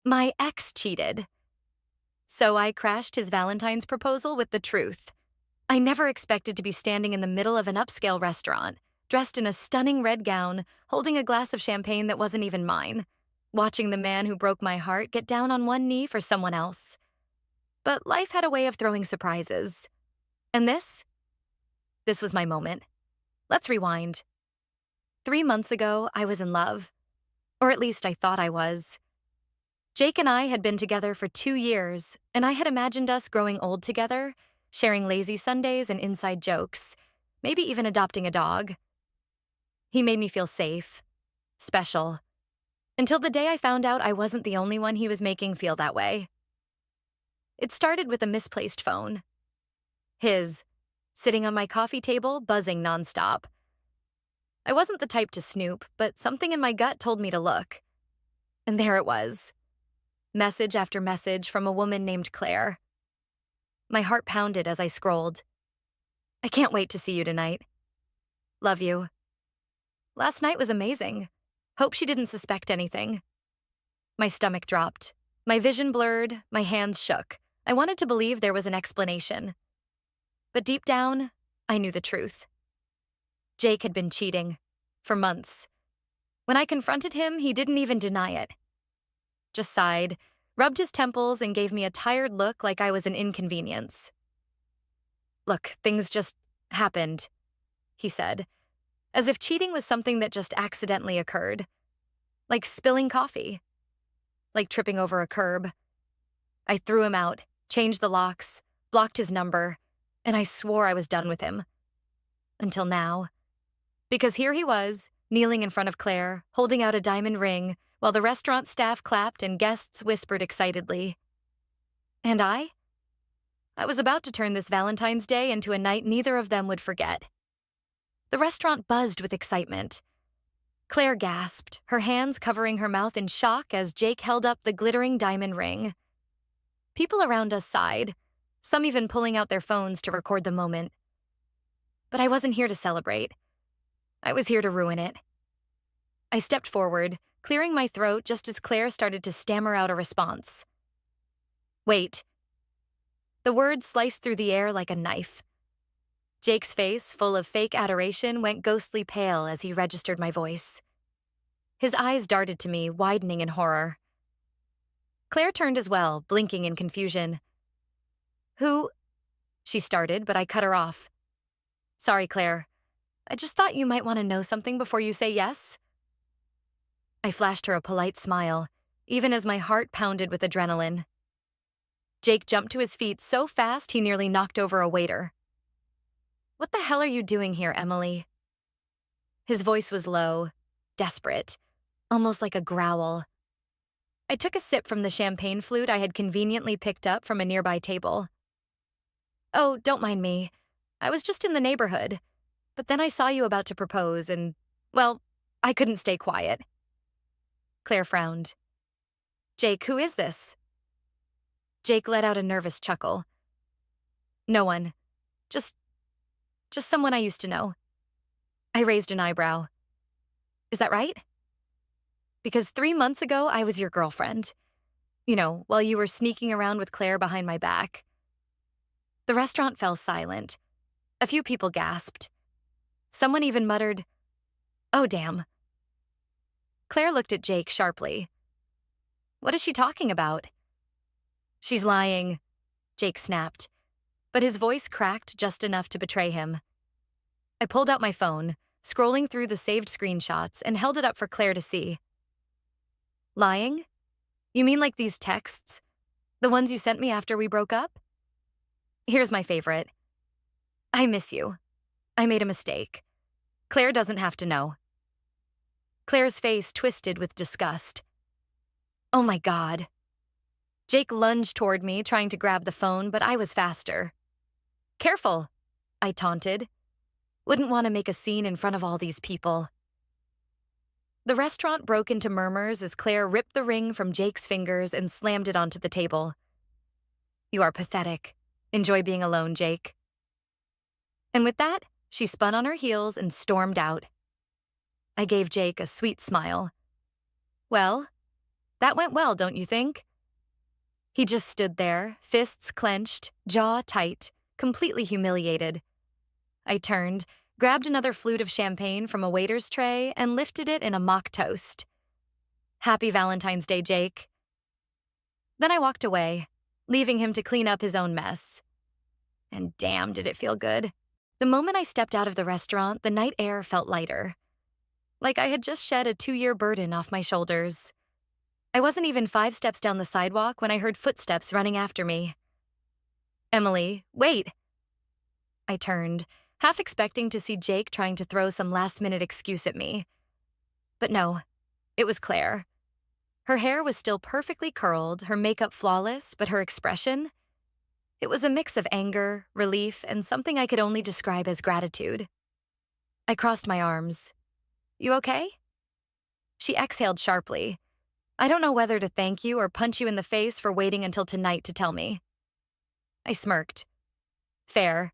My ex cheated. So I crashed his Valentine's proposal with the truth. I never expected to be standing in the middle of an upscale restaurant, dressed in a stunning red gown, holding a glass of champagne that wasn't even mine, watching the man who broke my heart get down on one knee for someone else. But life had a way of throwing surprises. And this was my moment. Let's rewind. 3 months ago, I was in love. Or at least I thought I was. Jake and I had been together for 2 years, and I had imagined us growing old together, sharing lazy Sundays and inside jokes, maybe even adopting a dog. He made me feel safe, special, until the day I found out I wasn't the only one he was making feel that way. It started with a misplaced phone. His, sitting on my coffee table, buzzing nonstop. I wasn't the type to snoop, but something in my gut told me to look. And there it was. Message after message from a woman named Claire. My heart pounded as I scrolled. I can't wait to see you tonight. Love you. Last night was amazing. Hope she didn't suspect anything. My stomach dropped. My vision blurred. My hands shook. I wanted to believe there was an explanation. But deep down, I knew the truth. Jake had been cheating. For months. When I confronted him, he didn't even deny it. Just sighed, rubbed his temples, and gave me a tired look like I was an inconvenience. Look, things just happened, he said, as if cheating was something that just accidentally occurred. Like spilling coffee. Like tripping over a curb. I threw him out, changed the locks, blocked his number, and I swore I was done with him. Until now. Because here he was, kneeling in front of Claire, holding out a diamond ring, while the restaurant staff clapped and guests whispered excitedly. And I was about to turn this Valentine's Day into a night neither of them would forget. The restaurant buzzed with excitement. Claire gasped, her hands covering her mouth in shock as Jake held up the glittering diamond ring. People around us sighed, some even pulling out their phones to record the moment. But I wasn't here to celebrate. I was here to ruin it. I stepped forward, clearing my throat just as Claire started to stammer out a response. Wait. The words sliced through the air like a knife. Jake's face, full of fake adoration, went ghostly pale as he registered my voice. His eyes darted to me, widening in horror. Claire turned as well, blinking in confusion. Who? She started, but I cut her off. Sorry, Claire. I just thought you might want to know something before you say yes. I flashed her a polite smile, even as my heart pounded with adrenaline. Jake jumped to his feet so fast he nearly knocked over a waiter. What the hell are you doing here, Emily? His voice was low, desperate, almost like a growl. I took a sip from the champagne flute I had conveniently picked up from a nearby table. Oh, don't mind me. I was just in the neighborhood. But then I saw you about to propose and, well, I couldn't stay quiet. Claire frowned. Jake, who is this? Jake let out a nervous chuckle. No one. Just someone I used to know. I raised an eyebrow. Is that right? Because 3 months ago, I was your girlfriend. You know, while you were sneaking around with Claire behind my back. The restaurant fell silent. A few people gasped. Someone even muttered, "Oh, damn." Claire looked at Jake sharply. What is she talking about? She's lying, Jake snapped, but his voice cracked just enough to betray him. I pulled out my phone, scrolling through the saved screenshots, and held it up for Claire to see. Lying? You mean like these texts? The ones you sent me after we broke up? Here's my favorite. I miss you. I made a mistake. Claire doesn't have to know. Claire's face twisted with disgust. Oh my God. Jake lunged toward me, trying to grab the phone, but I was faster. Careful, I taunted. Wouldn't want to make a scene in front of all these people. The restaurant broke into murmurs as Claire ripped the ring from Jake's fingers and slammed it onto the table. You are pathetic. Enjoy being alone, Jake. And with that, she spun on her heels and stormed out. I gave Jake a sweet smile. Well, That went well, don't you think? He just stood there, fists clenched, jaw tight, completely humiliated. I turned, grabbed another flute of champagne from a waiter's tray, and lifted it in a mock toast. Happy Valentine's Day, Jake. Then I walked away, leaving him to clean up his own mess. And damn, did it feel good. The moment I stepped out of the restaurant, the night air felt lighter. Like I had just shed a 2-year burden off my shoulders. I wasn't even 5 steps down the sidewalk when I heard footsteps running after me. Emily, wait! I turned, half expecting to see Jake trying to throw some last-minute excuse at me. But no, it was Claire. Her hair was still perfectly curled, her makeup flawless, but her expression? It was a mix of anger, relief, and something I could only describe as gratitude. I crossed my arms. You okay? She exhaled sharply. I don't know whether to thank you or punch you in the face for waiting until tonight to tell me. I smirked. Fair.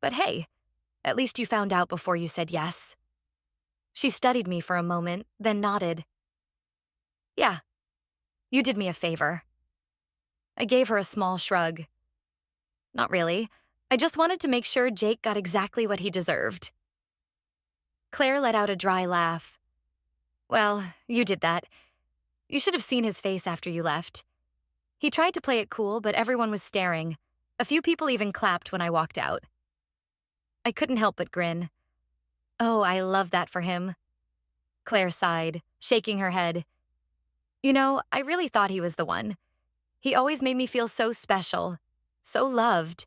But hey, at least you found out before you said yes. She studied me for a moment, then nodded. Yeah, you did me a favor. I gave her a small shrug. Not really. I just wanted to make sure Jake got exactly what he deserved. Claire let out a dry laugh. Well, you did that. You should have seen his face after you left. He tried to play it cool, but everyone was staring. A few people even clapped when I walked out. I couldn't help but grin. Oh, I love that for him. Claire sighed, shaking her head. You know, I really thought he was the one. He always made me feel so special, so loved.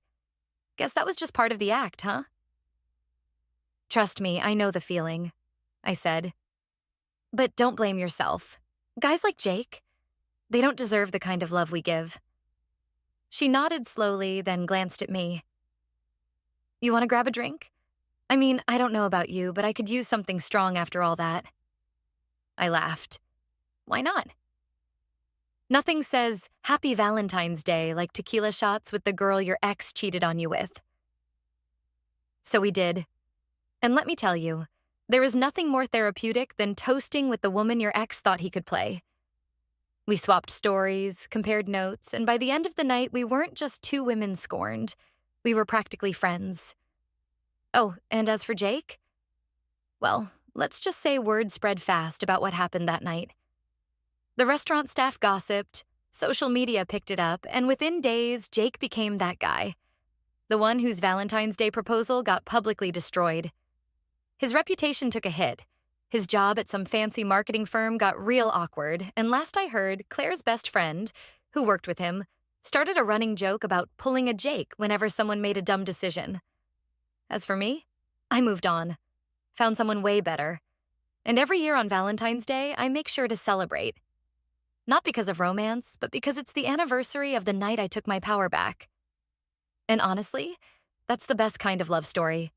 Guess that was just part of the act, huh? Trust me, I know the feeling, I said. But don't blame yourself. Guys like Jake, they don't deserve the kind of love we give. She nodded slowly, then glanced at me. You want to grab a drink? I mean, I don't know about you, but I could use something strong after all that. I laughed. Why not? Nothing says Happy Valentine's Day like tequila shots with the girl your ex cheated on you with. So we did. And let me tell you, there is nothing more therapeutic than toasting with the woman your ex thought he could play. We swapped stories, compared notes, and by the end of the night, we weren't just 2 women scorned. We were practically friends. Oh, and as for Jake? Well, let's just say word spread fast about what happened that night. The restaurant staff gossiped, social media picked it up, and within days, Jake became that guy. The one whose Valentine's Day proposal got publicly destroyed. His reputation took a hit. His job at some fancy marketing firm got real awkward, and last I heard, Claire's best friend, who worked with him, started a running joke about pulling a Jake whenever someone made a dumb decision. As for me, I moved on, found someone way better. And every year on Valentine's Day, I make sure to celebrate. Not because of romance, but because it's the anniversary of the night I took my power back. And honestly, that's the best kind of love story.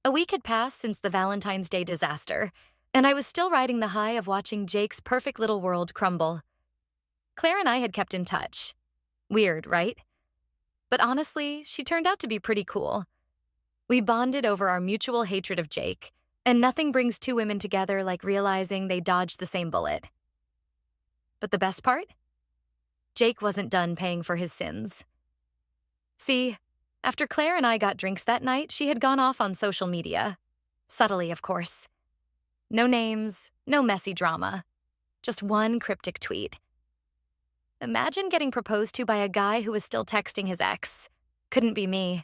A week had passed since the Valentine's Day disaster, and I was still riding the high of watching Jake's perfect little world crumble. Claire and I had kept in touch. Weird, right? But honestly, she turned out to be pretty cool. We bonded over our mutual hatred of Jake, and nothing brings 2 women together like realizing they dodged the same bullet. But the best part? Jake wasn't done paying for his sins. See, after Claire and I got drinks that night, she had gone off on social media. Subtly, of course. No names, no messy drama. Just one cryptic tweet. Imagine getting proposed to by a guy who was still texting his ex. Couldn't be me.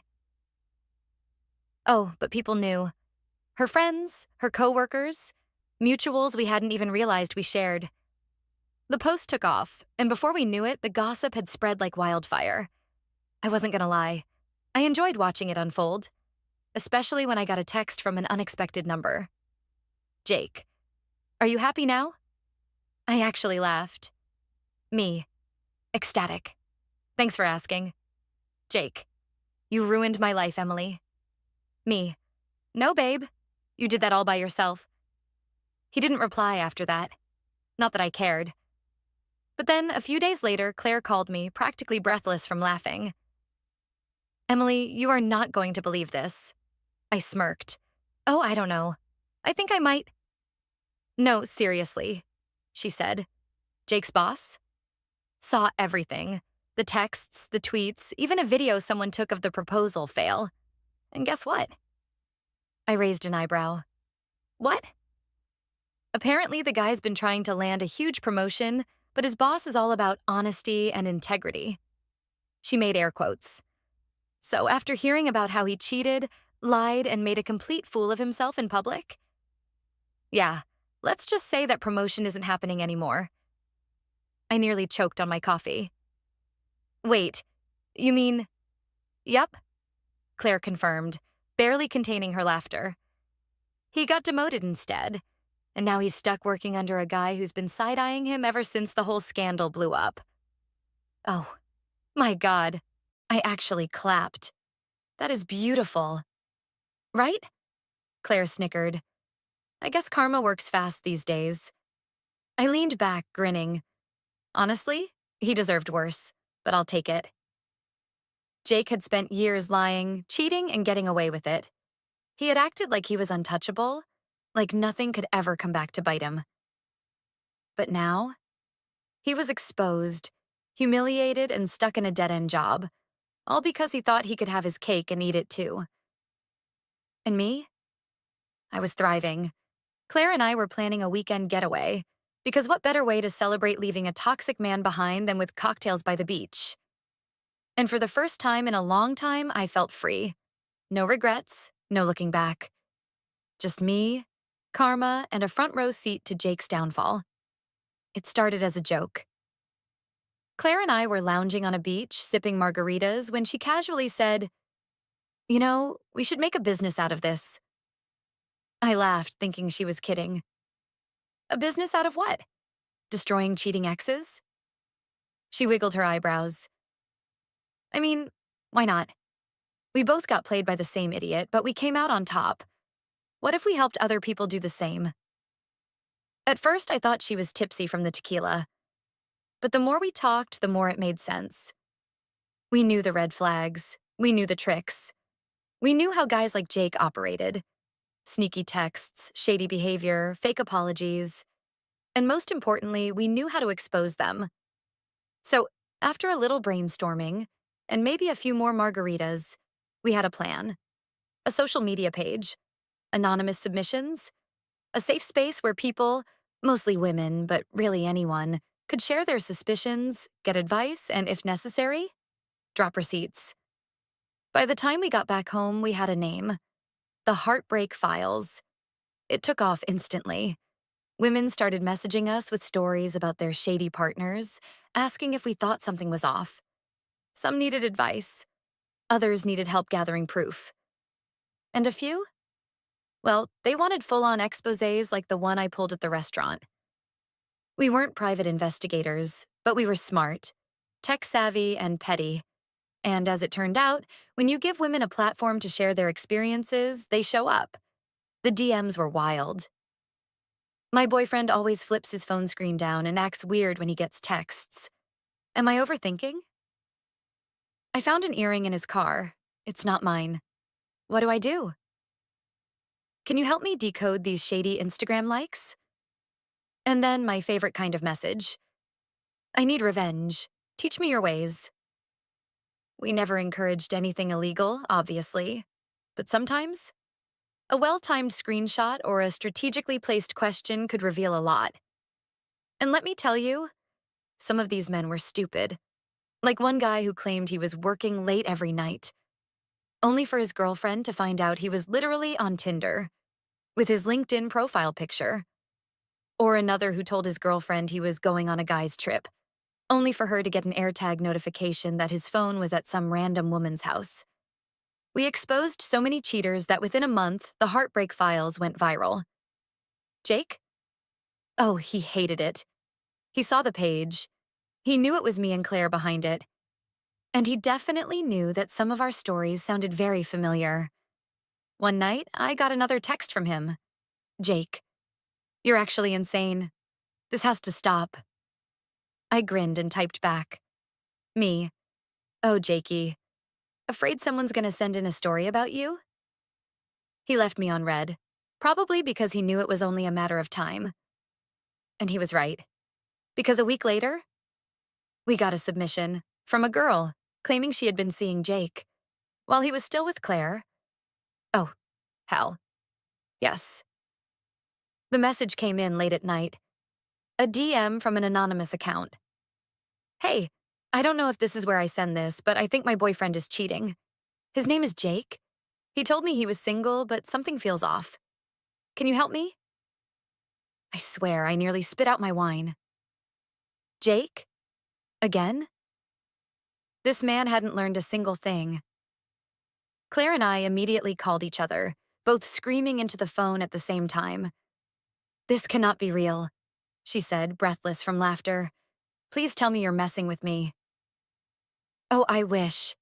Oh, but people knew. Her friends, her coworkers, mutuals we hadn't even realized we shared. The post took off, and before we knew it, the gossip had spread like wildfire. I wasn't gonna lie. I enjoyed watching it unfold, especially when I got a text from an unexpected number. Jake, are you happy now? I actually laughed. Me, ecstatic. Thanks for asking. Jake, you ruined my life, Emily. Me, no, babe. You did that all by yourself. He didn't reply after that. Not that I cared. But then, a few days later, Claire called me, practically breathless from laughing. Emily, you are not going to believe this. I smirked. Oh, I don't know. I think I might. No, seriously, she said. Jake's boss, saw everything. The texts, the tweets, even a video someone took of the proposal fail. And guess what? I raised an eyebrow. What? Apparently, the guy's been trying to land a huge promotion, but his boss is all about honesty and integrity. She made air quotes. So after hearing about how he cheated, lied, and made a complete fool of himself in public, yeah, let's just say that promotion isn't happening anymore. I nearly choked on my coffee. Wait, you mean... Yep, Claire confirmed, barely containing her laughter. He got demoted instead, and now he's stuck working under a guy who's been side-eyeing him ever since the whole scandal blew up. Oh, my God. I actually clapped. That is beautiful. Right? Claire snickered. I guess karma works fast these days. I leaned back, grinning. Honestly, he deserved worse, but I'll take it. Jake had spent years lying, cheating, and getting away with it. He had acted like he was untouchable, like nothing could ever come back to bite him. But now, he was exposed, humiliated, and stuck in a dead-end job, all because he thought he could have his cake and eat it too. And me? I was thriving. Claire and I were planning a weekend getaway, because what better way to celebrate leaving a toxic man behind than with cocktails by the beach? And for the first time in a long time, I felt free. No regrets, no looking back. Just me, karma, and a front row seat to Jake's downfall. It started as a joke. Claire and I were lounging on a beach, sipping margaritas, when she casually said, "You know, we should make a business out of this." I laughed, thinking she was kidding. A business out of what? Destroying cheating exes? She wiggled her eyebrows. I mean, why not? We both got played by the same idiot, but we came out on top. What if we helped other people do the same? At first, I thought she was tipsy from the tequila. But the more we talked, the more it made sense. We knew the red flags. We knew the tricks. We knew how guys like Jake operated. Sneaky texts, shady behavior, fake apologies. And most importantly, we knew how to expose them. So, after a little brainstorming, and maybe a few more margaritas, we had a plan. A social media page, anonymous submissions, a safe space where people, mostly women, but really anyone, could share their suspicions, get advice, and if necessary, drop receipts. By the time we got back home, we had a name. The Heartbreak Files. It took off instantly. Women started messaging us with stories about their shady partners, asking if we thought something was off. Some needed advice. Others needed help gathering proof. And a few? Well, they wanted full-on exposés like the one I pulled at the restaurant. We weren't private investigators, but we were smart, tech-savvy, and petty. And as it turned out, when you give women a platform to share their experiences, they show up. The DMs were wild. My boyfriend always flips his phone screen down and acts weird when he gets texts. Am I overthinking? I found an earring in his car. It's not mine. What do I do? Can you help me decode these shady Instagram likes? And then my favorite kind of message. I need revenge. Teach me your ways. We never encouraged anything illegal, obviously. But sometimes, a well-timed screenshot or a strategically placed question could reveal a lot. And let me tell you, some of these men were stupid. Like one guy who claimed he was working late every night, only for his girlfriend to find out he was literally on Tinder, with his LinkedIn profile picture. Or another who told his girlfriend he was going on a guy's trip, only for her to get an AirTag notification that his phone was at some random woman's house. We exposed so many cheaters that within a month, the Heartbreak Files went viral. Jake? Oh, he hated it. He saw the page. He knew it was me and Claire behind it. And he definitely knew that some of our stories sounded very familiar. One night, I got another text from him. Jake, you're actually insane. This has to stop. I grinned and typed back. Me. Oh, Jakey. Afraid someone's gonna send in a story about you? He left me on red, probably because he knew it was only a matter of time. And he was right. Because a week later, we got a submission from a girl claiming she had been seeing Jake while he was still with Claire. Oh, hell. Yes. The message came in late at night. A DM from an anonymous account. Hey, I don't know if this is where I send this, but I think my boyfriend is cheating. His name is Jake. He told me he was single, but something feels off. Can you help me? I swear, I nearly spit out my wine. Jake? Again? This man hadn't learned a single thing. Claire and I immediately called each other, both screaming into the phone at the same time. This cannot be real, she said, breathless from laughter. Please tell me you're messing with me. Oh, I wish,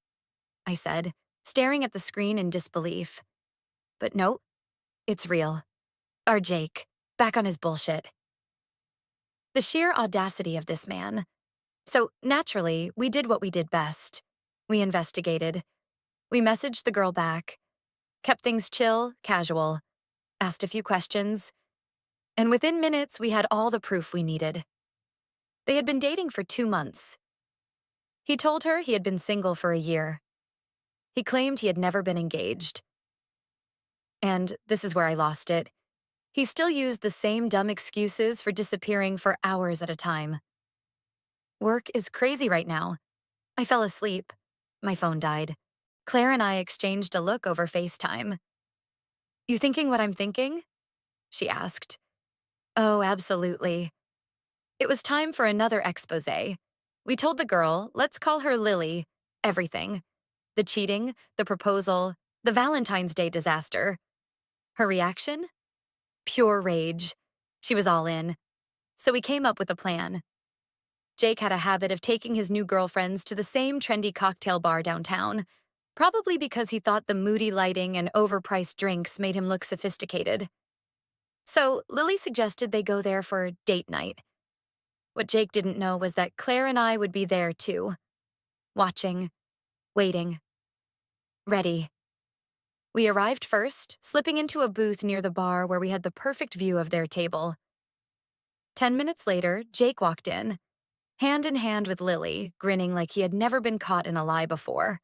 I said, staring at the screen in disbelief. But no, it's real. Our Jake, back on his bullshit. The sheer audacity of this man. So, naturally, we did what we did best. We investigated. We messaged the girl back, kept things chill, casual, asked a few questions, and within minutes, we had all the proof we needed. They had been dating for 2 months. He told her he had been single for a year. He claimed he had never been engaged. And this is where I lost it. He still used the same dumb excuses for disappearing for hours at a time. Work is crazy right now. I fell asleep. My phone died. Claire and I exchanged a look over FaceTime. You thinking what I'm thinking? She asked. Oh, absolutely. It was time for another expose. We told the girl, let's call her Lily, everything. The cheating, the proposal, the Valentine's Day disaster. Her reaction? Pure rage. She was all in. So we came up with a plan. Jake had a habit of taking his new girlfriends to the same trendy cocktail bar downtown, probably because he thought the moody lighting and overpriced drinks made him look sophisticated. So Lily suggested they go there for date night. What Jake didn't know was that Claire and I would be there too. Watching, waiting, ready. We arrived first, slipping into a booth near the bar where we had the perfect view of their table. 10 minutes later, Jake walked in, hand in hand with Lily, grinning like he had never been caught in a lie before.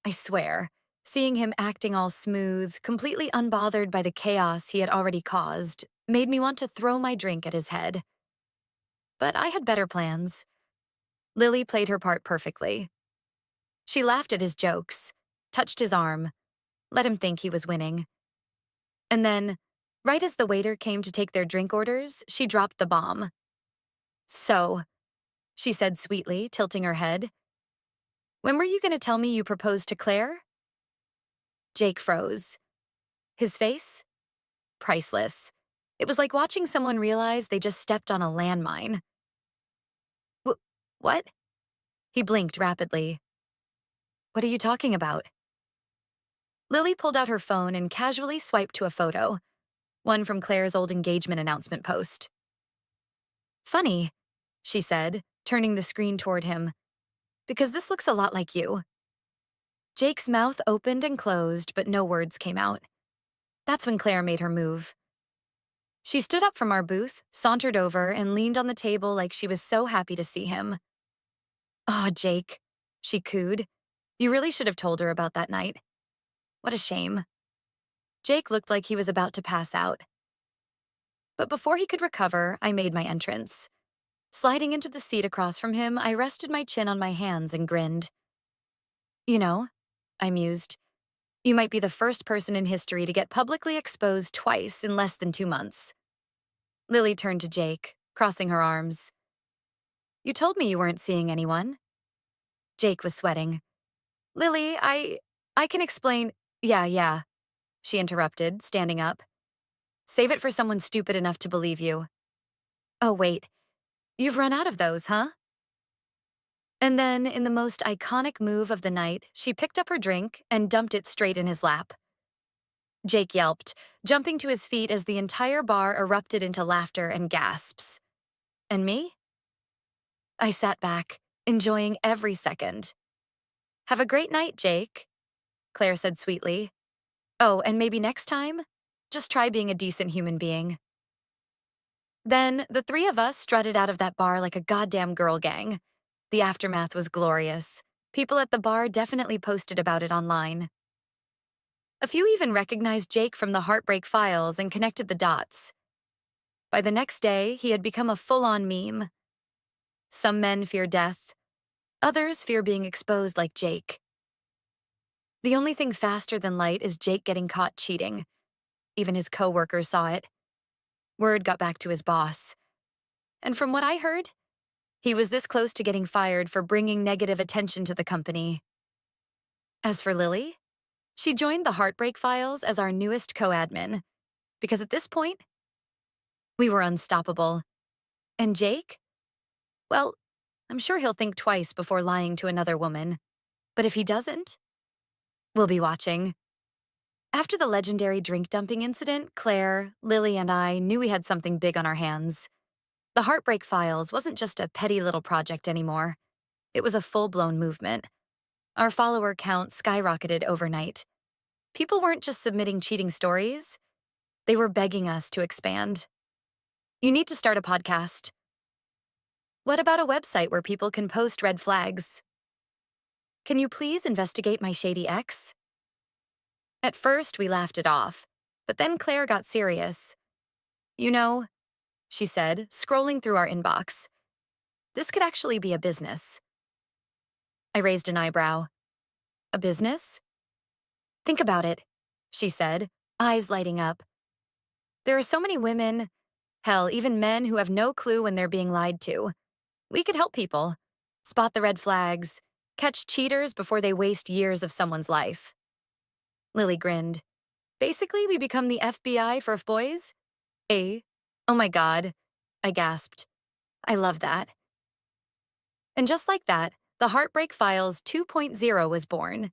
I swear, seeing him acting all smooth, completely unbothered by the chaos he had already caused, made me want to throw my drink at his head. But I had better plans. Lily played her part perfectly. She laughed at his jokes, touched his arm, let him think he was winning. And then, right as the waiter came to take their drink orders, she dropped the bomb. So, she said sweetly, tilting her head, when were you going to tell me you proposed to Claire? Jake froze. His face? Priceless. It was like watching someone realize they just stepped on a landmine. What? He blinked rapidly. What are you talking about? Lily pulled out her phone and casually swiped to a photo, one from Claire's old engagement announcement post. Funny, she said, turning the screen toward him, because this looks a lot like you. Jake's mouth opened and closed, but no words came out. That's when Claire made her move. She stood up from our booth, sauntered over, and leaned on the table like she was so happy to see him. Oh, Jake, she cooed. You really should have told her about that night. What a shame. Jake looked like he was about to pass out. But before he could recover, I made my entrance. Sliding into the seat across from him, I rested my chin on my hands and grinned. You know, I mused, you might be the first person in history to get publicly exposed twice in less than 2 months. Lily turned to Jake, crossing her arms. You told me you weren't seeing anyone. Jake was sweating. Lily, I can explain. Yeah, she interrupted, standing up. Save it for someone stupid enough to believe you. Oh, wait. You've run out of those, huh? And then, in the most iconic move of the night, she picked up her drink and dumped it straight in his lap. Jake yelped, jumping to his feet as the entire bar erupted into laughter and gasps. And me? I sat back, enjoying every second. Have a great night, Jake, Claire said sweetly. Oh, and maybe next time, just try being a decent human being. Then the three of us strutted out of that bar like a goddamn girl gang. The aftermath was glorious. People at the bar definitely posted about it online. A few even recognized Jake from the Heartbreak files and connected the dots. By the next day, he had become a full-on meme. Some men fear death. Others fear being exposed like Jake. The only thing faster than light is Jake getting caught cheating. Even his coworkers saw it. Word got back to his boss. And from what I heard, he was this close to getting fired for bringing negative attention to the company. As for Lily, she joined the Heartbreak files as our newest co-admin, because at this point, we were unstoppable. And Jake? Well, I'm sure he'll think twice before lying to another woman. But if he doesn't, we'll be watching. After the legendary drink dumping incident, Claire, Lily, and I knew we had something big on our hands. The Heartbreak Files wasn't just a petty little project anymore. It was a full-blown movement. Our follower count skyrocketed overnight. People weren't just submitting cheating stories. They were begging us to expand. You need to start a podcast. What about a website where people can post red flags? Can you please investigate my shady ex? At first, we laughed it off, but then Claire got serious. You know, she said, scrolling through our inbox, this could actually be a business. I raised an eyebrow. A business? Think about it, she said, eyes lighting up. There are so many women, hell, even men who have no clue when they're being lied to. We could help people, spot the red flags, catch cheaters before they waste years of someone's life. Lily grinned. Basically, we become the FBI for boys? Eh? Oh my God, I gasped. I love that. And just like that, the Heartbreak Files 2.0 was born.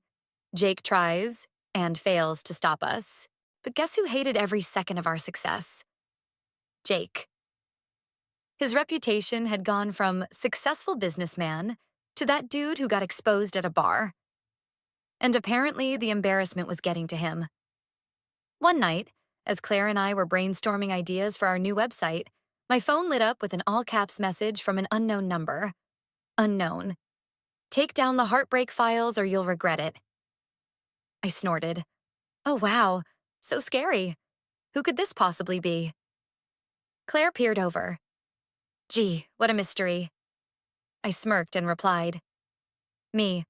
Jake tries and fails to stop us. But guess who hated every second of our success? Jake. His reputation had gone from successful businessman to that dude who got exposed at a bar. And apparently the embarrassment was getting to him. One night, as Claire and I were brainstorming ideas for our new website, my phone lit up with an all-caps message from an unknown number. Unknown. Take down the Heartbreak Files or you'll regret it. I snorted. Oh wow, so scary. Who could this possibly be? Claire peered over. Gee, what a mystery. I smirked and replied. Me.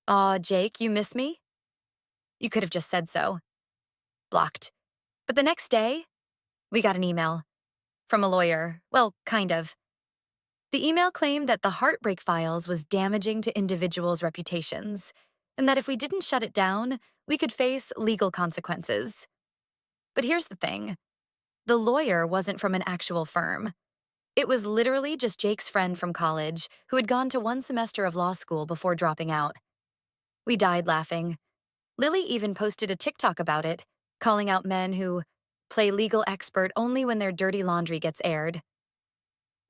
Aw, Jake, you miss me? You could have just said so. Blocked. But the next day, we got an email. From a lawyer. Well, kind of. The email claimed that the Heartbreak Files was damaging to individuals' reputations, and that if we didn't shut it down, we could face legal consequences. But here's the thing. The lawyer wasn't from an actual firm. It was literally just Jake's friend from college who had gone to one semester of law school before dropping out. We died laughing. Lily even posted a TikTok about it, calling out men who play legal expert only when their dirty laundry gets aired.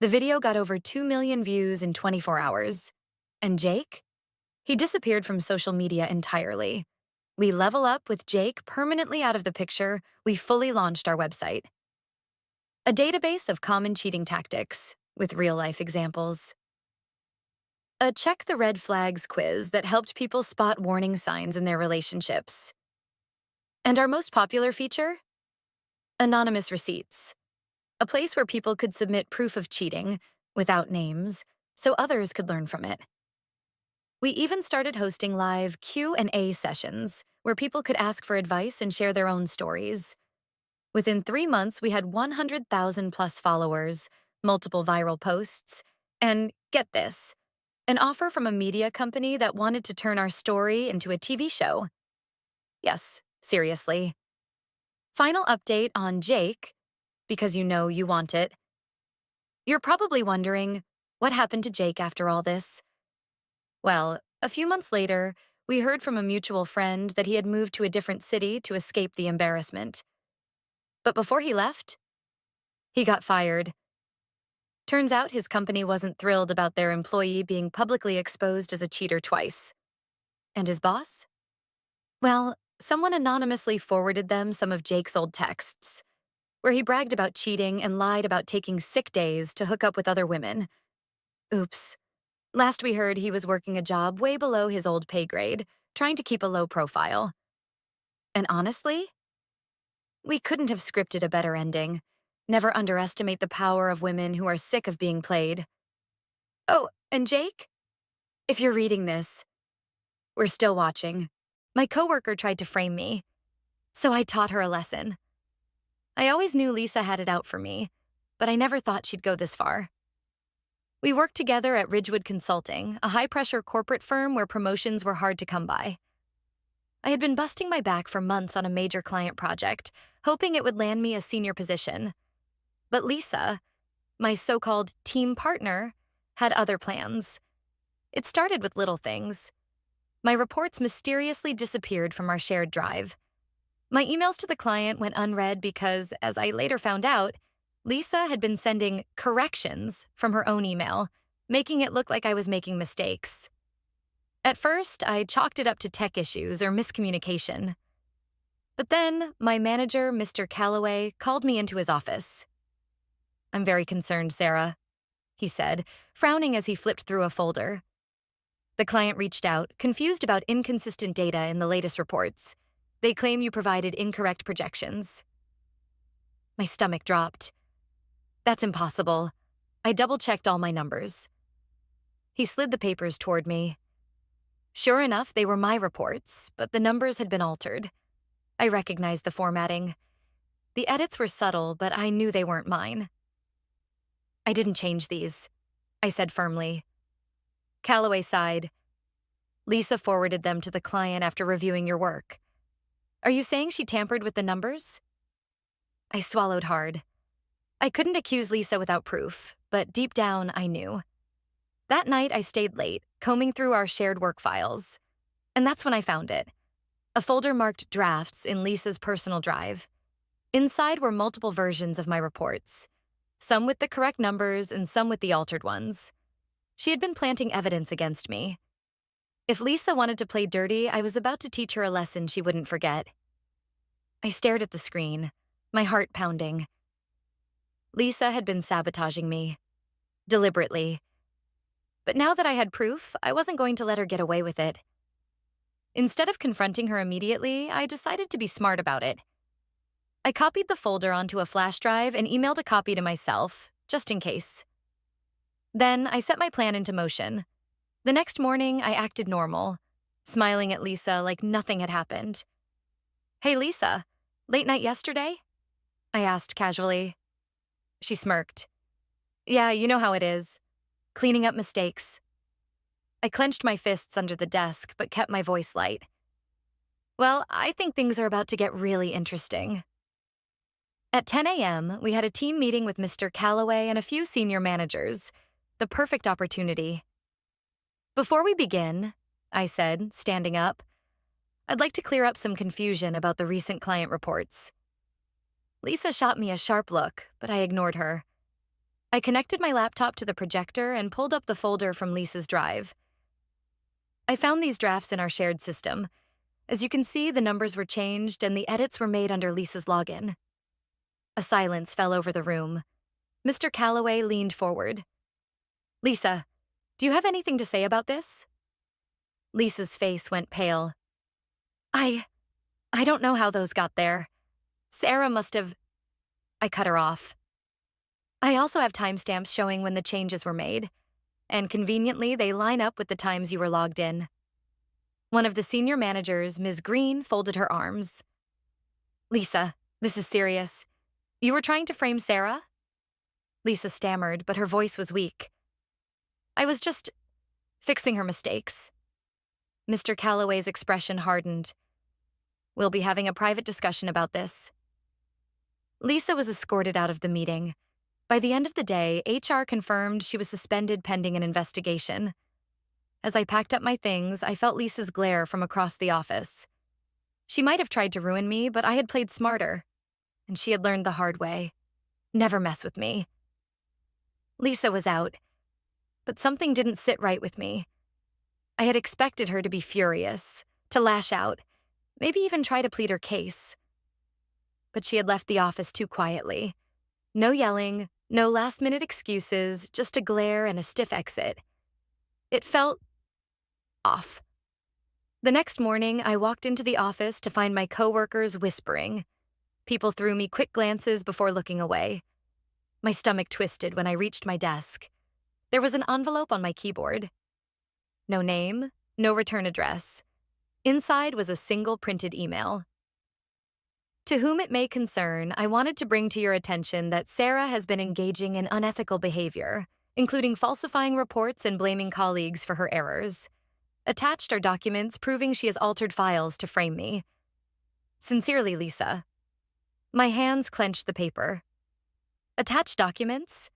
The video got over 2 million views in 24 hours. And Jake? He disappeared from social media entirely. We level up with Jake permanently out of the picture. We fully launched our website. A database of common cheating tactics, with real-life examples. A check the red flags quiz that helped people spot warning signs in their relationships. And our most popular feature? Anonymous receipts. A place where people could submit proof of cheating, without names, so others could learn from it. We even started hosting live Q&A sessions, where people could ask for advice and share their own stories. Within 3 months, we had 100,000 plus followers, multiple viral posts, and get this, an offer from a media company that wanted to turn our story into a TV show. Yes, seriously. Final update on Jake, because you know you want it. You're probably wondering, what happened to Jake after all this? Well, a few months later, we heard from a mutual friend that he had moved to a different city to escape the embarrassment. But before he left, he got fired. Turns out his company wasn't thrilled about their employee being publicly exposed as a cheater twice. And his boss? Well, someone anonymously forwarded them some of Jake's old texts. where he bragged about cheating and lied about taking sick days to hook up with other women. Oops. Last we heard, he was working a job way below his old pay grade, trying to keep a low profile. And honestly, we couldn't have scripted a better ending. Never underestimate the power of women who are sick of being played. Oh, and Jake? If you're reading this, we're still watching. My coworker tried to frame me, so I taught her a lesson. I always knew Lisa had it out for me, but I never thought she'd go this far. We worked together at Ridgewood Consulting, a high-pressure corporate firm where promotions were hard to come by. I had been busting my back for months on a major client project, hoping it would land me a senior position. But Lisa, my so-called team partner, had other plans. It started with little things. My reports mysteriously disappeared from our shared drive. My emails to the client went unread because, as I later found out, Lisa had been sending corrections from her own email, making it look like I was making mistakes. At first, I chalked it up to tech issues or miscommunication. But then, my manager, Mr. Calloway, called me into his office. "I'm very concerned, Sarah," he said, frowning as he flipped through a folder. "The client reached out, confused about inconsistent data in the latest reports. They claim you provided incorrect projections." My stomach dropped. "That's impossible. I double-checked all my numbers." He slid the papers toward me. Sure enough, they were my reports, but the numbers had been altered. I recognized the formatting. The edits were subtle, but I knew they weren't mine. "I didn't change these," I said firmly. Calloway sighed. "Lisa forwarded them to the client after reviewing your work. Are you saying she tampered with the numbers?" I swallowed hard. I couldn't accuse Lisa without proof, but deep down, I knew. That night, I stayed late, combing through our shared work files. And that's when I found it. A folder marked drafts in Lisa's personal drive. Inside were multiple versions of my reports, some with the correct numbers and some with the altered ones. She had been planting evidence against me. If Lisa wanted to play dirty, I was about to teach her a lesson she wouldn't forget. I stared at the screen, my heart pounding. Lisa had been sabotaging me, deliberately. But now that I had proof, I wasn't going to let her get away with it. Instead of confronting her immediately, I decided to be smart about it. I copied the folder onto a flash drive and emailed a copy to myself, just in case. Then I set my plan into motion. The next morning, I acted normal, smiling at Lisa like nothing had happened. "Hey, Lisa, late night yesterday?" I asked casually. She smirked. "Yeah, you know how it is. Cleaning up mistakes." I clenched my fists under the desk, but kept my voice light. "Well, I think things are about to get really interesting." At 10 a.m., we had a team meeting with Mr. Calloway and a few senior managers. The perfect opportunity. "Before we begin," I said, standing up, "I'd like to clear up some confusion about the recent client reports." Lisa shot me a sharp look, but I ignored her. I connected my laptop to the projector and pulled up the folder from Lisa's drive. I found these drafts in our shared system. As you can see, the numbers were changed and the edits were made under Lisa's login. A silence fell over the room. Mr. Calloway leaned forward. "Lisa, do you have anything to say about this?" Lisa's face went pale. I don't know how those got there. Sarah must have..." I cut her off. "I also have timestamps showing when the changes were made, and conveniently they line up with the times you were logged in." One of the senior managers, Ms. Green, folded her arms. "Lisa, this is serious. You were trying to frame Sarah?" Lisa stammered, but her voice was weak. "I was just fixing her mistakes." Mr. Calloway's expression hardened. "We'll be having a private discussion about this." Lisa was escorted out of the meeting. By the end of the day, HR confirmed she was suspended pending an investigation. As I packed up my things, I felt Lisa's glare from across the office. She might have tried to ruin me, but I had played smarter. And she had learned the hard way. Never mess with me. Lisa was out. But something didn't sit right with me. I had expected her to be furious, to lash out, maybe even try to plead her case. but she had left the office too quietly. No yelling, no last-minute excuses, just a glare and a stiff exit. It felt off. The next morning, I walked into the office to find my coworkers whispering. People threw me quick glances before looking away. My stomach twisted when I reached my desk. There was an envelope on my keyboard. No name, no return address. Inside was a single printed email. To whom it may concern, I wanted to bring to your attention that Sarah has been engaging in unethical behavior, including falsifying reports and blaming colleagues for her errors. Attached are documents proving she has altered files to frame me. Sincerely, Lisa. My hands clenched the paper. Attached documents?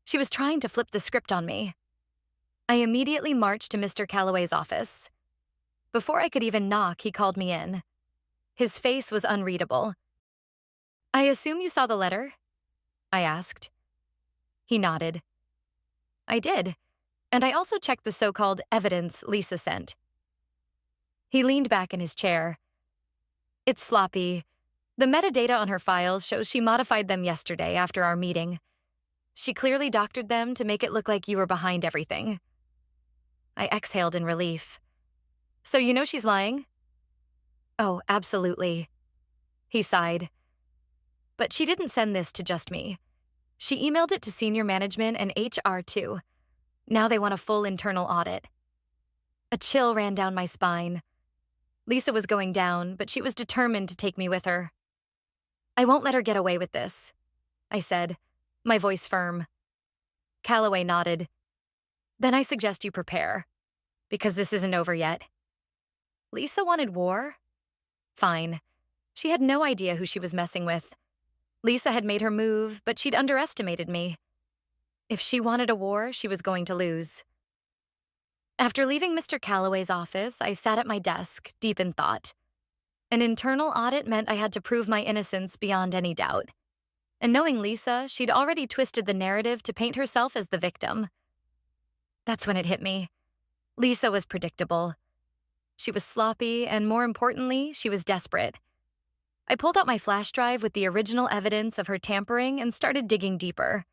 She was trying to flip the script on me. I immediately marched to Mr. Calloway's office. Before I could even knock, he called me in. His face was unreadable. "I assume you saw the letter?" I asked. He nodded. I did, and I also checked the so-called evidence Lisa sent. He leaned back in his chair. "It's sloppy. The metadata on her files shows she modified them yesterday after our meeting. She clearly doctored them to make it look like you were behind everything." I exhaled in relief. "So you know she's lying?" "Oh, absolutely." He sighed. "But she didn't send this to just me. She emailed it to senior management and HR too. Now they want a full internal audit." A chill ran down my spine. Lisa was going down, but she was determined to take me with her. "I won't let her get away with this," I said, my voice firm. Calloway nodded. "Then I suggest you prepare, because this isn't over yet." Lisa wanted war? Fine. She had no idea who she was messing with. Lisa had made her move, but she'd underestimated me. If she wanted a war, she was going to lose. After leaving Mr. Calloway's office, I sat at my desk, deep in thought. An internal audit meant I had to prove my innocence beyond any doubt. And knowing Lisa, she'd already twisted the narrative to paint herself as the victim. That's when it hit me. Lisa was predictable. She was sloppy, and more importantly, she was desperate. I pulled out my flash drive with the original evidence of her tampering and started digging deeper.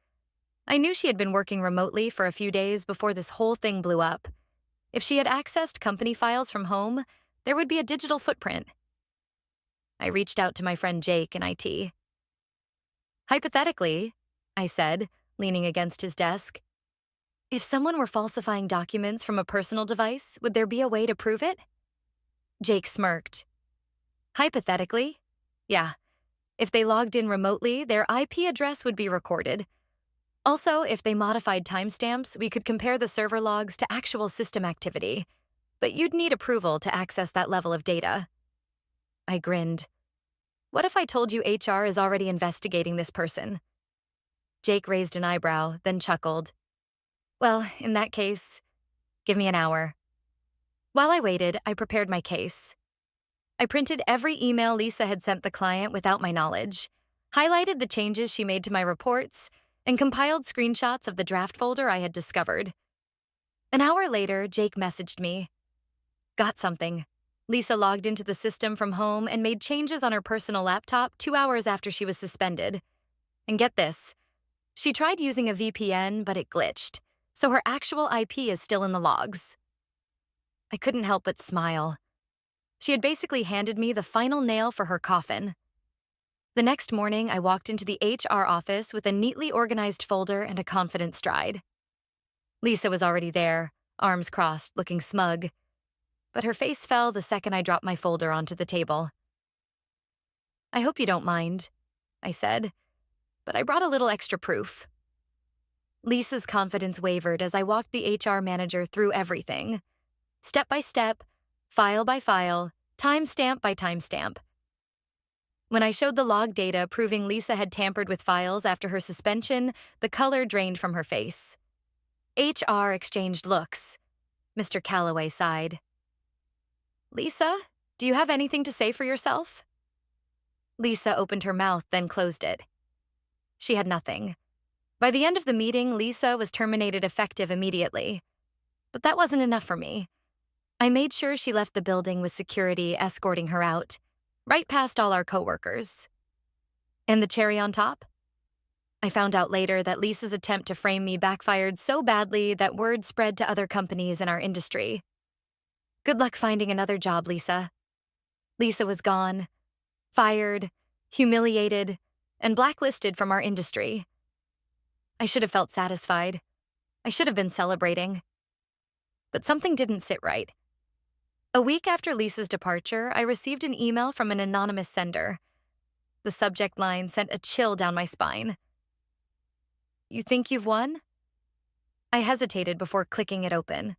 I knew she had been working remotely for a few days before this whole thing blew up. If she had accessed company files from home, there would be a digital footprint. I reached out to my friend Jake in IT. "Hypothetically," I said, leaning against his desk, "if someone were falsifying documents from a personal device, would there be a way to prove it?" Jake smirked. "Hypothetically? Yeah. If they logged in remotely, their IP address would be recorded. Also, if they modified timestamps, we could compare the server logs to actual system activity. But you'd need approval to access that level of data." I grinned. "What if I told you HR is already investigating this person?" Jake raised an eyebrow, then chuckled. "Well, in that case, give me an hour." While I waited, I prepared my case. I printed every email Lisa had sent the client without my knowledge, highlighted the changes she made to my reports, and compiled screenshots of the draft folder I had discovered. An hour later, Jake messaged me. "Got something. Lisa logged into the system from home and made changes on her personal laptop 2 hours after she was suspended. And get this, she tried using a VPN, but it glitched, so her actual IP is still in the logs." I couldn't help but smile. She had basically handed me the final nail for her coffin. The next morning, I walked into the HR office with a neatly organized folder and a confident stride. Lisa was already there, arms crossed, looking smug. But her face fell the second I dropped my folder onto the table. "I hope you don't mind," I said, "but I brought a little extra proof." Lisa's confidence wavered as I walked the HR manager through everything. Step by step, file by file, timestamp by timestamp. When I showed the log data proving Lisa had tampered with files after her suspension, the color drained from her face. HR exchanged looks. Mr. Calloway sighed. "Lisa, do you have anything to say for yourself?" Lisa opened her mouth, then closed it. She had nothing. By the end of the meeting, Lisa was terminated effective immediately. But that wasn't enough for me. I made sure she left the building with security escorting her out, right past all our coworkers. And the cherry on top? I found out later that Lisa's attempt to frame me backfired so badly that word spread to other companies in our industry. Good luck finding another job, Lisa. Lisa was gone, fired, humiliated, and blacklisted from our industry. I should have felt satisfied. I should have been celebrating. But something didn't sit right. A week after Lisa's departure, I received an email from an anonymous sender. The subject line sent a chill down my spine. "You think you've won?" I hesitated before clicking it open.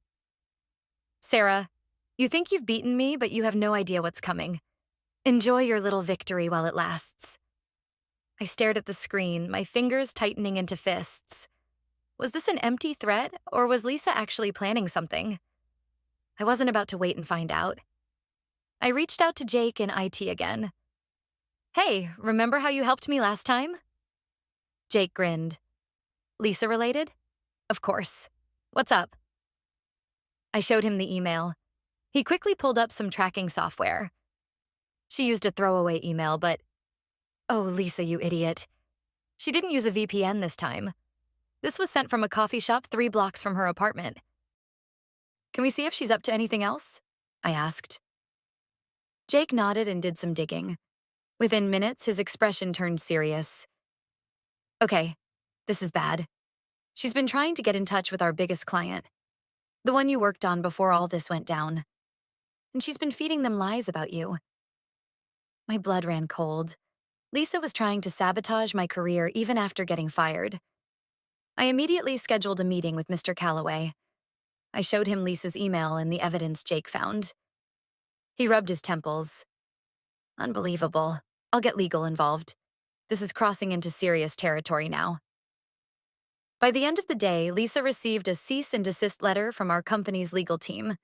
"Sarah, you think you've beaten me, but you have no idea what's coming. Enjoy your little victory while it lasts." I stared at the screen, my fingers tightening into fists. Was this an empty threat, or was Lisa actually planning something? I wasn't about to wait and find out. I reached out to Jake in IT again. "Hey, remember how you helped me last time?" Jake grinned. "Lisa related?" "Of course. What's up?" I showed him the email. He quickly pulled up some tracking software. She used a throwaway email, but... Oh, Lisa, you idiot. She didn't use a VPN this time. This was sent from a coffee shop 3 blocks from her apartment. "Can we see if she's up to anything else?" I asked. Jake nodded and did some digging. Within minutes, his expression turned serious. "Okay, this is bad. She's been trying to get in touch with our biggest client, the one you worked on before all this went down. And she's been feeding them lies about you." My blood ran cold. Lisa was trying to sabotage my career even after getting fired. I immediately scheduled a meeting with Mr. Calloway. I showed him Lisa's email and the evidence Jake found. He rubbed his temples. "Unbelievable. I'll get legal involved. This is crossing into serious territory now." By the end of the day, Lisa received a cease and desist letter from our company's legal team.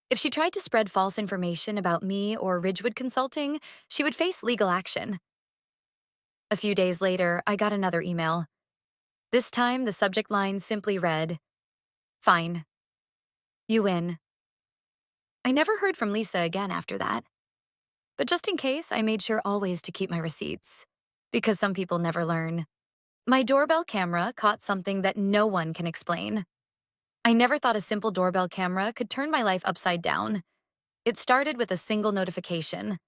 If she tried to spread false information about me or Ridgewood Consulting, she would face legal action. A few days later, I got another email. This time, the subject line simply read, "Fine. You win." I never heard from Lisa again after that. But just in case, I made sure always to keep my receipts. Because some people never learn. My doorbell camera caught something that no one can explain. I never thought a simple doorbell camera could turn my life upside down. It started with a single notification.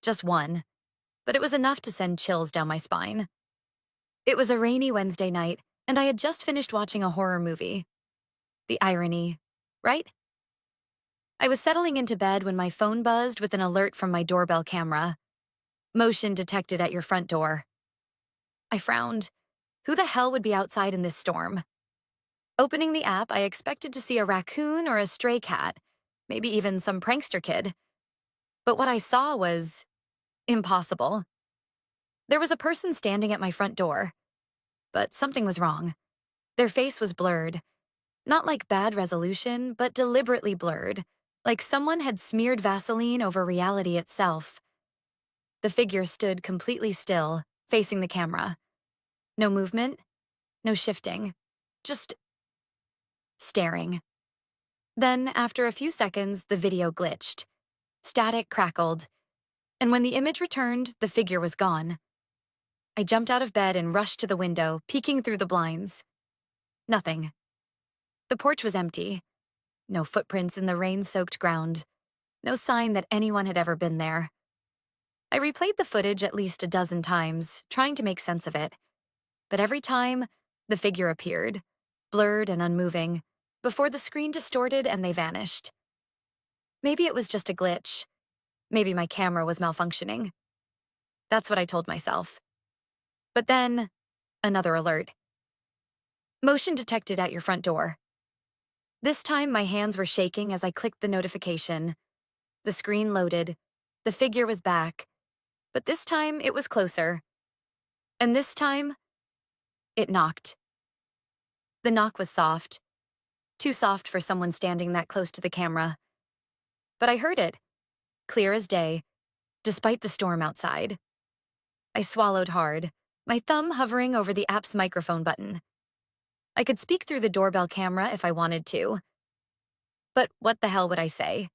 Just one. But it was enough to send chills down my spine. It was a rainy Wednesday night, and I had just finished watching a horror movie. The irony, right? I was settling into bed when my phone buzzed with an alert from my doorbell camera. "Motion detected at your front door." I frowned. Who the hell would be outside in this storm? Opening the app, I expected to see a raccoon or a stray cat, maybe even some prankster kid. But what I saw was impossible. There was a person standing at my front door. But something was wrong. Their face was blurred. Not like bad resolution, but deliberately blurred, like someone had smeared Vaseline over reality itself. The figure stood completely still, facing the camera. No movement, no shifting, just staring. Then, after a few seconds, the video glitched. Static crackled. And when the image returned, the figure was gone. I jumped out of bed and rushed to the window, peeking through the blinds. Nothing. The porch was empty. No footprints in the rain-soaked ground. No sign that anyone had ever been there. I replayed the footage at least a dozen times, trying to make sense of it. But every time, the figure appeared, blurred and unmoving, before the screen distorted and they vanished. Maybe it was just a glitch. Maybe my camera was malfunctioning. That's what I told myself. But then, another alert. "Motion detected at your front door." This time, my hands were shaking as I clicked the notification. The screen loaded. The figure was back. But this time, it was closer. And this time, it knocked. The knock was soft. Too soft for someone standing that close to the camera. But I heard it, clear as day, despite the storm outside. I swallowed hard, my thumb hovering over the app's microphone button. I could speak through the doorbell camera if I wanted to. But what the hell would I say?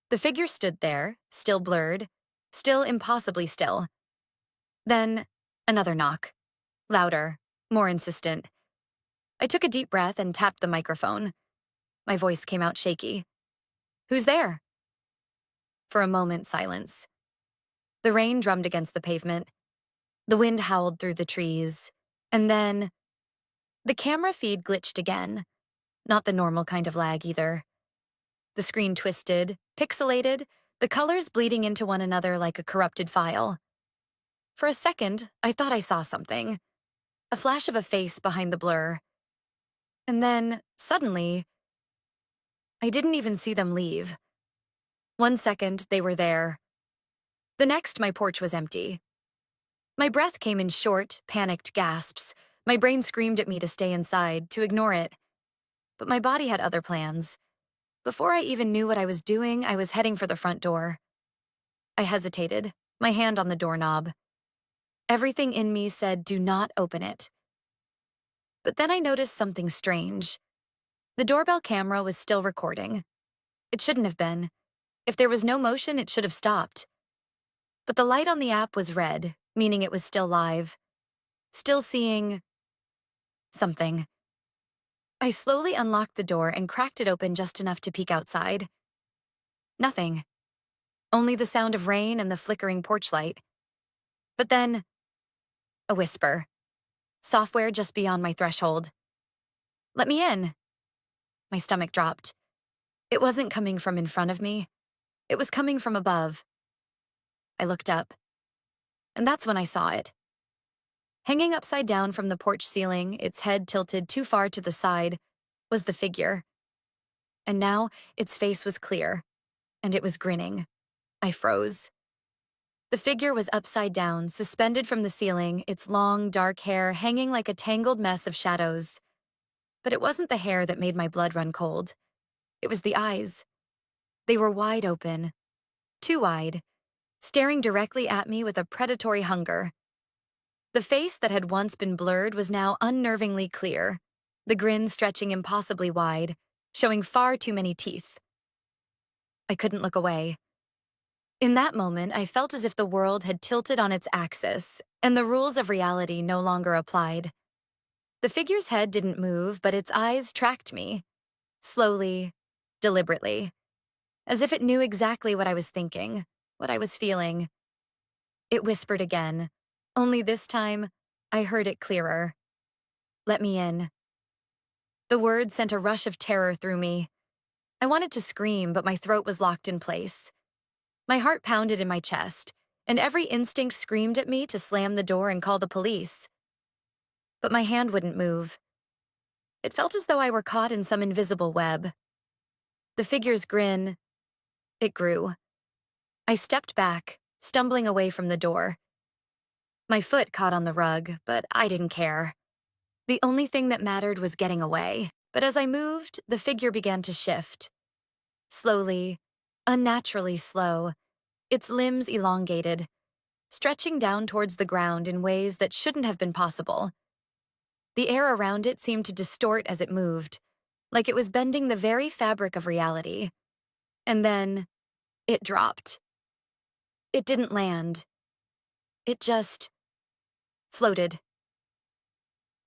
The figure stood there, still blurred, still impossibly still. Then, another knock. Louder, more insistent. I took a deep breath and tapped the microphone. My voice came out shaky. "Who's there?" For a moment, silence. The rain drummed against the pavement. The wind howled through the trees. And then, the camera feed glitched again. Not the normal kind of lag either. The screen twisted, pixelated, the colors bleeding into one another like a corrupted file. For a second, I thought I saw something. A flash of a face behind the blur. And then, suddenly, I didn't even see them leave. 1 second, they were there. The next, my porch was empty. My breath came in short, panicked gasps. My brain screamed at me to stay inside, to ignore it. But my body had other plans. Before I even knew what I was doing, I was heading for the front door. I hesitated, my hand on the doorknob. Everything in me said, do not open it. But then I noticed something strange. The doorbell camera was still recording. It shouldn't have been. If there was no motion, it should have stopped. But the light on the app was red, meaning it was still live. Still seeing something. I slowly unlocked the door and cracked it open just enough to peek outside. Nothing. Only the sound of rain and the flickering porch light. But then, a whisper. Software just beyond my threshold. "Let me in." My stomach dropped. It wasn't coming from in front of me. It was coming from above. I looked up. And that's when I saw it. Hanging upside down from the porch ceiling, its head tilted too far to the side, was the figure. And now, its face was clear. And it was grinning. I froze. The figure was upside down, suspended from the ceiling, its long, dark hair hanging like a tangled mess of shadows. But it wasn't the hair that made my blood run cold. It was the eyes. They were wide open. Too wide. Staring directly at me with a predatory hunger. The face that had once been blurred was now unnervingly clear, the grin stretching impossibly wide, showing far too many teeth. I couldn't look away. In that moment, I felt as if the world had tilted on its axis, and the rules of reality no longer applied. The figure's head didn't move, but its eyes tracked me. Slowly, deliberately. As if it knew exactly what I was thinking, what I was feeling. It whispered again. Only this time, I heard it clearer. "Let me in." The word sent a rush of terror through me. I wanted to scream, but my throat was locked in place. My heart pounded in my chest, and every instinct screamed at me to slam the door and call the police. But my hand wouldn't move. It felt as though I were caught in some invisible web. The figure's grin, it grew. I stepped back, stumbling away from the door. My foot caught on the rug, but I didn't care. The only thing that mattered was getting away. But as I moved, the figure began to shift. Slowly, unnaturally slow, its limbs elongated, stretching down towards the ground in ways that shouldn't have been possible. The air around it seemed to distort as it moved, like it was bending the very fabric of reality. And then, it dropped. It didn't land. It just floated.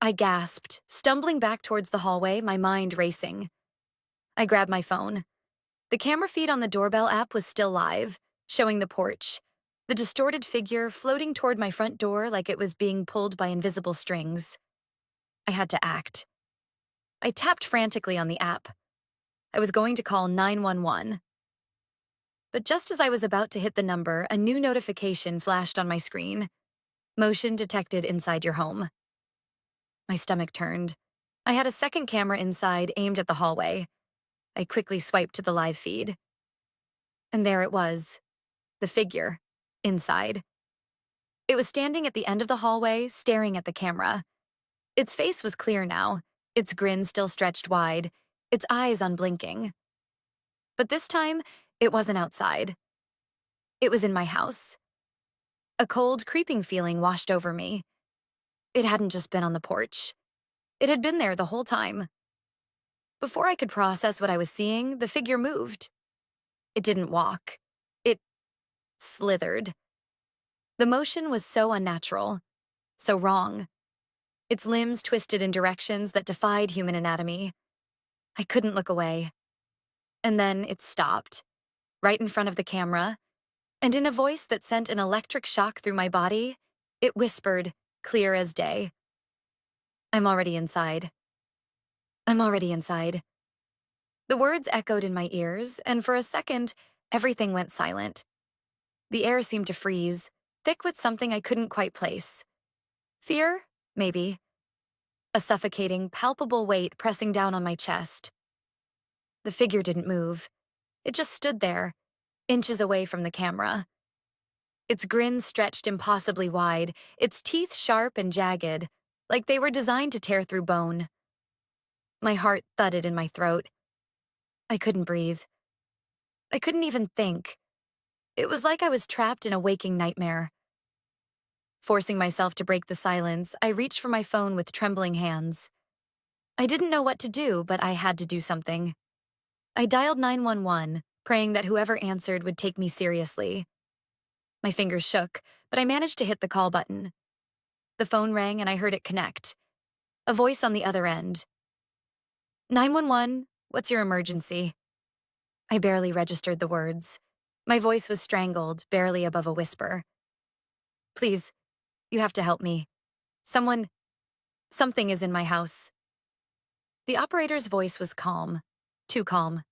I gasped, stumbling back towards the hallway, my mind racing. I grabbed my phone. The camera feed on the doorbell app was still live, showing the porch, the distorted figure floating toward my front door like it was being pulled by invisible strings. I had to act. I tapped frantically on the app. I was going to call 911. But just as I was about to hit the number, a new notification flashed on my screen. Motion detected inside your home. My stomach turned. I had a second camera inside aimed at the hallway. I quickly swiped to the live feed. And there it was. The figure. Inside. It was standing at the end of the hallway, staring at the camera. Its face was clear now, its grin still stretched wide, its eyes unblinking. But this time, it wasn't outside. It was in my house. A cold, creeping feeling washed over me. It hadn't just been on the porch. It had been there the whole time. Before I could process what I was seeing, the figure moved. It didn't walk. It slithered. The motion was so unnatural, so wrong. Its limbs twisted in directions that defied human anatomy. I couldn't look away. And then it stopped, right in front of the camera, and in a voice that sent an electric shock through my body, it whispered, clear as day, "I'm already inside. I'm already inside." The words echoed in my ears, and for a second, everything went silent. The air seemed to freeze, thick with something I couldn't quite place. Fear? Maybe. A suffocating, palpable weight pressing down on my chest. The figure didn't move. It just stood there, inches away from the camera. Its grin stretched impossibly wide, its teeth sharp and jagged, like they were designed to tear through bone. My heart thudded in my throat. I couldn't breathe. I couldn't even think. It was like I was trapped in a waking nightmare. Forcing myself to break the silence, I reached for my phone with trembling hands. I didn't know what to do, but I had to do something. I dialed 911, praying that whoever answered would take me seriously. My fingers shook, but I managed to hit the call button. The phone rang and I heard it connect. A voice on the other end. 911, what's your emergency? I barely registered the words. My voice was strangled, barely above a whisper. Please, you have to help me. Something is in my house. The operator's voice was calm, too calm.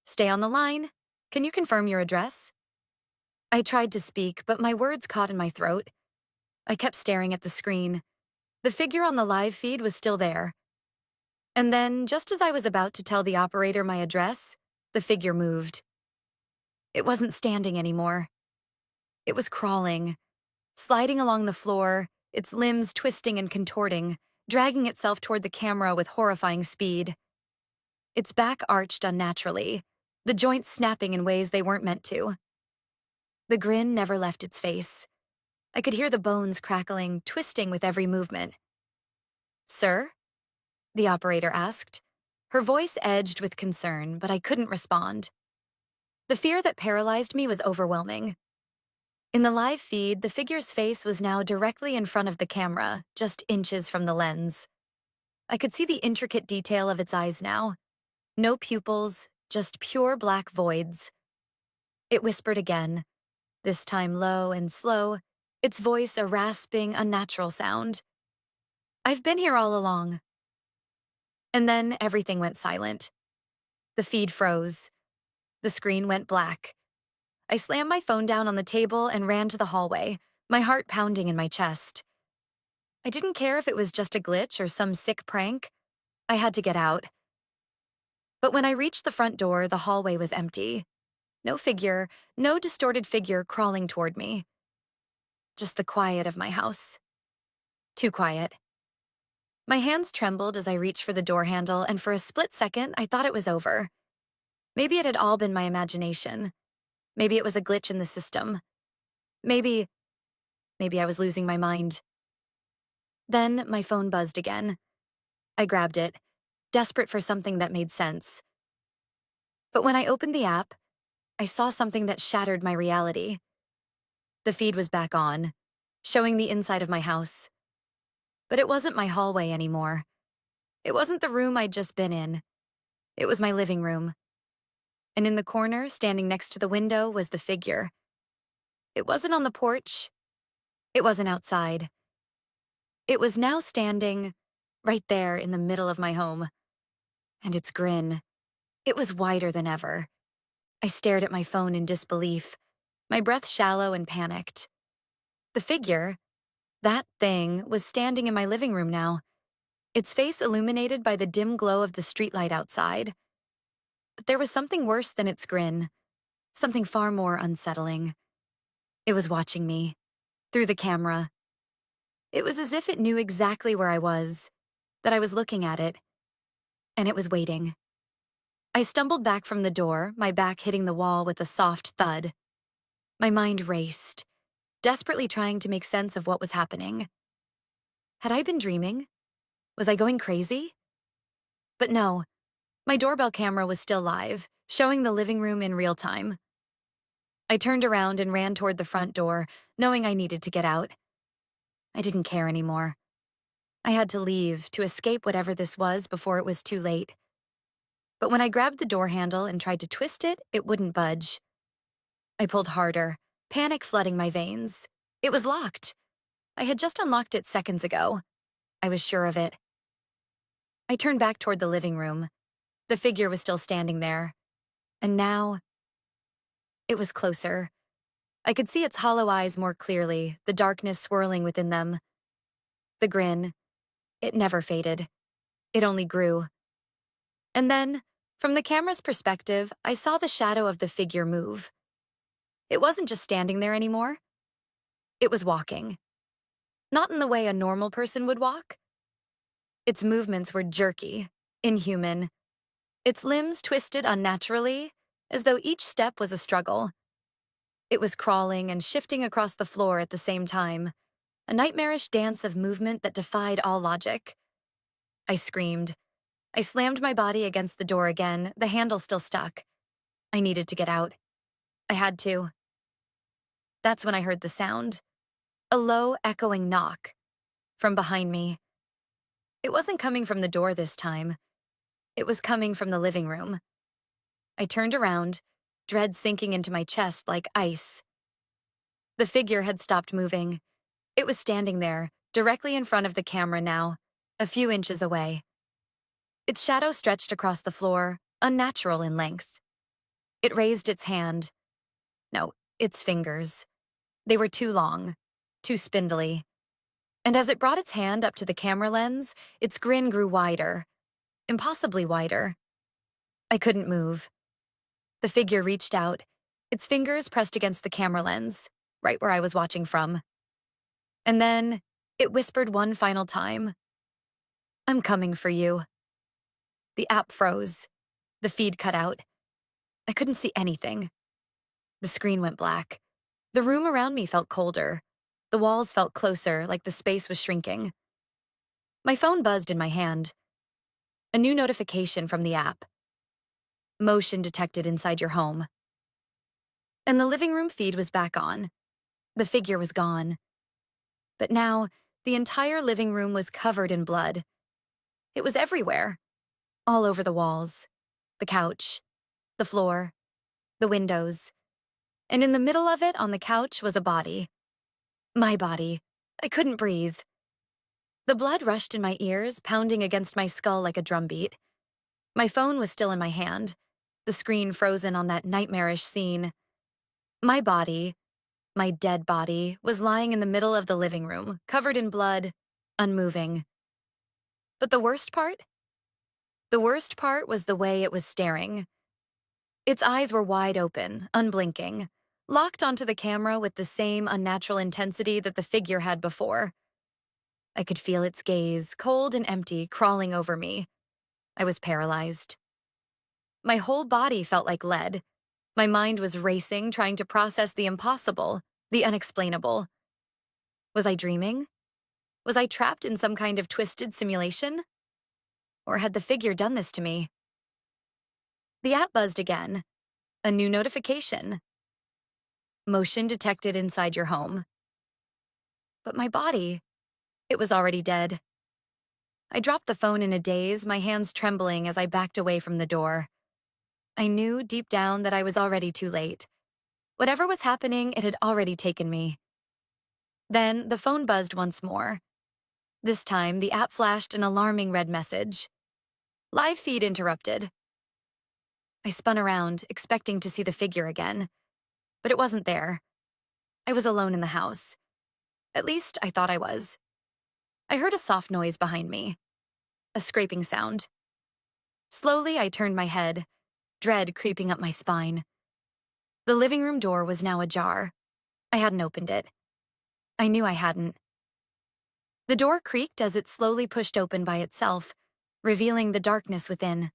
Stay on the line. Can you confirm your address? I tried to speak, but my words caught in my throat. I kept staring at the screen. The figure on the live feed was still there. And then, just as I was about to tell the operator my address, the figure moved. It wasn't standing anymore. It was crawling, sliding along the floor, its limbs twisting and contorting, dragging itself toward the camera with horrifying speed. Its back arched unnaturally, the joints snapping in ways they weren't meant to. The grin never left its face. I could hear the bones crackling, twisting with every movement. Sir? The operator asked. Her voice edged with concern, but I couldn't respond. The fear that paralyzed me was overwhelming. In the live feed, the figure's face was now directly in front of the camera, just inches from the lens. I could see the intricate detail of its eyes now. No pupils, just pure black voids. It whispered again, this time low and slow, its voice a rasping, unnatural sound. I've been here all along. And then everything went silent. The feed froze. The screen went black. I slammed my phone down on the table and ran to the hallway, my heart pounding in my chest. I didn't care if it was just a glitch or some sick prank. I had to get out. But when I reached the front door, the hallway was empty. No figure, no distorted figure crawling toward me. Just the quiet of my house. Too quiet. My hands trembled as I reached for the door handle, and for a split second, I thought it was over. Maybe it had all been my imagination. Maybe it was a glitch in the system. Maybe I was losing my mind. Then my phone buzzed again. I grabbed it, desperate for something that made sense. But when I opened the app, I saw something that shattered my reality. The feed was back on, showing the inside of my house. But it wasn't my hallway anymore. It wasn't the room I'd just been in. It was my living room. And in the corner, standing next to the window, was the figure. It wasn't on the porch. It wasn't outside. It was now standing right there in the middle of my home. And its grin, it was wider than ever. I stared at my phone in disbelief, my breath shallow and panicked. The figure, that thing, was standing in my living room now, its face illuminated by the dim glow of the streetlight outside. But there was something worse than its grin, something far more unsettling. It was watching me, through the camera. It was as if it knew exactly where I was, that I was looking at it, and it was waiting. I stumbled back from the door, my back hitting the wall with a soft thud. My mind raced, desperately trying to make sense of what was happening. Had I been dreaming? Was I going crazy? But no, my doorbell camera was still live, showing the living room in real time. I turned around and ran toward the front door, knowing I needed to get out. I didn't care anymore. I had to leave, to escape whatever this was before it was too late. But when I grabbed the door handle and tried to twist it, it wouldn't budge. I pulled harder, panic flooding my veins. It was locked. I had just unlocked it seconds ago. I was sure of it. I turned back toward the living room. The figure was still standing there. And now, it was closer. I could see its hollow eyes more clearly, the darkness swirling within them. The grin, it never faded. It only grew. And then, from the camera's perspective, I saw the shadow of the figure move. It wasn't just standing there anymore. It was walking. Not in the way a normal person would walk. Its movements were jerky, inhuman. Its limbs twisted unnaturally, as though each step was a struggle. It was crawling and shifting across the floor at the same time, a nightmarish dance of movement that defied all logic. I screamed. I slammed my body against the door again, the handle still stuck. I needed to get out. I had to. That's when I heard the sound. A low, echoing knock. From behind me. It wasn't coming from the door this time. It was coming from the living room. I turned around, dread sinking into my chest like ice. The figure had stopped moving. It was standing there, directly in front of the camera now, a few inches away. Its shadow stretched across the floor, unnatural in length. It raised its hand. No, its fingers. They were too long, too spindly. And as it brought its hand up to the camera lens, its grin grew wider, impossibly wider. I couldn't move. The figure reached out, its fingers pressed against the camera lens, right where I was watching from. And then, it whispered one final time, "I'm coming for you." The app froze. The feed cut out. I couldn't see anything. The screen went black. The room around me felt colder. The walls felt closer, like the space was shrinking. My phone buzzed in my hand. A new notification from the app. Motion detected inside your home. And the living room feed was back on. The figure was gone. But now, the entire living room was covered in blood. It was everywhere. All over the walls, the couch, the floor, the windows. And in the middle of it, on the couch, was a body. My body. I couldn't breathe. The blood rushed in my ears, pounding against my skull like a drumbeat. My phone was still in my hand, the screen frozen on that nightmarish scene. My body, my dead body, was lying in the middle of the living room, covered in blood, unmoving. But the worst part? The worst part was the way it was staring. Its eyes were wide open, unblinking, locked onto the camera with the same unnatural intensity that the figure had before. I could feel its gaze, cold and empty, crawling over me. I was paralyzed. My whole body felt like lead. My mind was racing, trying to process the impossible, the unexplainable. Was I dreaming? Was I trapped in some kind of twisted simulation? Or had the figure done this to me? The app buzzed again. A new notification. Motion detected inside your home. But my body, it was already dead. I dropped the phone in a daze, my hands trembling as I backed away from the door. I knew deep down that I was already too late. Whatever was happening, it had already taken me. Then the phone buzzed once more. This time, the app flashed an alarming red message. Live feed interrupted. I spun around, expecting to see the figure again. But it wasn't there. I was alone in the house. At least, I thought I was. I heard a soft noise behind me. A scraping sound. Slowly, I turned my head, dread creeping up my spine. The living room door was now ajar. I hadn't opened it. I knew I hadn't. The door creaked as it slowly pushed open by itself, revealing the darkness within.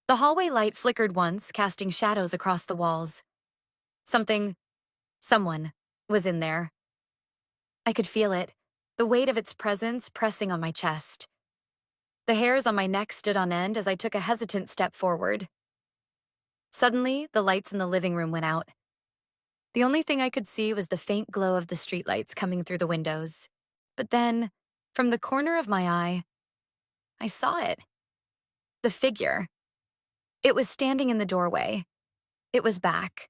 The hallway light flickered once, casting shadows across the walls. Someone was in there. I could feel it, the weight of its presence pressing on my chest. The hairs on my neck stood on end as I took a hesitant step forward. Suddenly, the lights in the living room went out. The only thing I could see was the faint glow of the streetlights coming through the windows. But then, from the corner of my eye, I saw it. The figure. It was standing in the doorway. It was back.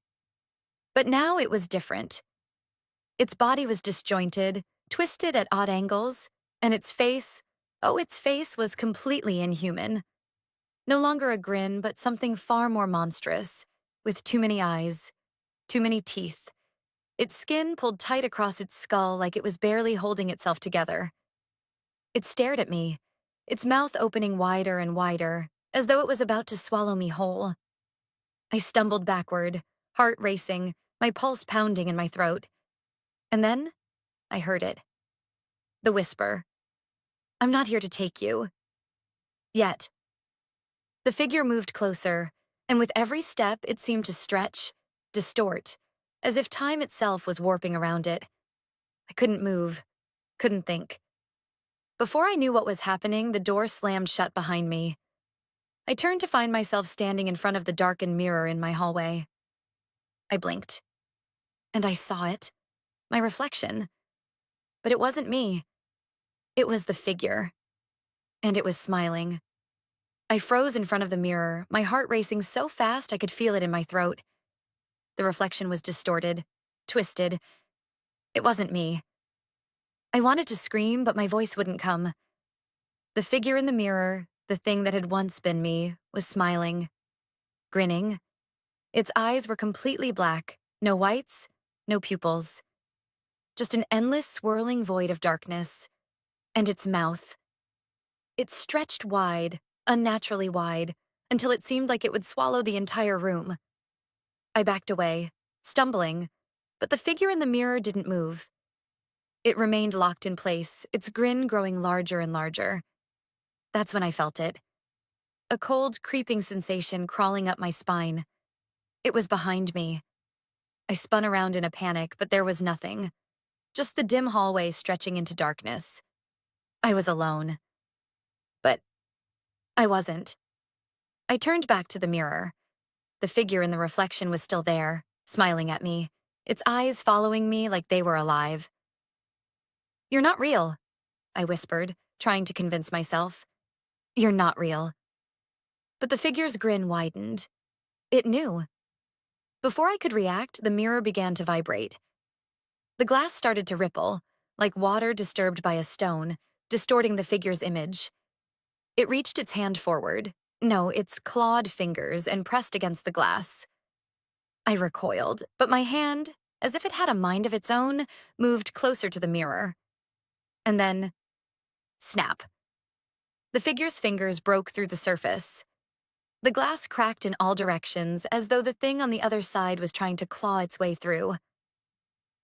But now it was different. Its body was disjointed, twisted at odd angles, and its face was completely inhuman. No longer a grin, but something far more monstrous, with too many eyes, too many teeth. Its skin pulled tight across its skull like it was barely holding itself together. It stared at me, its mouth opening wider and wider, as though it was about to swallow me whole. I stumbled backward, heart racing, my pulse pounding in my throat. And then, I heard it. The whisper. "I'm not here to take you. Yet." The figure moved closer, and with every step it seemed to stretch, distort, as if time itself was warping around it. I couldn't move, couldn't think. Before I knew what was happening, the door slammed shut behind me. I turned to find myself standing in front of the darkened mirror in my hallway. I blinked. And I saw it. My reflection. But it wasn't me. It was the figure. And it was smiling. I froze in front of the mirror, my heart racing so fast I could feel it in my throat. The reflection was distorted, twisted. It wasn't me. I wanted to scream, but my voice wouldn't come. The figure in the mirror, the thing that had once been me, was smiling, grinning. Its eyes were completely black, no whites, no pupils. Just an endless swirling void of darkness. And its mouth. It stretched wide, unnaturally wide, until it seemed like it would swallow the entire room. I backed away, stumbling, but the figure in the mirror didn't move. It remained locked in place, its grin growing larger and larger. That's when I felt it. A cold, creeping sensation crawling up my spine. It was behind me. I spun around in a panic, but there was nothing. Just the dim hallway stretching into darkness. I was alone. But I wasn't. I turned back to the mirror. The figure in the reflection was still there, smiling at me, its eyes following me like they were alive. "You're not real," I whispered, trying to convince myself. "You're not real." But the figure's grin widened. It knew. Before I could react, the mirror began to vibrate. The glass started to ripple, like water disturbed by a stone, distorting the figure's image. It reached its hand forward. No, its clawed fingers, and pressed against the glass. I recoiled, but my hand, as if it had a mind of its own, moved closer to the mirror. And then, snap. The figure's fingers broke through the surface. The glass cracked in all directions, as though the thing on the other side was trying to claw its way through.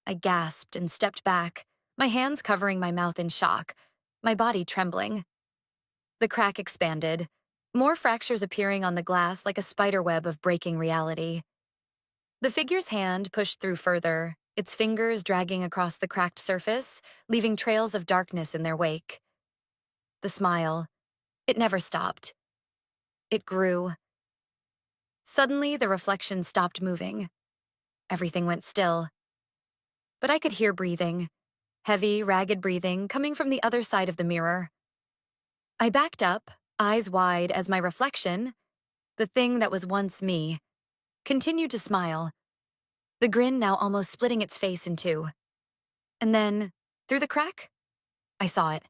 I gasped and stepped back, my hands covering my mouth in shock, my body trembling. The crack expanded, more fractures appearing on the glass like a spiderweb of breaking reality. The figure's hand pushed through further, its fingers dragging across the cracked surface, leaving trails of darkness in their wake. The smile. It never stopped. It grew. Suddenly, the reflection stopped moving. Everything went still. But I could hear breathing, heavy, ragged breathing coming from the other side of the mirror. I backed up, eyes wide, as my reflection, the thing that was once me, continued to smile, the grin now almost splitting its face in two. And then, through the crack, I saw it.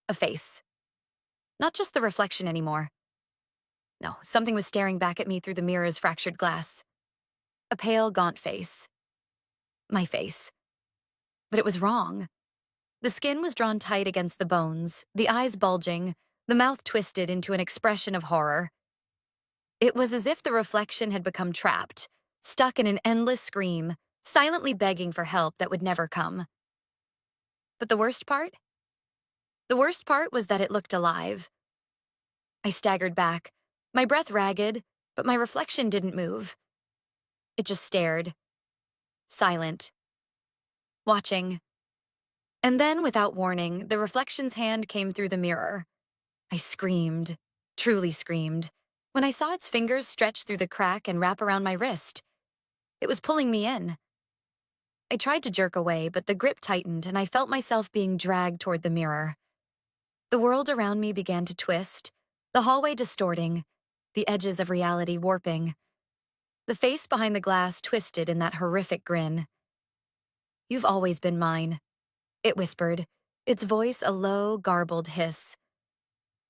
A face. Not just the reflection anymore. No, something was staring back at me through the mirror's fractured glass. A pale, gaunt face. My face. But it was wrong. The skin was drawn tight against the bones, the eyes bulging, the mouth twisted into an expression of horror. It was as if the reflection had become trapped, stuck in an endless scream, silently begging for help that would never come. But the worst part? The worst part was that it looked alive. I staggered back, my breath ragged, but my reflection didn't move. It just stared. Silent. Watching. And then, without warning, the reflection's hand came through the mirror. I screamed, truly screamed, when I saw its fingers stretch through the crack and wrap around my wrist. It was pulling me in. I tried to jerk away, but the grip tightened and I felt myself being dragged toward the mirror. The world around me began to twist, the hallway distorting, the edges of reality warping. The face behind the glass twisted in that horrific grin. "You've always been mine," it whispered, its voice a low, garbled hiss.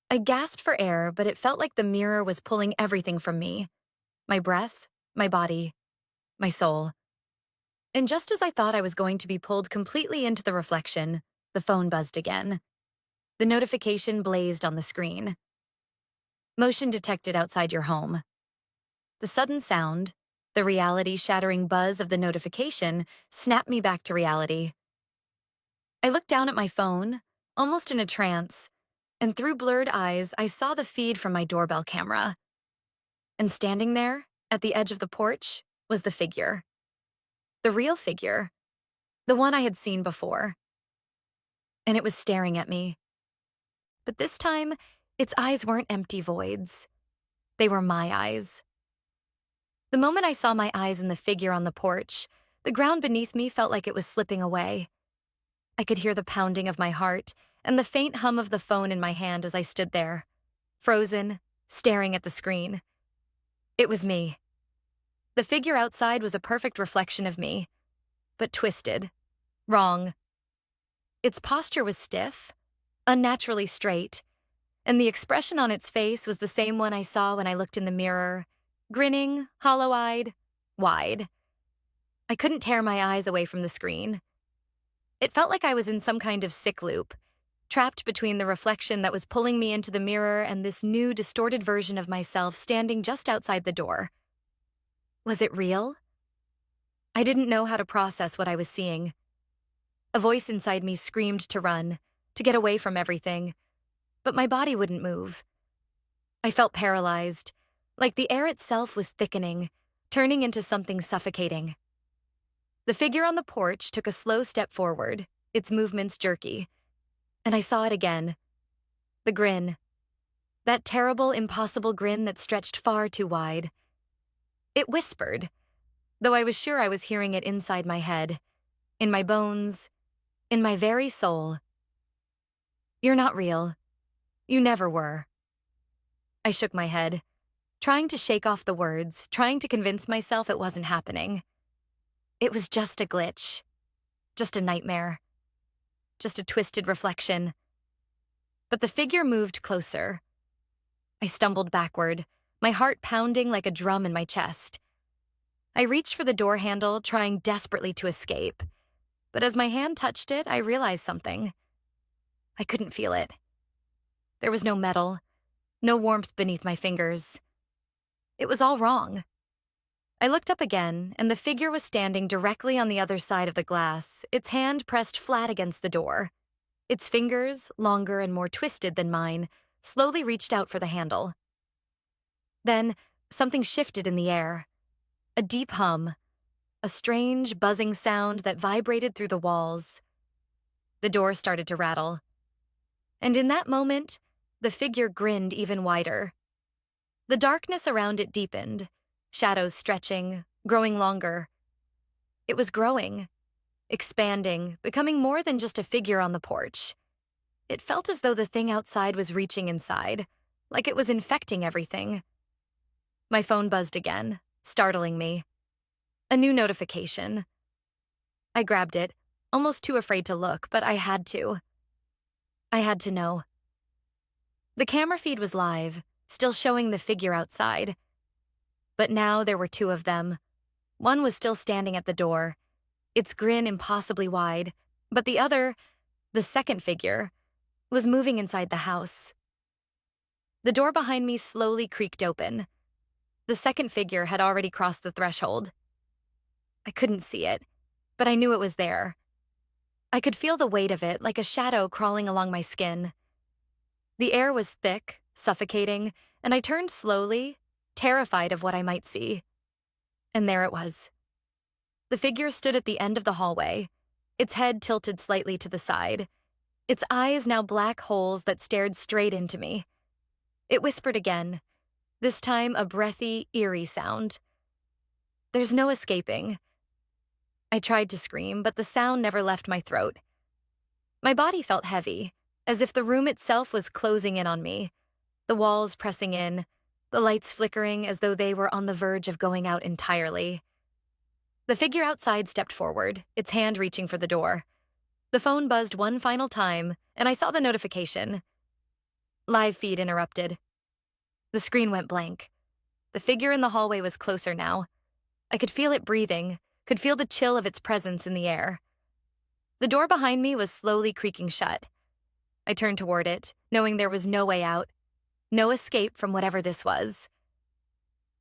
I gasped for air, but it felt like the mirror was pulling everything from me. My breath, my body, my soul. And just as I thought I was going to be pulled completely into the reflection, the phone buzzed again. The notification blazed on the screen. "Motion detected outside your home." The sudden sound, the reality-shattering buzz of the notification, snapped me back to reality. I looked down at my phone, almost in a trance, and through blurred eyes, I saw the feed from my doorbell camera. And standing there, at the edge of the porch, was the figure. The real figure. The one I had seen before. And it was staring at me. But this time, its eyes weren't empty voids. They were my eyes. The moment I saw my eyes in the figure on the porch, the ground beneath me felt like it was slipping away. I could hear the pounding of my heart and the faint hum of the phone in my hand as I stood there, frozen, staring at the screen. It was me. The figure outside was a perfect reflection of me, but twisted, wrong. Its posture was stiff, unnaturally straight, and the expression on its face was the same one I saw when I looked in the mirror, grinning, hollow-eyed, wide. I couldn't tear my eyes away from the screen. It felt like I was in some kind of sick loop, trapped between the reflection that was pulling me into the mirror and this new, distorted version of myself standing just outside the door. Was it real? I didn't know how to process what I was seeing. A voice inside me screamed to run, to get away from everything, but my body wouldn't move. I felt paralyzed, like the air itself was thickening, turning into something suffocating. The figure on the porch took a slow step forward, its movements jerky, and I saw it again. The grin. That terrible, impossible grin that stretched far too wide. It whispered, though I was sure I was hearing it inside my head, in my bones, in my very soul. "You're not real. You never were." I shook my head, trying to shake off the words, trying to convince myself it wasn't happening. It was just a glitch, just a nightmare, just a twisted reflection. But the figure moved closer. I stumbled backward, my heart pounding like a drum in my chest. I reached for the door handle, trying desperately to escape. But as my hand touched it, I realized something. I couldn't feel it. There was no metal, no warmth beneath my fingers. It was all wrong. I looked up again, and the figure was standing directly on the other side of the glass, its hand pressed flat against the door. Its fingers, longer and more twisted than mine, slowly reached out for the handle. Then, something shifted in the air. A deep hum, a strange, buzzing sound that vibrated through the walls. The door started to rattle. And in that moment, the figure grinned even wider. The darkness around it deepened, shadows stretching, growing longer. It was growing, expanding, becoming more than just a figure on the porch. It felt as though the thing outside was reaching inside, like it was infecting everything. My phone buzzed again, startling me. A new notification. I grabbed it, almost too afraid to look, but I had to. I had to know. The camera feed was live, still showing the figure outside. But now there were two of them. One was still standing at the door, its grin impossibly wide, but the other, the second figure, was moving inside the house. The door behind me slowly creaked open. The second figure had already crossed the threshold. I couldn't see it, but I knew it was there. I could feel the weight of it like a shadow crawling along my skin. The air was thick, suffocating, and I turned slowly, terrified of what I might see. And there it was. The figure stood at the end of the hallway, its head tilted slightly to the side, its eyes now black holes that stared straight into me. It whispered again, this time a breathy, eerie sound. "There's no escaping. I tried to scream, but the sound never left my throat. My body felt heavy, as if the room itself was closing in on me, the walls pressing in, the lights flickering as though they were on the verge of going out entirely. The figure outside stepped forward, its hand reaching for the door. The phone buzzed one final time, and I saw the notification. Live feed interrupted. The screen went blank. The figure in the hallway was closer now. I could feel it breathing, could feel the chill of its presence in the air. The door behind me was slowly creaking shut. I turned toward it, knowing there was no way out, no escape from whatever this was.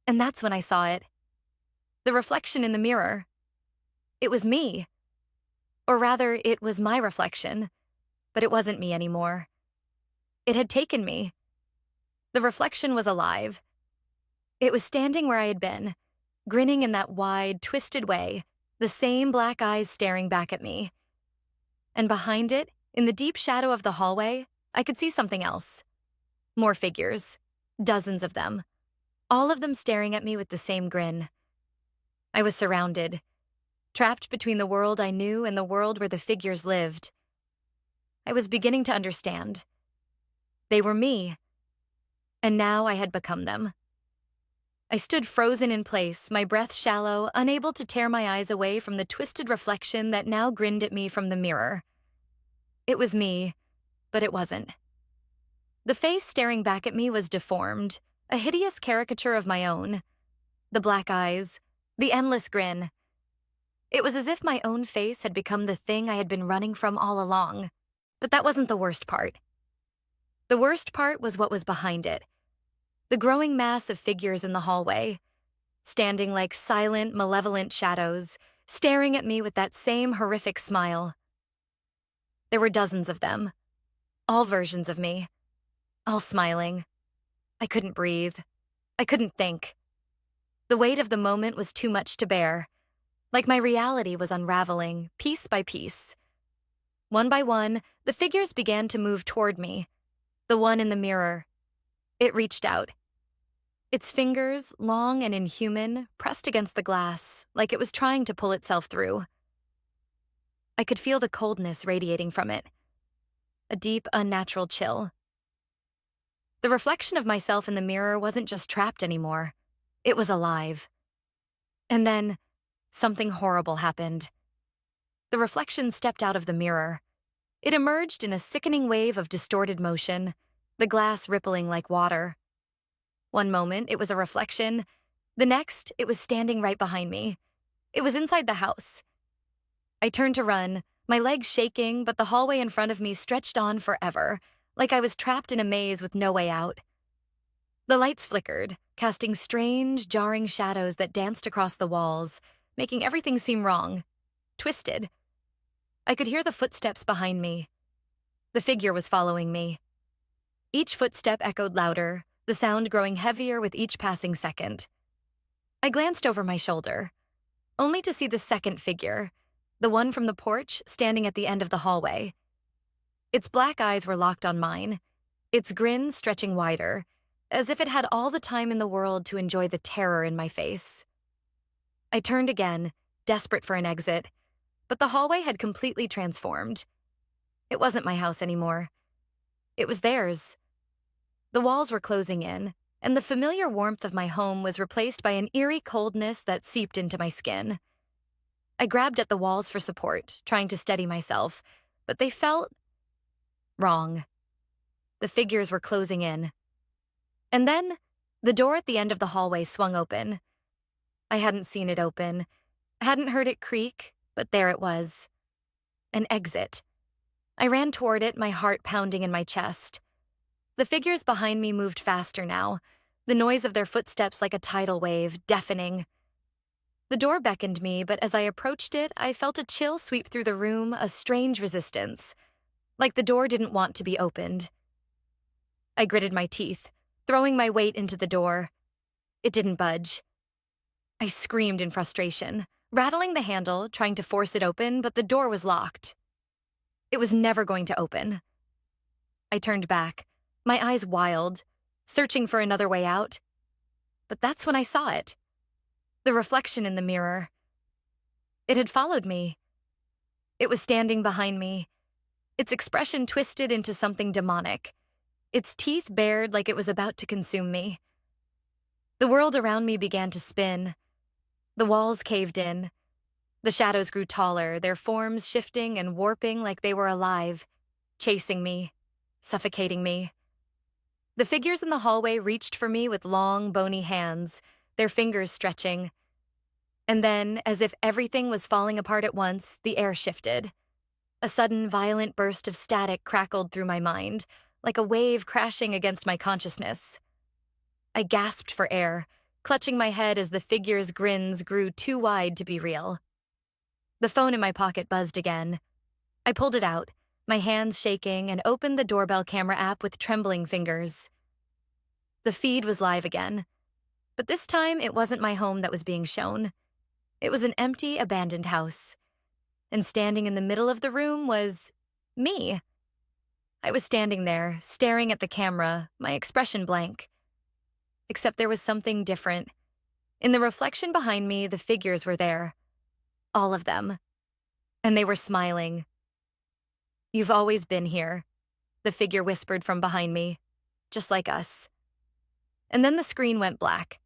And that's when I saw it. The reflection in the mirror. It was me. Or rather, it was my reflection, but it wasn't me anymore. It had taken me. The reflection was alive. It was standing where I had been, grinning in that wide, twisted way, the same black eyes staring back at me. And behind it, in the deep shadow of the hallway, I could see something else. More figures, dozens of them, all of them staring at me with the same grin. I was surrounded, trapped between the world I knew and the world where the figures lived. I was beginning to understand. They were me, and now I had become them. I stood frozen in place, my breath shallow, unable to tear my eyes away from the twisted reflection that now grinned at me from the mirror. It was me, but it wasn't. The face staring back at me was deformed, a hideous caricature of my own. The black eyes, the endless grin. It was as if my own face had become the thing I had been running from all along. But that wasn't the worst part. The worst part was what was behind it. The growing mass of figures in the hallway, standing like silent, malevolent shadows, staring at me with that same horrific smile. There were dozens of them, all versions of me, all smiling. I couldn't breathe. I couldn't think. The weight of the moment was too much to bear, like my reality was unraveling, piece by piece. One by one, the figures began to move toward me. The one in the mirror. It reached out. Its fingers, long and inhuman, pressed against the glass, like it was trying to pull itself through. I could feel the coldness radiating from it. A deep, unnatural chill. The reflection of myself in the mirror wasn't just trapped anymore. It was alive. And then, something horrible happened. The reflection stepped out of the mirror. It emerged in a sickening wave of distorted motion, the glass rippling like water. One moment, it was a reflection. The next, it was standing right behind me. It was inside the house. I turned to run, my legs shaking, but the hallway in front of me stretched on forever, like I was trapped in a maze with no way out. The lights flickered, casting strange, jarring shadows that danced across the walls, making everything seem wrong, twisted. I could hear the footsteps behind me. The figure was following me. Each footstep echoed louder, the sound growing heavier with each passing second. I glanced over my shoulder, only to see the second figure, the one from the porch standing at the end of the hallway. Its black eyes were locked on mine, its grin stretching wider, as if it had all the time in the world to enjoy the terror in my face. I turned again, desperate for an exit, but the hallway had completely transformed. It wasn't my house anymore. It was theirs. The walls were closing in, and the familiar warmth of my home was replaced by an eerie coldness that seeped into my skin. I grabbed at the walls for support, trying to steady myself, but they felt wrong. The figures were closing in. And then, the door at the end of the hallway swung open. I hadn't seen it open, hadn't heard it creak, but there it was. An exit. I ran toward it, my heart pounding in my chest. The figures behind me moved faster now, the noise of their footsteps like a tidal wave, deafening. The door beckoned me, but as I approached it, I felt a chill sweep through the room, a strange resistance, like the door didn't want to be opened. I gritted my teeth, throwing my weight into the door. It didn't budge. I screamed in frustration, rattling the handle, trying to force it open, but the door was locked. It was never going to open. I turned back, my eyes wild, searching for another way out. But that's when I saw it. The reflection in the mirror. It had followed me. It was standing behind me, its expression twisted into something demonic, its teeth bared like it was about to consume me. The world around me began to spin. The walls caved in. The shadows grew taller, their forms shifting and warping like they were alive, chasing me, suffocating me. The figures in the hallway reached for me with long, bony hands, their fingers stretching. And then, as if everything was falling apart at once, the air shifted. A sudden, violent burst of static crackled through my mind, like a wave crashing against my consciousness. I gasped for air, clutching my head as the figure's grins grew too wide to be real. The phone in my pocket buzzed again. I pulled it out, my hands shaking, and opened the doorbell camera app with trembling fingers. The feed was live again, but this time it wasn't my home that was being shown. It was an empty, abandoned house, and standing in the middle of the room was me. I was standing there, staring at the camera, my expression blank. Except there was something different. In the reflection behind me, the figures were there. All of them. And they were smiling. "You've always been here," the figure whispered from behind me, "just like us." And then the screen went black.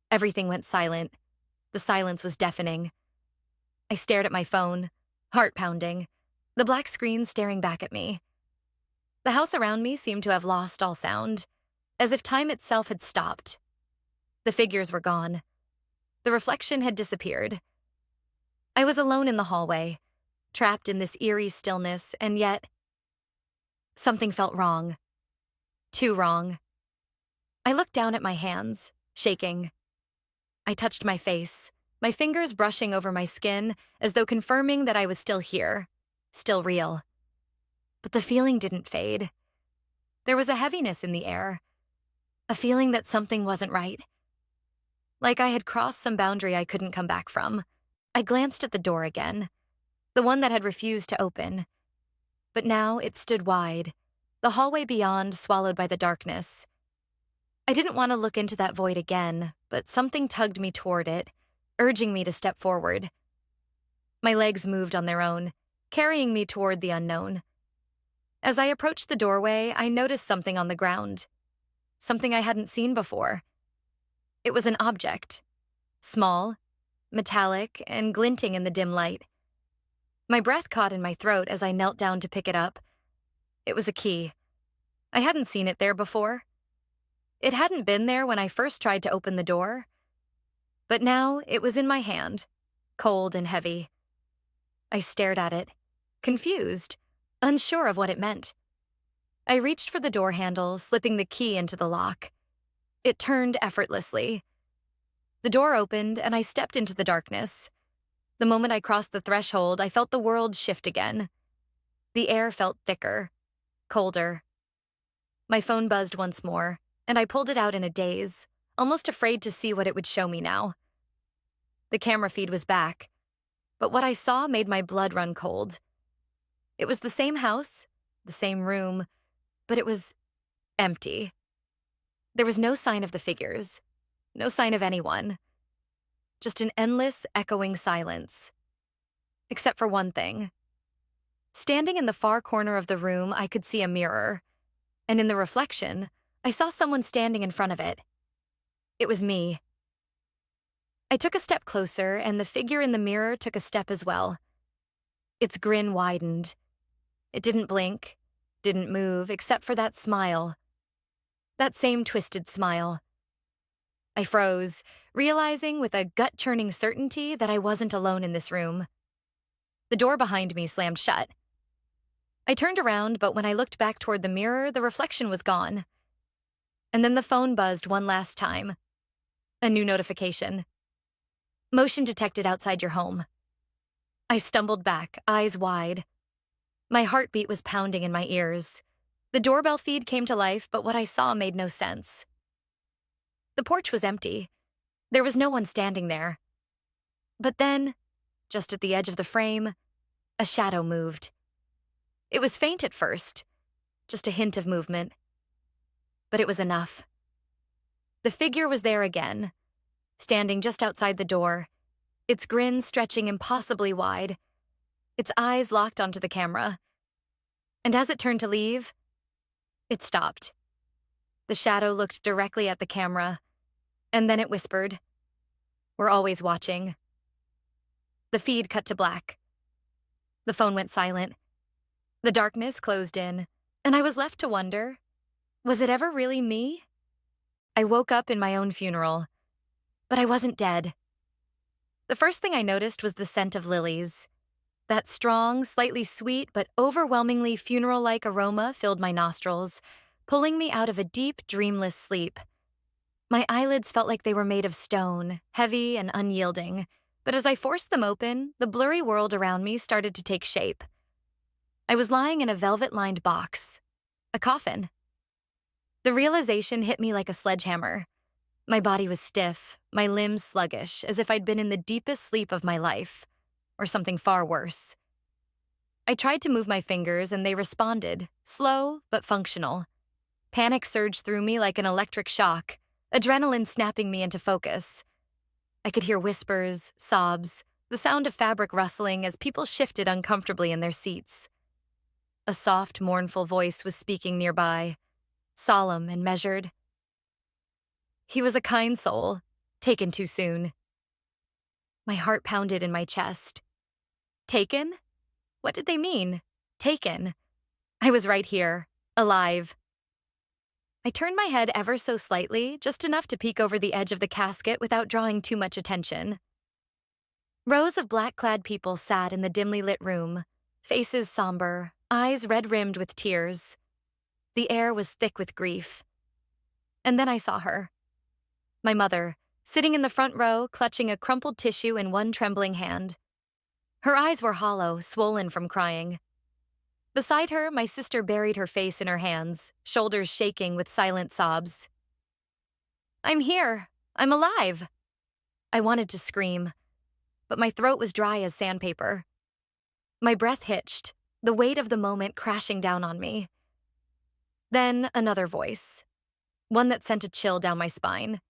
Everything went silent. The silence was deafening. I stared at my phone, heart pounding, the black screen staring back at me. The house around me seemed to have lost all sound, as if time itself had stopped. The figures were gone. The reflection had disappeared. I was alone in the hallway, trapped in this eerie stillness, and yet something felt wrong. Too wrong. I looked down at my hands, shaking. I touched my face, my fingers brushing over my skin as though confirming that I was still here, still real. But the feeling didn't fade. There was a heaviness in the air, a feeling that something wasn't right. Like I had crossed some boundary I couldn't come back from. I glanced at the door again, the one that had refused to open. But now it stood wide, the hallway beyond swallowed by the darkness. I didn't want to look into that void again, but something tugged me toward it, urging me to step forward. My legs moved on their own, carrying me toward the unknown. As I approached the doorway, I noticed something on the ground. Something I hadn't seen before. It was an object. Small, metallic, and glinting in the dim light. My breath caught in my throat as I knelt down to pick it up. It was a key. I hadn't seen it there before. It hadn't been there when I first tried to open the door. But now it was in my hand, cold and heavy. I stared at it, confused, unsure of what it meant. I reached for the door handle, slipping the key into the lock. It turned effortlessly. The door opened, and I stepped into the darkness. The moment I crossed the threshold, I felt the world shift again. The air felt thicker, colder. My phone buzzed once more, and I pulled it out in a daze, almost afraid to see what it would show me now. The camera feed was back, but what I saw made my blood run cold. It was the same house, the same room, but it was empty. There was no sign of the figures, no sign of anyone. Just an endless, echoing silence. Except for one thing. Standing in the far corner of the room, I could see a mirror, and in the reflection, I saw someone standing in front of it. It was me. I took a step closer, and the figure in the mirror took a step as well. Its grin widened. It didn't blink, didn't move, except for that smile. That same twisted smile. I froze, realizing with a gut-churning certainty that I wasn't alone in this room. The door behind me slammed shut. I turned around, but when I looked back toward the mirror, the reflection was gone. And then the phone buzzed one last time. A new notification. Motion detected outside your home. I stumbled back, eyes wide. My heartbeat was pounding in my ears. The doorbell feed came to life, but what I saw made no sense. The porch was empty. There was no one standing there. But then, just at the edge of the frame, a shadow moved. It was faint at first, just a hint of movement. But it was enough. The figure was there again, standing just outside the door, its grin stretching impossibly wide, its eyes locked onto the camera. And as it turned to leave, it stopped. The shadow looked directly at the camera, and then it whispered, "We're always watching." The feed cut to black. The phone went silent. The darkness closed in, and I was left to wonder, was it ever really me? I woke up in my own funeral, but I wasn't dead. The first thing I noticed was the scent of lilies. That strong, slightly sweet, but overwhelmingly funeral-like aroma filled my nostrils, pulling me out of a deep, dreamless sleep. My eyelids felt like they were made of stone, heavy and unyielding, but as I forced them open, the blurry world around me started to take shape. I was lying in a velvet-lined box, a coffin. The realization hit me like a sledgehammer. My body was stiff, my limbs sluggish, as if I'd been in the deepest sleep of my life, or something far worse. I tried to move my fingers and they responded, slow but functional. Panic surged through me like an electric shock, adrenaline snapping me into focus. I could hear whispers, sobs, the sound of fabric rustling as people shifted uncomfortably in their seats. A soft, mournful voice was speaking nearby, solemn and measured. He was a kind soul, taken too soon. My heart pounded in my chest. Taken? What did they mean? Taken? I was right here, alive. I turned my head ever so slightly, just enough to peek over the edge of the casket without drawing too much attention. Rows of black-clad people sat in the dimly lit room, faces somber, eyes red-rimmed with tears. The air was thick with grief. And then I saw her. My mother, sitting in the front row, clutching a crumpled tissue in one trembling hand. Her eyes were hollow, swollen from crying. Beside her, my sister buried her face in her hands, shoulders shaking with silent sobs. "I'm here. I'm alive." I wanted to scream, but my throat was dry as sandpaper. My breath hitched, the weight of the moment crashing down on me. Then another voice, one that sent a chill down my spine.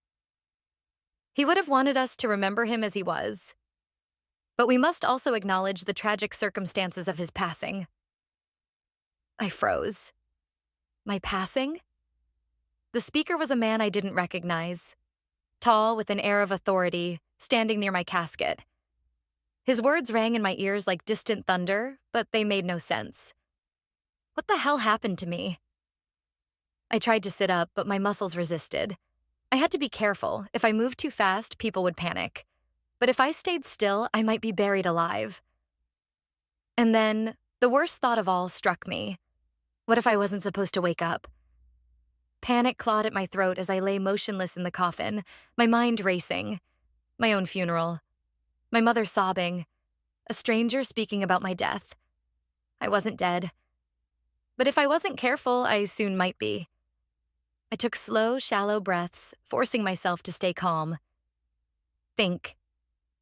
He would have wanted us to remember him as he was, but we must also acknowledge the tragic circumstances of his passing. I froze. My passing? The speaker was a man I didn't recognize, tall with an air of authority, standing near my casket. His words rang in my ears like distant thunder, but they made no sense. What the hell happened to me? I tried to sit up, but my muscles resisted. I had to be careful. If I moved too fast, people would panic. But if I stayed still, I might be buried alive. And then, the worst thought of all struck me. What if I wasn't supposed to wake up? Panic clawed at my throat as I lay motionless in the coffin, my mind racing. My own funeral. My mother sobbing. A stranger speaking about my death. I wasn't dead. But if I wasn't careful, I soon might be. I took slow, shallow breaths, forcing myself to stay calm. Think.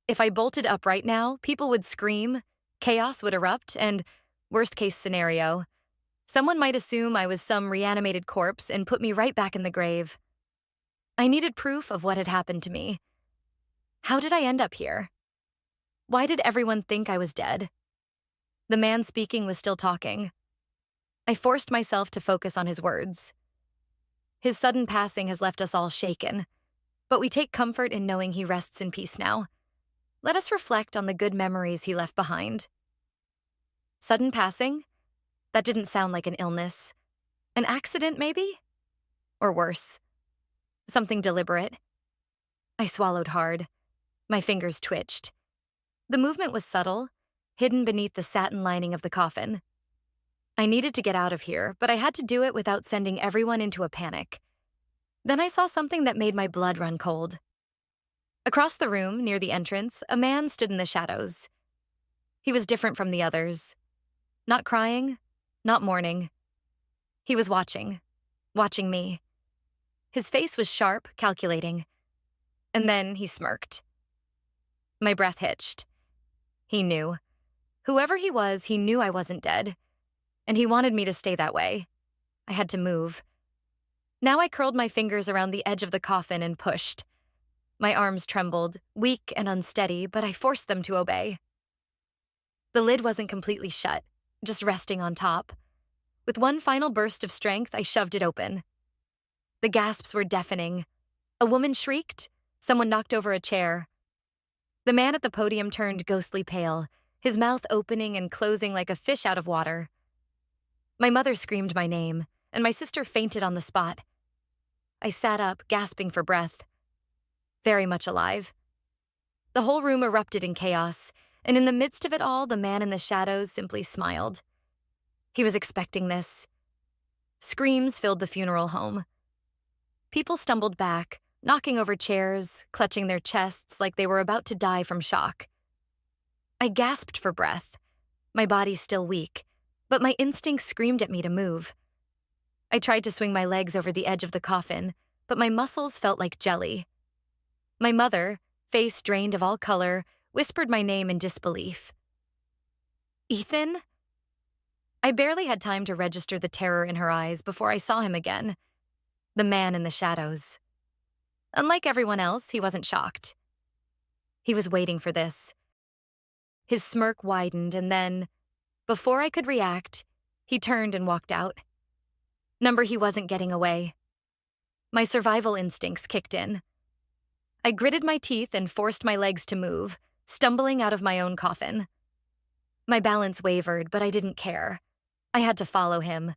If I bolted up right now, people would scream, chaos would erupt, and, worst case scenario, someone might assume I was some reanimated corpse and put me right back in the grave. I needed proof of what had happened to me. How did I end up here? Why did everyone think I was dead? The man speaking was still talking. I forced myself to focus on his words. His sudden passing has left us all shaken, but we take comfort in knowing he rests in peace now. Let us reflect on the good memories he left behind. Sudden passing? That didn't sound like an illness. An accident, maybe? Or worse. Something deliberate. I swallowed hard. My fingers twitched. The movement was subtle, hidden beneath the satin lining of the coffin. I needed to get out of here, but I had to do it without sending everyone into a panic. Then I saw something that made my blood run cold. Across the room, near the entrance, a man stood in the shadows. He was different from the others. Not crying, not mourning. He was watching me. His face was sharp, calculating. And then he smirked. My breath hitched. He knew. Whoever he was, he knew I wasn't dead. And he wanted me to stay that way. I had to move. Now I curled my fingers around the edge of the coffin and pushed. My arms trembled, weak and unsteady, but I forced them to obey. The lid wasn't completely shut, just resting on top. With one final burst of strength, I shoved it open. The gasps were deafening. A woman shrieked. Someone knocked over a chair. The man at the podium turned ghostly pale, his mouth opening and closing like a fish out of water. My mother screamed my name, and my sister fainted on the spot. I sat up, gasping for breath. Very much alive. The whole room erupted in chaos, and in the midst of it all, the man in the shadows simply smiled. He was expecting this. Screams filled the funeral home. People stumbled back, knocking over chairs, clutching their chests like they were about to die from shock. I gasped for breath, my body still weak, but my instincts screamed at me to move. I tried to swing my legs over the edge of the coffin, but my muscles felt like jelly. My mother, face drained of all color, whispered my name in disbelief. Ethan? I barely had time to register the terror in her eyes before I saw him again. The man in the shadows. Unlike everyone else, he wasn't shocked. He was waiting for this. His smirk widened, and then, before I could react, he turned and walked out. He wasn't getting away. My survival instincts kicked in. I gritted my teeth and forced my legs to move, stumbling out of my own coffin. My balance wavered, but I didn't care. I had to follow him.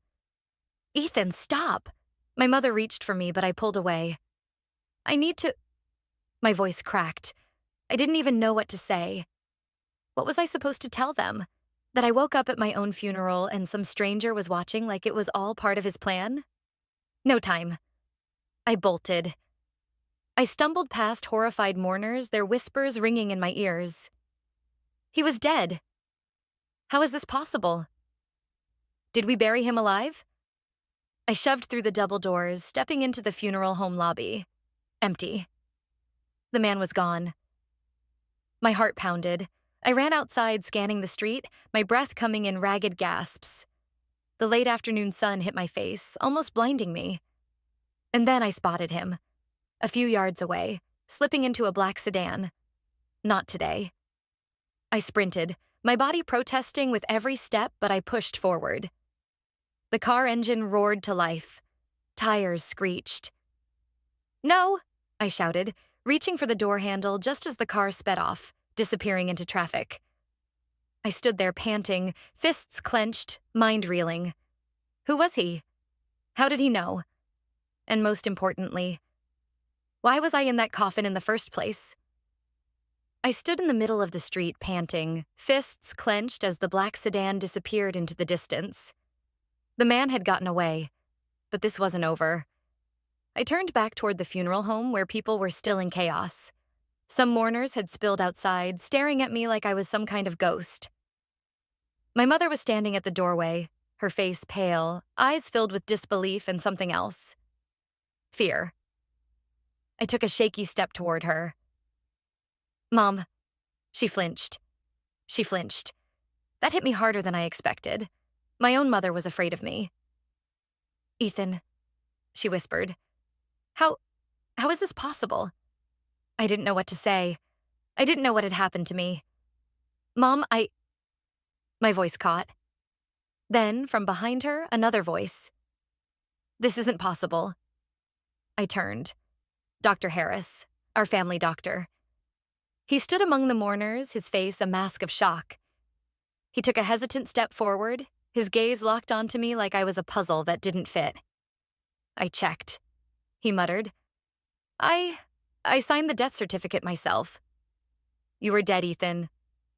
Ethan, stop! My mother reached for me, but I pulled away. I need to... My voice cracked. I didn't even know what to say. What was I supposed to tell them? That I woke up at my own funeral and some stranger was watching like it was all part of his plan? No time. I bolted. I stumbled past horrified mourners, their whispers ringing in my ears. He was dead. How is this possible? Did we bury him alive? I shoved through the double doors, stepping into the funeral home lobby. Empty. The man was gone. My heart pounded. I ran outside, scanning the street, my breath coming in ragged gasps. The late afternoon sun hit my face, almost blinding me. And then I spotted him, a few yards away, slipping into a black sedan. Not today. I sprinted, my body protesting with every step, but I pushed forward. The car engine roared to life. Tires screeched. No, I shouted, reaching for the door handle just as the car sped off, disappearing into traffic. I stood there panting, fists clenched, mind reeling. Who was he? How did he know? And most importantly, why was I in that coffin in the first place? I stood in the middle of the street panting, fists clenched as the black sedan disappeared into the distance. The man had gotten away, but this wasn't over. I turned back toward the funeral home where people were still in chaos. Some mourners had spilled outside, staring at me like I was some kind of ghost. My mother was standing at the doorway, her face pale, eyes filled with disbelief and something else. Fear. I took a shaky step toward her. Mom. She flinched. That hit me harder than I expected. My own mother was afraid of me. Ethan, she whispered. How is this possible? I didn't know what to say. I didn't know what had happened to me. Mom, My voice caught. Then, from behind her, another voice. This isn't possible. I turned. Dr. Harris, our family doctor. He stood among the mourners, his face a mask of shock. He took a hesitant step forward, his gaze locked onto me like I was a puzzle that didn't fit. I checked. He muttered. I signed the death certificate myself. You were dead, Ethan.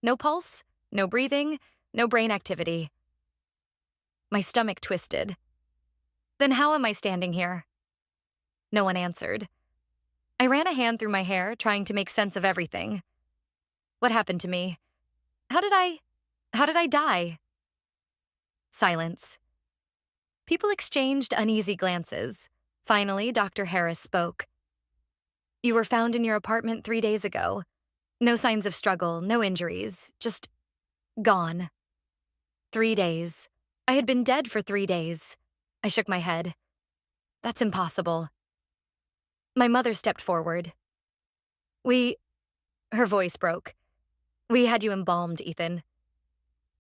No pulse, no breathing, no brain activity. My stomach twisted. Then how am I standing here? No one answered. I ran a hand through my hair, trying to make sense of everything. What happened to me? How did I die? Silence. People exchanged uneasy glances. Finally, Dr. Harris spoke. You were found in your apartment 3 days ago. No signs of struggle, no injuries, just gone. 3 days. I had been dead for 3 days. I shook my head. That's impossible. My mother stepped forward. We, her voice broke. We had you embalmed, Ethan.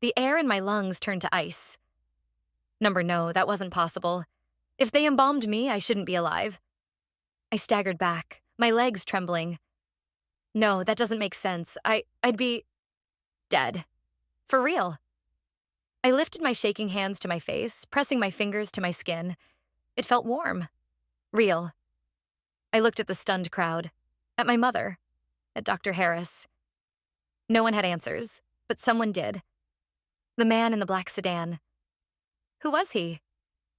The air in my lungs turned to ice. No, that wasn't possible. If they embalmed me, I shouldn't be alive. I staggered back, my legs trembling. No, that doesn't make sense. I'd be dead. For real. I lifted my shaking hands to my face, pressing my fingers to my skin. It felt warm. Real. I looked at the stunned crowd. At my mother. At Dr. Harris. No one had answers, but someone did. The man in the black sedan. Who was he?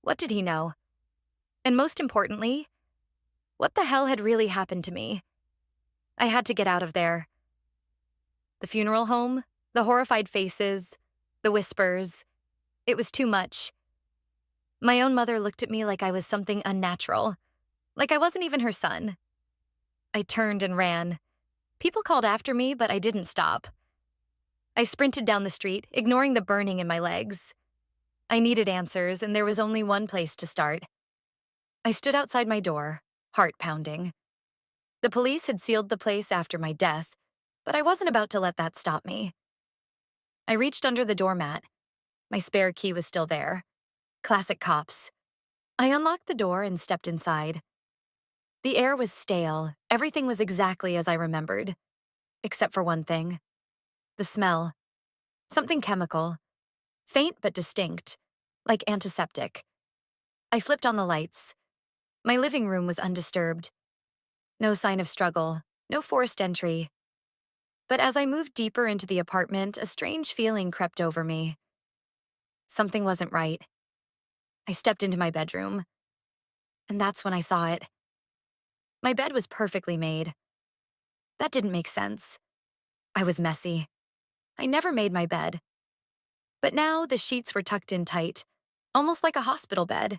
What did he know? And most importantly, what the hell had really happened to me? I had to get out of there. The funeral home, the horrified faces, the whispers. It was too much. My own mother looked at me like I was something unnatural, like I wasn't even her son. I turned and ran. People called after me, but I didn't stop. I sprinted down the street, ignoring the burning in my legs. I needed answers, and there was only one place to start. I stood outside my door, heart pounding. The police had sealed the place after my death, but I wasn't about to let that stop me. I reached under the doormat. My spare key was still there. Classic cops. I unlocked the door and stepped inside. The air was stale. Everything was exactly as I remembered. Except for one thing. The smell. Something chemical. Faint but distinct. Like antiseptic. I flipped on the lights. My living room was undisturbed. No sign of struggle. No forced entry. But as I moved deeper into the apartment, a strange feeling crept over me. Something wasn't right. I stepped into my bedroom. And that's when I saw it. My bed was perfectly made. That didn't make sense. I was messy. I never made my bed. But now the sheets were tucked in tight, almost like a hospital bed.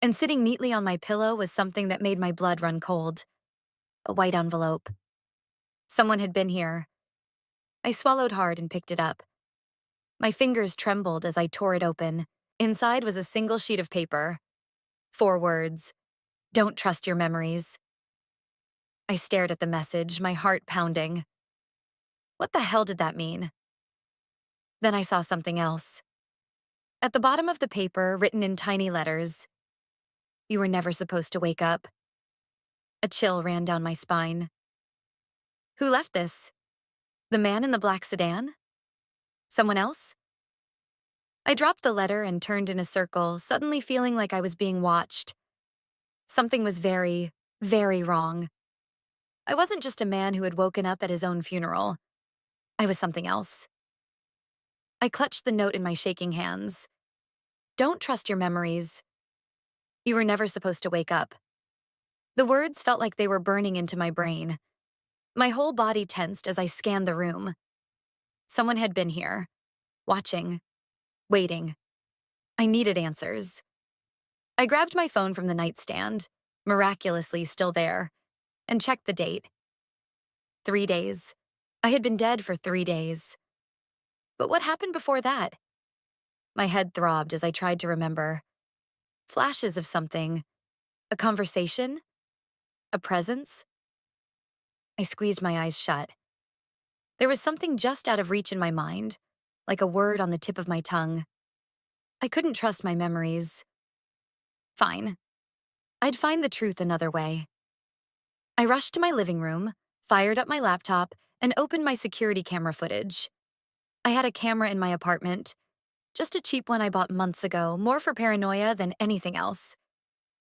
And sitting neatly on my pillow was something that made my blood run cold. A white envelope. Someone had been here. I swallowed hard and picked it up. My fingers trembled as I tore it open. Inside was a single sheet of paper. 4 words. Don't trust your memories. I stared at the message, my heart pounding. What the hell did that mean? Then I saw something else. At the bottom of the paper, written in tiny letters, you were never supposed to wake up. A chill ran down my spine. Who left this? The man in the black sedan? Someone else? I dropped the letter and turned in a circle, suddenly feeling like I was being watched. Something was very, very wrong. I wasn't just a man who had woken up at his own funeral. I was something else. I clutched the note in my shaking hands. Don't trust your memories. You were never supposed to wake up. The words felt like they were burning into my brain. My whole body tensed as I scanned the room. Someone had been here, watching, waiting. I needed answers. I grabbed my phone from the nightstand, miraculously still there, and checked the date. 3 days. I had been dead for 3 days. But what happened before that? My head throbbed as I tried to remember. Flashes of something. A conversation? A presence? I squeezed my eyes shut. There was something just out of reach in my mind, like a word on the tip of my tongue. I couldn't trust my memories. Fine. I'd find the truth another way. I rushed to my living room, fired up my laptop, and opened my security camera footage. I had a camera in my apartment, just a cheap one I bought months ago, more for paranoia than anything else.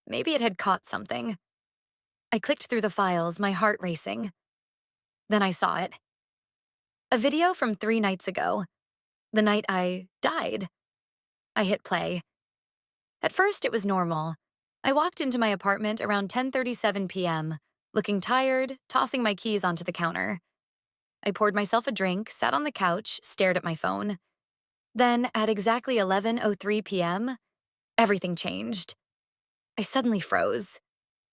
Maybe it had caught something. I clicked through the files, my heart racing. Then I saw it. A video from 3 nights ago, the night I died. I hit play. At first, it was normal. I walked into my apartment around 10:37 p.m., looking tired, tossing my keys onto the counter. I poured myself a drink, sat on the couch, stared at my phone. Then, at exactly 11:03 p.m., everything changed. I suddenly froze.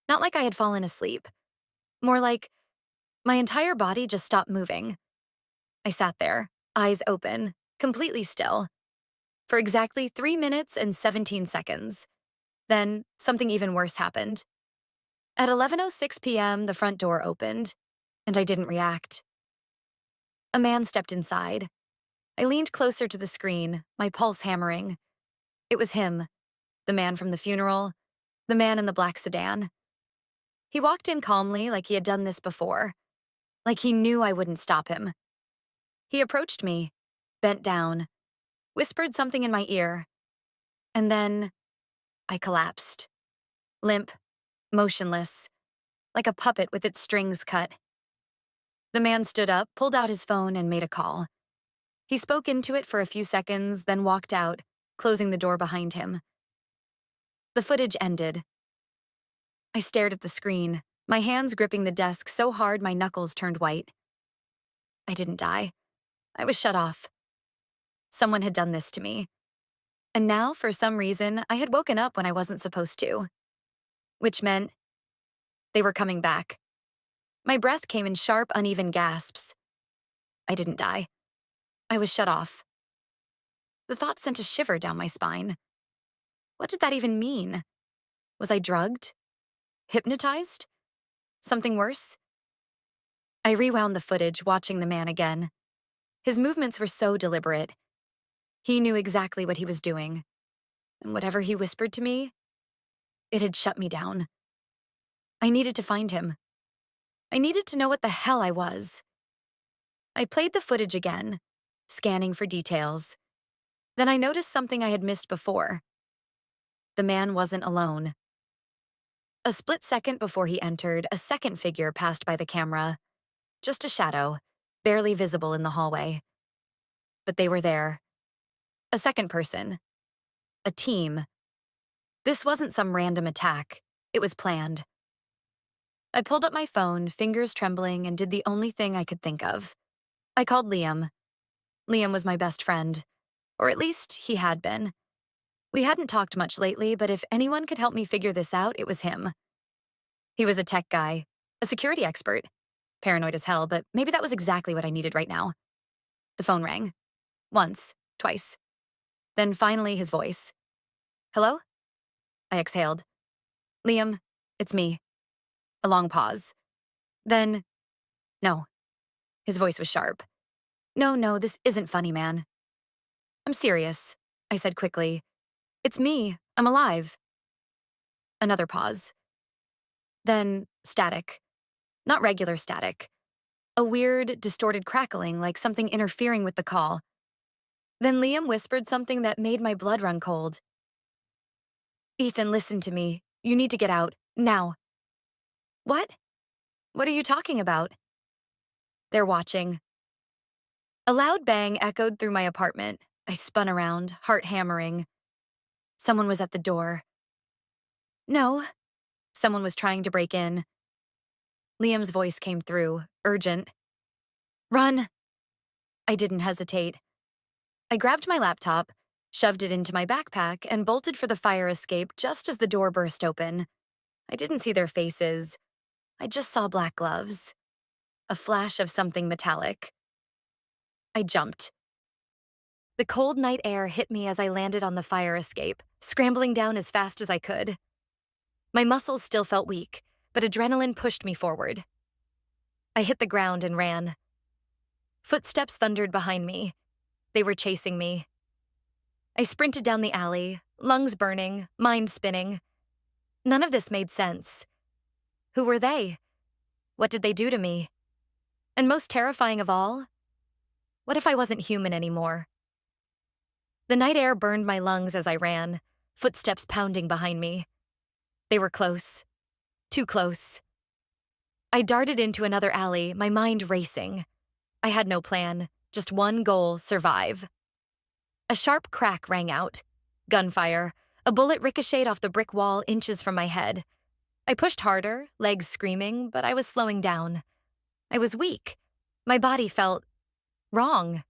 Not like I had fallen asleep. More like my entire body just stopped moving. I sat there, eyes open, completely still, for exactly 3 minutes and 17 seconds. Then, something even worse happened. At 11:06 p.m., the front door opened, and I didn't react. A man stepped inside. I leaned closer to the screen, my pulse hammering. It was him, the man from the funeral, the man in the black sedan. He walked in calmly like he had done this before, like he knew I wouldn't stop him. He approached me, bent down, whispered something in my ear, and then I collapsed. Limp, motionless, like a puppet with its strings cut. The man stood up, pulled out his phone, and made a call. He spoke into it for a few seconds, then walked out, closing the door behind him. The footage ended. I stared at the screen, my hands gripping the desk so hard my knuckles turned white. I didn't die. I was shut off. Someone had done this to me. And now, for some reason, I had woken up when I wasn't supposed to. Which meant they were coming back. My breath came in sharp, uneven gasps. I didn't die. I was shut off. The thought sent a shiver down my spine. What did that even mean? Was I drugged? Hypnotized? Something worse? I rewound the footage, watching the man again. His movements were so deliberate. He knew exactly what he was doing. And whatever he whispered to me, it had shut me down. I needed to find him. I needed to know what the hell I was. I played the footage again, scanning for details. Then I noticed something I had missed before. The man wasn't alone. A split second before he entered, a second figure passed by the camera. Just a shadow, barely visible in the hallway. But they were there. A second person. A team. This wasn't some random attack. It was planned. I pulled up my phone, fingers trembling, and did the only thing I could think of. I called Liam. Liam was my best friend. Or at least, he had been. We hadn't talked much lately, but if anyone could help me figure this out, it was him. He was a tech guy, a security expert. Paranoid as hell, but maybe that was exactly what I needed right now. The phone rang. Once, twice. Then finally his voice. Hello? I exhaled. Liam, it's me. A long pause. Then, no. His voice was sharp. No, this isn't funny, man. I'm serious, I said quickly. It's me. I'm alive. Another pause. Then static. Not regular static. A weird, distorted crackling like something interfering with the call. Then Liam whispered something that made my blood run cold. Ethan, listen to me. You need to get out. Now. What? What are you talking about? They're watching. A loud bang echoed through my apartment. I spun around, heart hammering. Someone was at the door. No. Someone was trying to break in. Liam's voice came through, urgent. Run! I didn't hesitate. I grabbed my laptop, shoved it into my backpack, and bolted for the fire escape just as the door burst open. I didn't see their faces. I just saw black gloves. A flash of something metallic. I jumped. The cold night air hit me as I landed on the fire escape, scrambling down as fast as I could. My muscles still felt weak, but adrenaline pushed me forward. I hit the ground and ran. Footsteps thundered behind me. They were chasing me. I sprinted down the alley, lungs burning, mind spinning. None of this made sense. Who were they? What did they do to me? And most terrifying of all, what if I wasn't human anymore? The night air burned my lungs as I ran, footsteps pounding behind me. They were close. Too close. I darted into another alley, my mind racing. I had no plan, just one goal: survive. A sharp crack rang out. Gunfire. A bullet ricocheted off the brick wall inches from my head. I pushed harder, legs screaming, but I was slowing down. I was weak. My body felt wrong.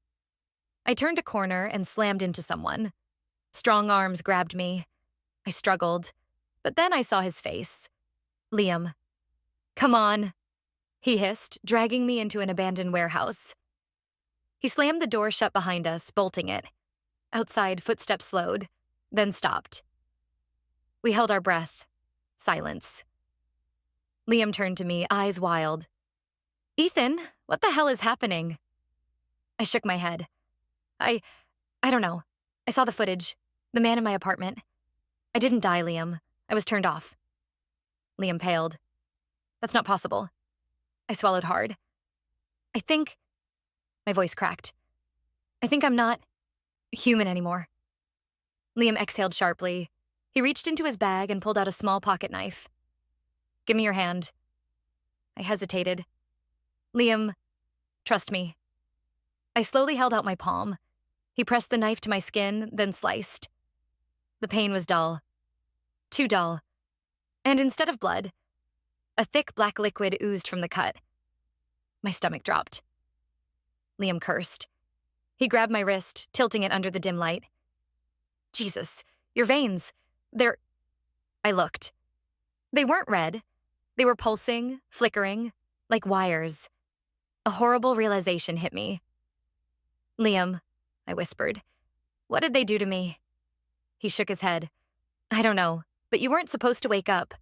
I turned a corner and slammed into someone. Strong arms grabbed me. I struggled, but then I saw his face. Liam. Come on, he hissed, dragging me into an abandoned warehouse. He slammed the door shut behind us, bolting it. Outside, footsteps slowed, then stopped. We held our breath. Silence. Liam turned to me, eyes wild. Ethan, what the hell is happening? I shook my head. I I don't know. I saw the footage. The man in my apartment. I didn't die, Liam. I was turned off. Liam paled. That's not possible. I swallowed hard. I think... My voice cracked. I think I'm not human anymore. Liam exhaled sharply. He reached into his bag and pulled out a small pocket knife. Give me your hand. I hesitated. Liam, trust me. I slowly held out my palm. He pressed the knife to my skin, then sliced. The pain was dull. Too dull. And instead of blood, a thick black liquid oozed from the cut. My stomach dropped. Liam cursed. He grabbed my wrist, tilting it under the dim light. Jesus, your veins. They're... I looked. They weren't red. They were pulsing, flickering, like wires. A horrible realization hit me. Liam, I whispered, what did they do to me? He shook his head. I don't know, but you weren't supposed to wake up.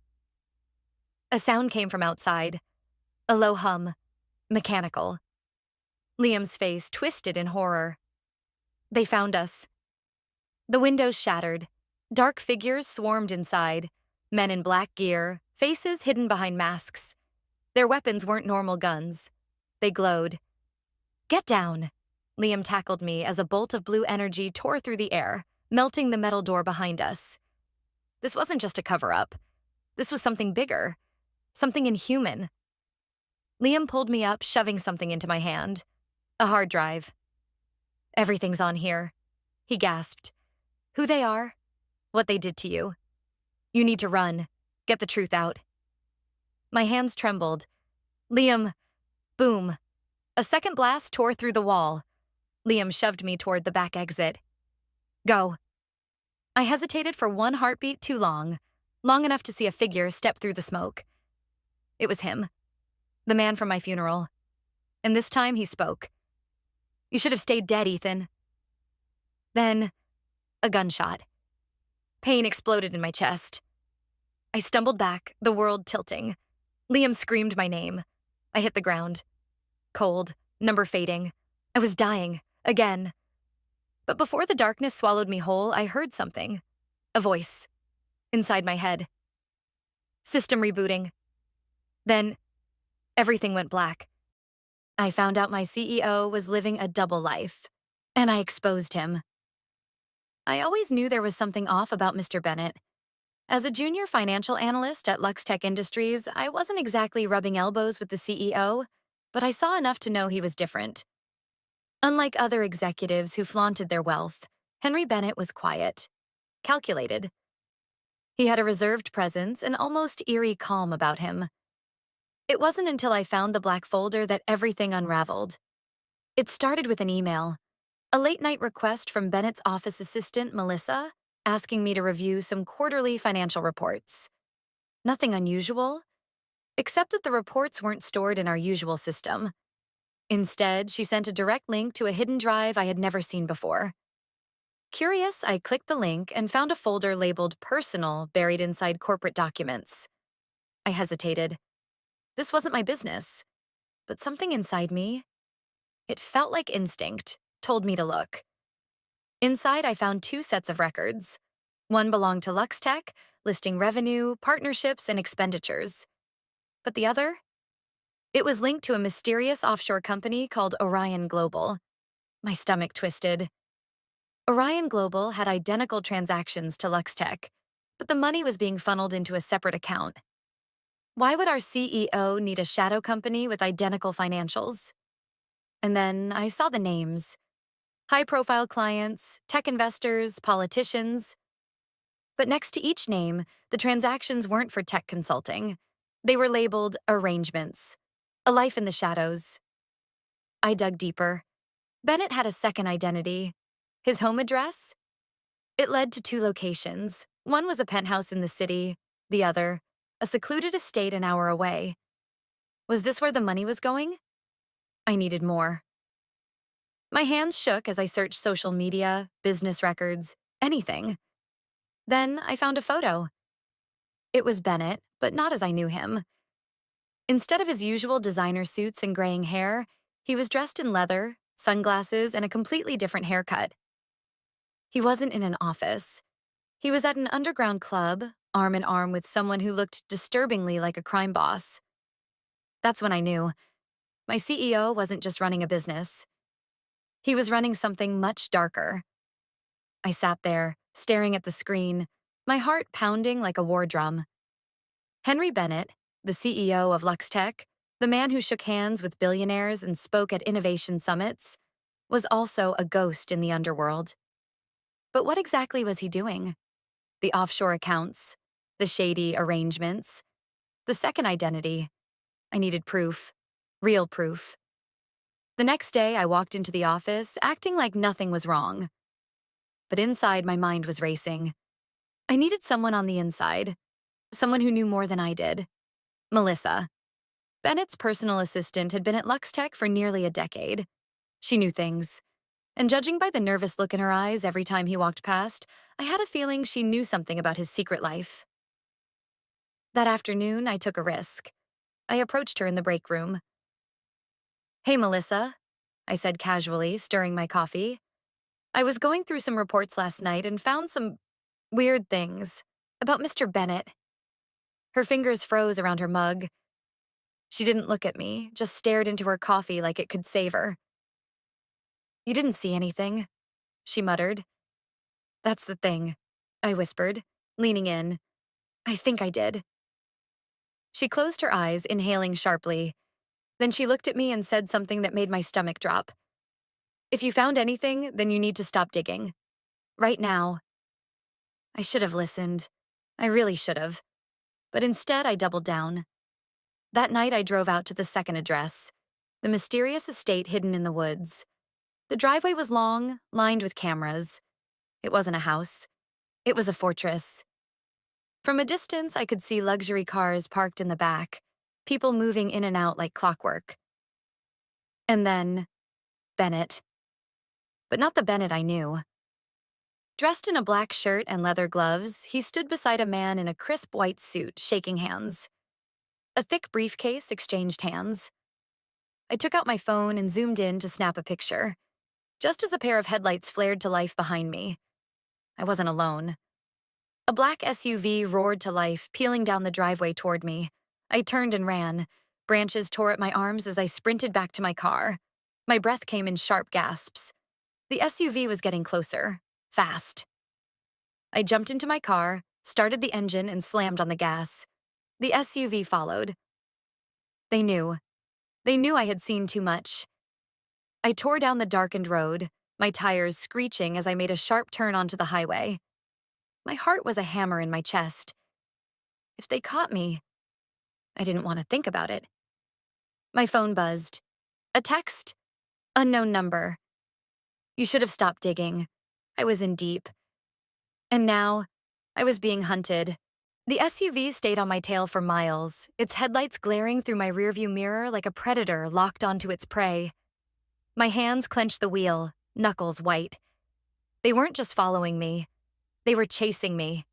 A sound came from outside. A low hum. Mechanical. Liam's face twisted in horror. They found us. The windows shattered. Dark figures swarmed inside. Men in black gear, faces hidden behind masks. Their weapons weren't normal guns. They glowed. Get down! Liam tackled me as a bolt of blue energy tore through the air, melting the metal door behind us. This wasn't just a cover-up. This was something bigger. Something inhuman. Liam pulled me up, shoving something into my hand. A hard drive. Everything's on here. He gasped. Who they are, what they did to you. You need to run. Get the truth out. My hands trembled. Liam, boom. A second blast tore through the wall. Liam shoved me toward the back exit. Go. I hesitated for one heartbeat too long, long enough to see a figure step through the smoke. It was him, the man from my funeral. And this time he spoke. You should have stayed dead, Ethan. Then, a gunshot. Pain exploded in my chest. I stumbled back, the world tilting. Liam screamed my name. I hit the ground. Cold, number fading. I was dying, again. But before the darkness swallowed me whole, I heard something. A voice. Inside my head. System rebooting. Then, everything went black. I found out my CEO was living a double life, and I exposed him. I always knew there was something off about Mr. Bennett. As a junior financial analyst at LuxTech Industries, I wasn't exactly rubbing elbows with the CEO, but I saw enough to know he was different. Unlike other executives who flaunted their wealth, Henry Bennett was quiet, calculated. He had a reserved presence, an almost eerie calm about him. It wasn't until I found the black folder that everything unraveled. It started with an email, a late-night request from Bennett's office assistant, Melissa, asking me to review some quarterly financial reports. Nothing unusual, except that the reports weren't stored in our usual system. Instead, she sent a direct link to a hidden drive I had never seen before. Curious, I clicked the link and found a folder labeled Personal buried inside corporate documents. I hesitated. This wasn't my business, but something inside me, it felt like instinct, told me to look. Inside, I found 2 sets of records. One belonged to LuxTech, listing revenue, partnerships, and expenditures. But the other? It was linked to a mysterious offshore company called Orion Global. My stomach twisted. Orion Global had identical transactions to LuxTech, but the money was being funneled into a separate account. Why would our CEO need a shadow company with identical financials? And then I saw the names. High-profile clients, tech investors, politicians. But next to each name, the transactions weren't for tech consulting. They were labeled arrangements, a life in the shadows. I dug deeper. Bennett had a second identity. His home address? It led to 2 locations. One was a penthouse in the city, the other, a secluded estate an hour away. Was this where the money was going? I needed more. My hands shook as I searched social media, business records, anything. Then I found a photo. It was Bennett, but not as I knew him. Instead of his usual designer suits and graying hair, he was dressed in leather, sunglasses, and a completely different haircut. He wasn't in an office. He was at an underground club, arm in arm with someone who looked disturbingly like a crime boss. That's when I knew. My CEO wasn't just running a business. He was running something much darker. I sat there, staring at the screen, my heart pounding like a war drum. Henry Bennett, the CEO of LuxTech, the man who shook hands with billionaires and spoke at innovation summits, was also a ghost in the underworld. But what exactly was he doing? The offshore accounts, the shady arrangements, the second identity. I needed proof, real proof. The next day, I walked into the office, acting like nothing was wrong. But inside, my mind was racing. I needed someone on the inside, someone who knew more than I did. Melissa. Bennett's personal assistant had been at LuxTech for nearly a decade. She knew things. And judging by the nervous look in her eyes every time he walked past, I had a feeling she knew something about his secret life. That afternoon, I took a risk. I approached her in the break room. "Hey, Melissa," I said casually, stirring my coffee. "I was going through some reports last night and found some weird things about Mr. Bennett." Her fingers froze around her mug. She didn't look at me, just stared into her coffee like it could save her. "You didn't see anything," she muttered. "That's the thing," I whispered, leaning in. "I think I did." She closed her eyes, inhaling sharply. Then she looked at me and said something that made my stomach drop. "If you found anything, then you need to stop digging. Right now." I should have listened. I really should have. But instead, I doubled down. That night, I drove out to the second address, the mysterious estate hidden in the woods. The driveway was long, lined with cameras. It wasn't a house. It was a fortress. From a distance, I could see luxury cars parked in the back, people moving in and out like clockwork. And then, Bennett. But not the Bennett I knew. Dressed in a black shirt and leather gloves, he stood beside a man in a crisp white suit, shaking hands. A thick briefcase exchanged hands. I took out my phone and zoomed in to snap a picture, just as a pair of headlights flared to life behind me. I wasn't alone. A black SUV roared to life, peeling down the driveway toward me. I turned and ran. Branches tore at my arms as I sprinted back to my car. My breath came in sharp gasps. The SUV was getting closer, fast. I jumped into my car, started the engine, and slammed on the gas. The SUV followed. They knew. They knew I had seen too much. I tore down the darkened road, my tires screeching as I made a sharp turn onto the highway. My heart was a hammer in my chest. If they caught me, I didn't want to think about it. My phone buzzed. A text? Unknown number. "You should have stopped digging." I was in deep. And now, I was being hunted. The SUV stayed on my tail for miles, its headlights glaring through my rearview mirror like a predator locked onto its prey. My hands clenched the wheel, knuckles white. They weren't just following me. They were chasing me.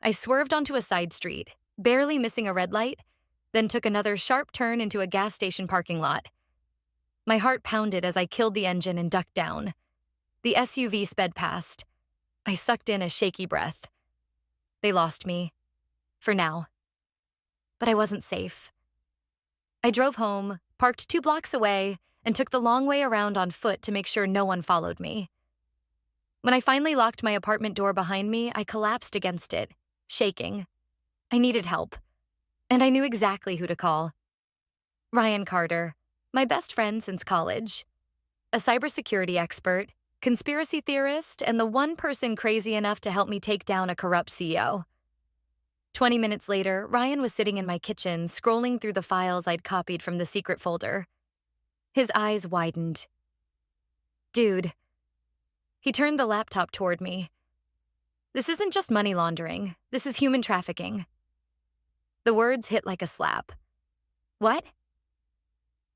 I swerved onto a side street, barely missing a red light, then took another sharp turn into a gas station parking lot. My heart pounded as I killed the engine and ducked down. The SUV sped past. I sucked in a shaky breath. They lost me. For now. But I wasn't safe. I drove home, parked 2 blocks away, and took the long way around on foot to make sure no one followed me. When I finally locked my apartment door behind me, I collapsed against it, shaking. I needed help. And I knew exactly who to call. Ryan Carter, my best friend since college. A cybersecurity expert, conspiracy theorist, and the one person crazy enough to help me take down a corrupt CEO. 20 minutes later, Ryan was sitting in my kitchen, scrolling through the files I'd copied from the secret folder. His eyes widened. "Dude." He turned the laptop toward me. "This isn't just money laundering. This is human trafficking." The words hit like a slap. "What?"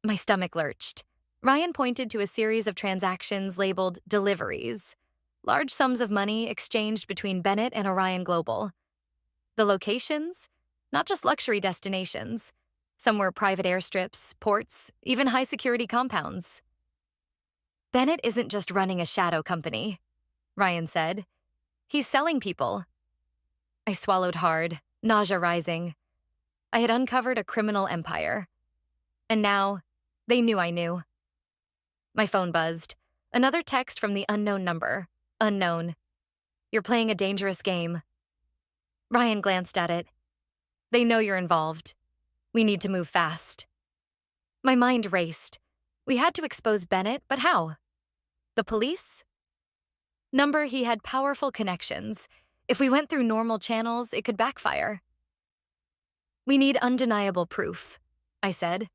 My stomach lurched. Ryan pointed to a series of transactions labeled deliveries, large sums of money exchanged between Bennett and Orion Global. The locations? Not just luxury destinations. Some were private airstrips, ports, even high-security compounds. Bennett isn't just running a shadow company, Ryan said. He's selling people. I swallowed hard, nausea rising. I had uncovered a criminal empire. And now, they knew I knew. My phone buzzed. Another text from the unknown number. Unknown. You're playing a dangerous game. Ryan glanced at it. They know you're involved. We need to move fast. My mind raced. We had to expose Bennett, but how? The police? Number, he had powerful connections. If we went through normal channels, it could backfire. We need undeniable proof, I said.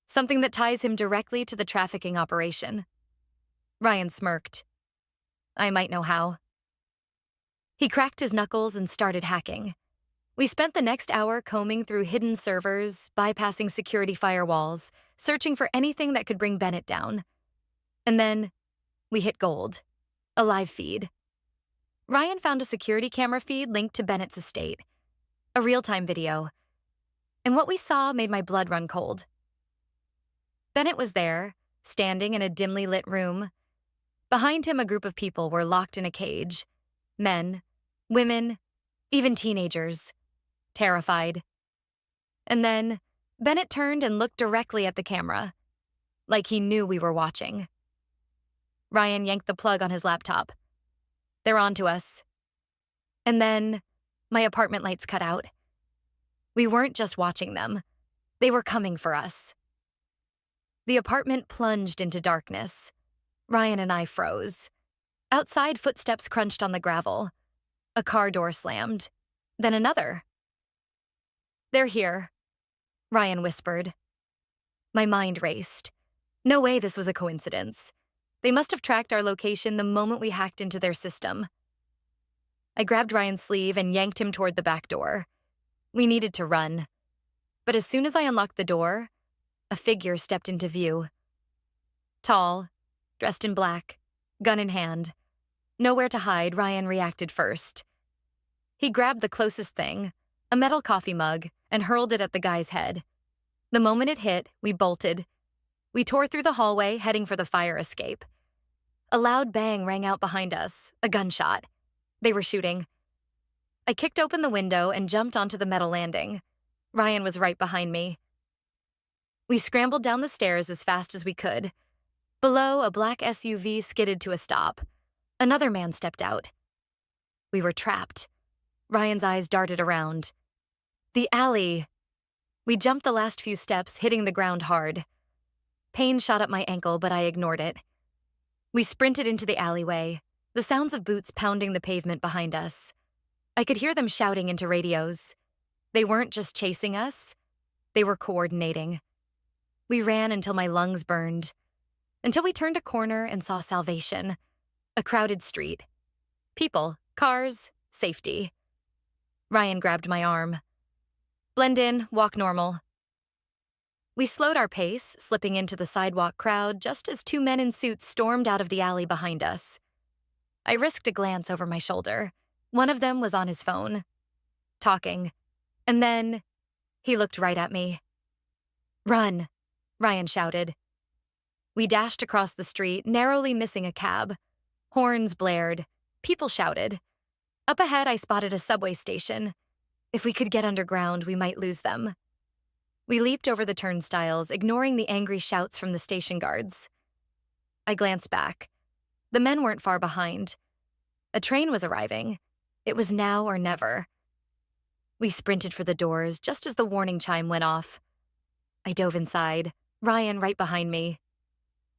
Something that ties him directly to the trafficking operation. Ryan smirked. I might know how. He cracked his knuckles and started hacking. We spent the next hour combing through hidden servers, bypassing security firewalls, searching for anything that could bring Bennett down. And then, we hit gold. A live feed. Ryan found a security camera feed linked to Bennett's estate. A real-time video. And what we saw made my blood run cold. Bennett was there, standing in a dimly lit room. Behind him, a group of people were locked in a cage. Men, women, even teenagers. Terrified. And then, Bennett turned and looked directly at the camera, like he knew we were watching. Ryan yanked the plug on his laptop. They're on to us. And then, my apartment lights cut out. We weren't just watching them. They were coming for us. The apartment plunged into darkness. Ryan and I froze. Outside, footsteps crunched on the gravel. A car door slammed. Then another. They're here, Ryan whispered. My mind raced. No way this was a coincidence. They must have tracked our location the moment we hacked into their system. I grabbed Ryan's sleeve and yanked him toward the back door. We needed to run. But as soon as I unlocked the door, a figure stepped into view. Tall, dressed in black, gun in hand. Nowhere to hide, Ryan reacted first. He grabbed the closest thing, a metal coffee mug, and hurled it at the guy's head. The moment it hit, we bolted. We tore through the hallway, heading for the fire escape. A loud bang rang out behind us, a gunshot. They were shooting. I kicked open the window and jumped onto the metal landing. Ryan was right behind me. We scrambled down the stairs as fast as we could. Below, a black SUV skidded to a stop. Another man stepped out. We were trapped. Ryan's eyes darted around. The alley. We jumped the last few steps, hitting the ground hard. Pain shot up my ankle, but I ignored it. We sprinted into the alleyway, the sounds of boots pounding the pavement behind us. I could hear them shouting into radios. They weren't just chasing us. They were coordinating. We ran until my lungs burned. Until we turned a corner and saw salvation. A crowded street. People, cars, safety. Ryan grabbed my arm. Blend in, walk normal. We slowed our pace, slipping into the sidewalk crowd just as two men in suits stormed out of the alley behind us. I risked a glance over my shoulder. One of them was on his phone, talking. And then, he looked right at me. Run, Ryan shouted. We dashed across the street, narrowly missing a cab. Horns blared. People shouted. Up ahead, I spotted a subway station. If we could get underground, we might lose them. We leaped over the turnstiles, ignoring the angry shouts from the station guards. I glanced back. The men weren't far behind. A train was arriving. It was now or never. We sprinted for the doors just as the warning chime went off. I dove inside, Ryan right behind me.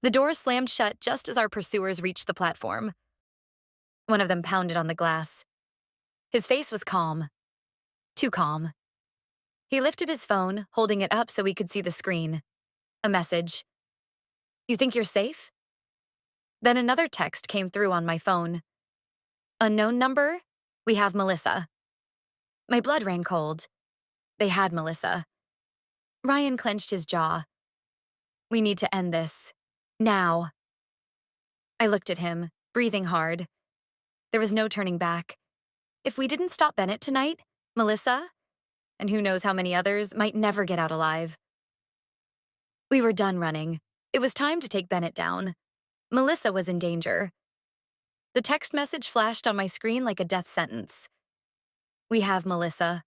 The doors slammed shut just as our pursuers reached the platform. One of them pounded on the glass. His face was calm. Too calm. He lifted his phone, holding it up so we could see the screen. A message. You think you're safe? Then another text came through on my phone. Unknown number? We have Melissa. My blood ran cold. They had Melissa. Ryan clenched his jaw. We need to end this. Now. I looked at him, breathing hard. There was no turning back. If we didn't stop Bennett tonight, Melissa, and who knows how many others might never get out alive. We were done running. It was time to take Bennett down. Melissa was in danger. The text message flashed on my screen like a death sentence. "We have Melissa."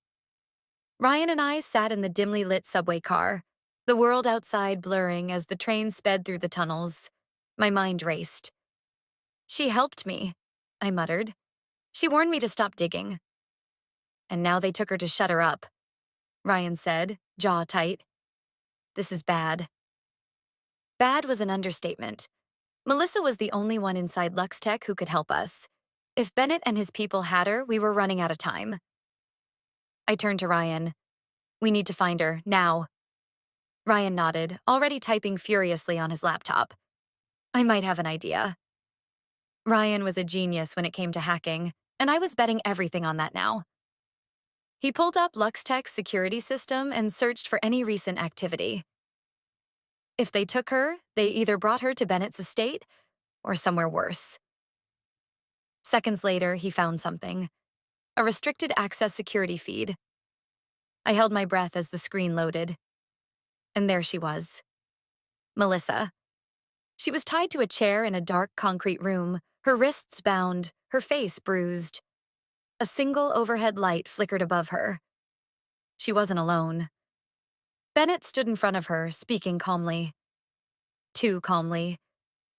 Ryan and I sat in the dimly lit subway car, the world outside blurring as the train sped through the tunnels. My mind raced. "She helped me," I muttered. "She warned me to stop digging." "And now they took her to shut her up," Ryan said, jaw tight. "This is bad." Bad was an understatement. Melissa was the only one inside Lux Tech who could help us. If Bennett and his people had her, we were running out of time. I turned to Ryan. "We need to find her, now." Ryan nodded, already typing furiously on his laptop. "I might have an idea." Ryan was a genius when it came to hacking, and I was betting everything on that now. He pulled up LuxTech's security system and searched for any recent activity. If they took her, they either brought her to Bennett's estate or somewhere worse. Seconds later, he found something. A restricted access security feed. I held my breath as the screen loaded. And there she was. Melissa. She was tied to a chair in a dark concrete room, her wrists bound, her face bruised. A single overhead light flickered above her. She wasn't alone. Bennett stood in front of her, speaking calmly. Too calmly.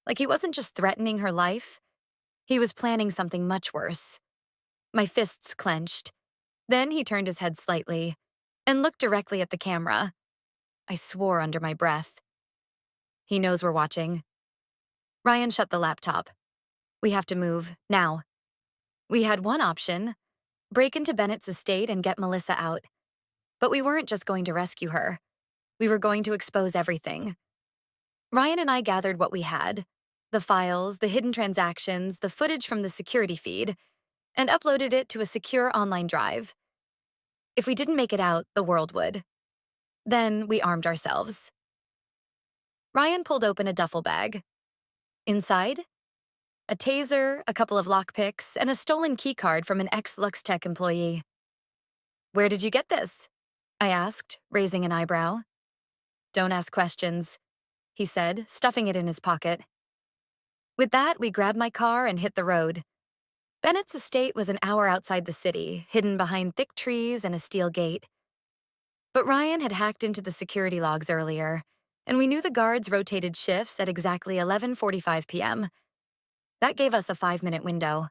Like he wasn't just threatening her life. He was planning something much worse. My fists clenched. Then he turned his head slightly and looked directly at the camera. I swore under my breath. He knows we're watching. Ryan shut the laptop. "We have to move, now." We had one option, break into Bennett's estate and get Melissa out. But we weren't just going to rescue her. We were going to expose everything. Ryan and I gathered what we had, the files, the hidden transactions, the footage from the security feed, and uploaded it to a secure online drive. If we didn't make it out, the world would. Then we armed ourselves. Ryan pulled open a duffel bag. Inside, a taser, a couple of lockpicks, and a stolen keycard from an ex-LuxTech employee. "Where did you get this?" I asked, raising an eyebrow. "Don't ask questions," he said, stuffing it in his pocket. With that, we grabbed my car and hit the road. Bennett's estate was an hour outside the city, hidden behind thick trees and a steel gate. But Ryan had hacked into the security logs earlier, and we knew the guards rotated shifts at exactly 11:45 p.m. That gave us a 5-minute window.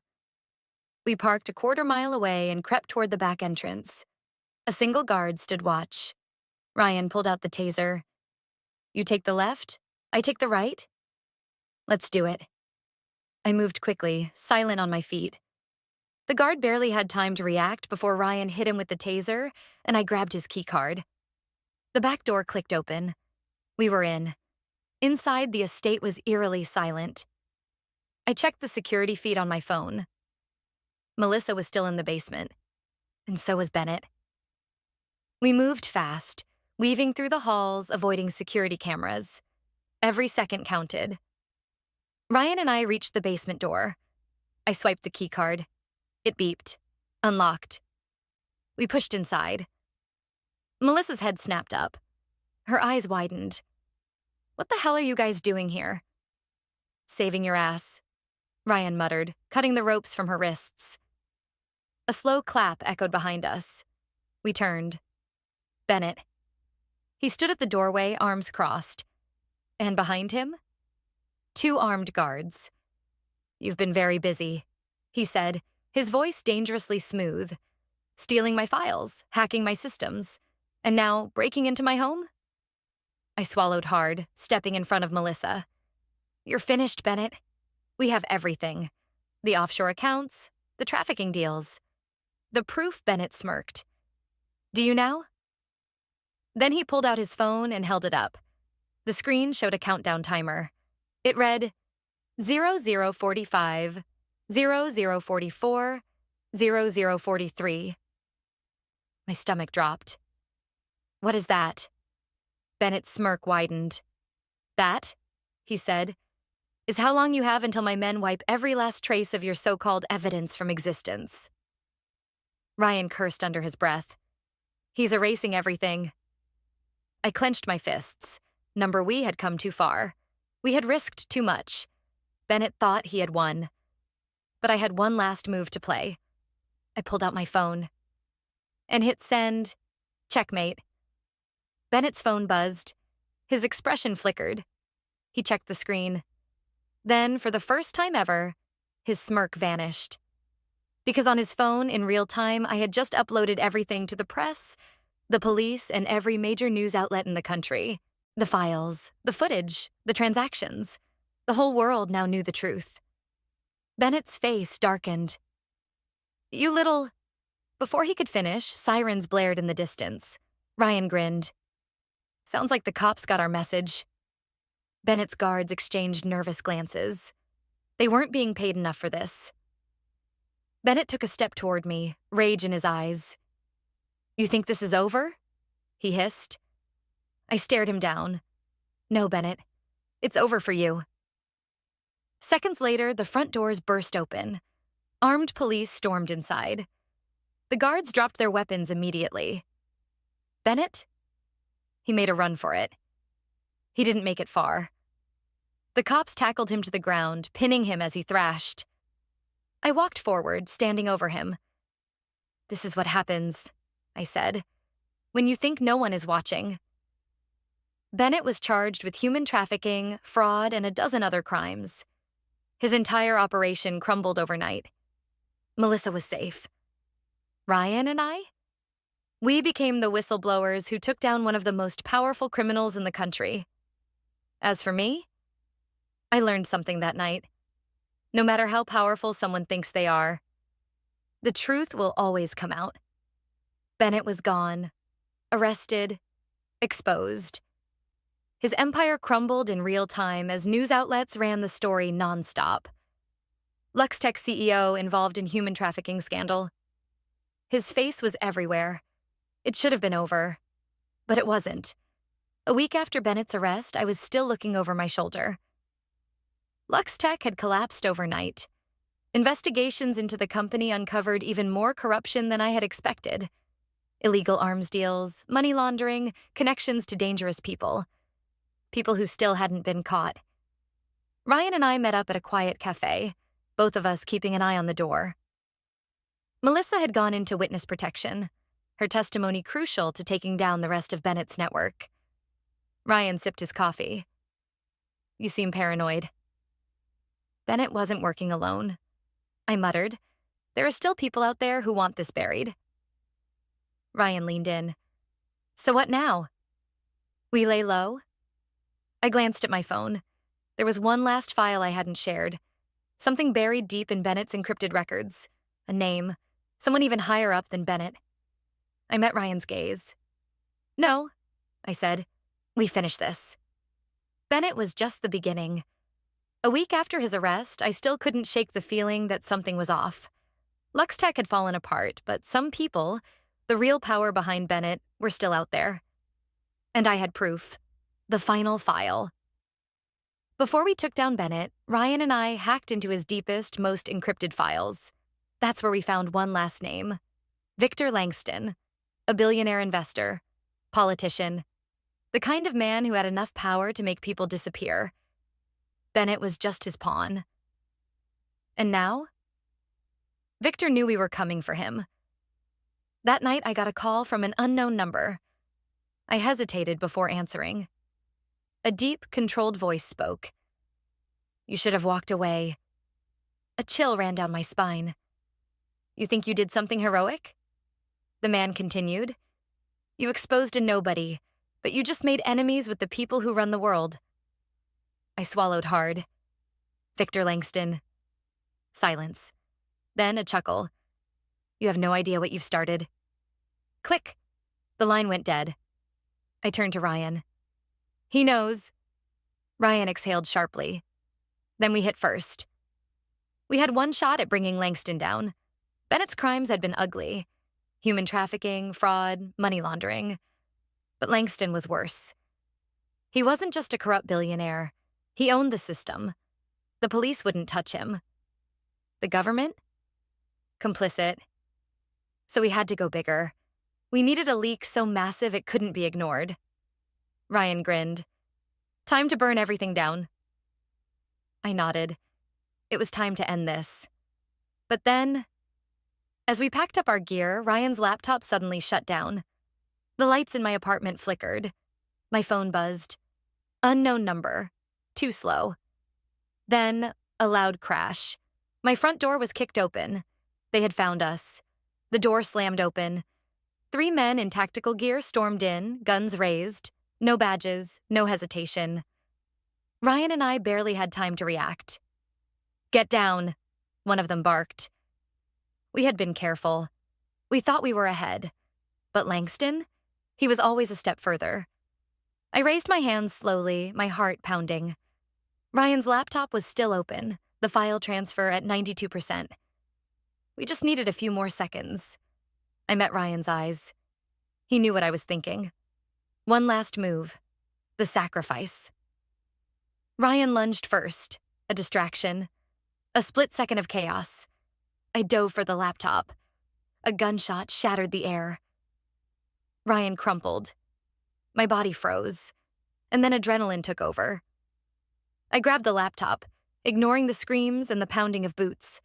We parked a quarter-mile away and crept toward the back entrance. A single guard stood watch. Ryan pulled out the taser. "You take the left, I take the right?" "Let's do it." I moved quickly, silent on my feet. The guard barely had time to react before Ryan hit him with the taser, and I grabbed his keycard. The back door clicked open. We were in. Inside, the estate was eerily silent. I checked the security feed on my phone. Melissa was still in the basement, and so was Bennett. We moved fast, weaving through the halls, avoiding security cameras. Every second counted. Ryan and I reached the basement door. I swiped the keycard. It beeped. Unlocked. We pushed inside. Melissa's head snapped up. Her eyes widened. "What the hell are you guys doing here?" "Saving your ass," Ryan muttered, cutting the ropes from her wrists. A slow clap echoed behind us. We turned. Bennett. He stood at the doorway, arms crossed. And behind him? 2 armed guards. "You've been very busy," he said, his voice dangerously smooth. "Stealing my files, hacking my systems, and now breaking into my home?" I swallowed hard, stepping in front of Melissa. "You're finished, Bennett. We have everything. The offshore accounts, the trafficking deals. The proof," Bennett smirked. "Do you now?" Then he pulled out his phone and held it up. The screen showed a countdown timer. It read 0045, 0044, 0043. My stomach dropped. "What is that?" Bennett's smirk widened. "That," he said, "is how long you have until my men wipe every last trace of your so-called evidence from existence." Ryan cursed under his breath. He's erasing everything. I clenched my fists. Number we had come too far. We had risked too much. Bennett thought he had won. But I had one last move to play. I pulled out my phone and hit send. Checkmate. Bennett's phone buzzed. His expression flickered. He checked the screen. Then, for the first time ever, his smirk vanished. Because on his phone, in real time, I had just uploaded everything to the press, the police, and every major news outlet in the country. The files, the footage, the transactions. The whole world now knew the truth. Bennett's face darkened. "You little..." Before he could finish, sirens blared in the distance. Ryan grinned. "Sounds like the cops got our message." Bennett's guards exchanged nervous glances. They weren't being paid enough for this. Bennett took a step toward me, rage in his eyes. "You think this is over?" he hissed. I stared him down. "No, Bennett. It's over for you." Seconds later, the front doors burst open. Armed police stormed inside. The guards dropped their weapons immediately. "Bennett?" He made a run for it. He didn't make it far. The cops tackled him to the ground, pinning him as he thrashed. I walked forward, standing over him. "This is what happens," I said, "when you think no one is watching." Bennett was charged with human trafficking, fraud, and a dozen other crimes. His entire operation crumbled overnight. Melissa was safe. Ryan and I? We became the whistleblowers who took down one of the most powerful criminals in the country. As for me, I learned something that night. No matter how powerful someone thinks they are, the truth will always come out. Bennett was gone, arrested, exposed. His empire crumbled in real time as news outlets ran the story nonstop. Luxtech CEO involved in human trafficking scandal. His face was everywhere. It should have been over, but it wasn't. A week after Bennett's arrest, I was still looking over my shoulder. Luxtech had collapsed overnight. Investigations into the company uncovered even more corruption than I had expected. Illegal arms deals, money laundering, connections to dangerous people. People who still hadn't been caught. Ryan and I met up at a quiet cafe, both of us keeping an eye on the door. Melissa had gone into witness protection, her testimony crucial to taking down the rest of Bennett's network. Ryan sipped his coffee. "You seem paranoid." "Bennett wasn't working alone," I muttered. "There are still people out there who want this buried." Ryan leaned in. "So what now?" "We lay low?" I glanced at my phone. There was one last file I hadn't shared. Something buried deep in Bennett's encrypted records. A name. Someone even higher up than Bennett. I met Ryan's gaze. "No," I said. "We finish this." Bennett was just the beginning. A week after his arrest, I still couldn't shake the feeling that something was off. Luxtech had fallen apart, but some people, the real power behind Bennett, were still out there. And I had proof. The final file. Before we took down Bennett, Ryan and I hacked into his deepest, most encrypted files. That's where we found one last name. Victor Langston, a billionaire investor, politician, the kind of man who had enough power to make people disappear. Bennett was just his pawn. And now? Victor knew we were coming for him. That night, I got a call from an unknown number. I hesitated before answering. A deep, controlled voice spoke. "You should have walked away." A chill ran down my spine. "You think you did something heroic?" The man continued. "You exposed a nobody, but you just made enemies with the people who run the world." I swallowed hard. "Victor Langston." Silence. Then a chuckle. "You have no idea what you've started." Click. The line went dead. I turned to Ryan. "He knows." Ryan exhaled sharply. Then we hit first. We had one shot at bringing Langston down. Bennett's crimes had been ugly. Human trafficking, fraud, money laundering. But Langston was worse. He wasn't just a corrupt billionaire. He owned the system. The police wouldn't touch him. The government? Complicit. So we had to go bigger. We needed a leak so massive it couldn't be ignored. Ryan grinned. Time to burn everything down. I nodded. It was time to end this. But then, as we packed up our gear, Ryan's laptop suddenly shut down. The lights in my apartment flickered. My phone buzzed. Unknown number. Too slow. Then, a loud crash. My front door was kicked open. They had found us. The door slammed open. 3 men in tactical gear stormed in, guns raised. No badges, no hesitation. Ryan and I barely had time to react. Get down, one of them barked. We had been careful. We thought we were ahead. But Langston? He was always a step further. I raised my hands slowly, my heart pounding. Ryan's laptop was still open, the file transfer at 92%. We just needed a few more seconds. I met Ryan's eyes. He knew what I was thinking. One last move. The sacrifice. Ryan lunged first. A distraction. A split second of chaos. I dove for the laptop. A gunshot shattered the air. Ryan crumpled. My body froze. And then adrenaline took over. I grabbed the laptop, ignoring the screams and the pounding of boots.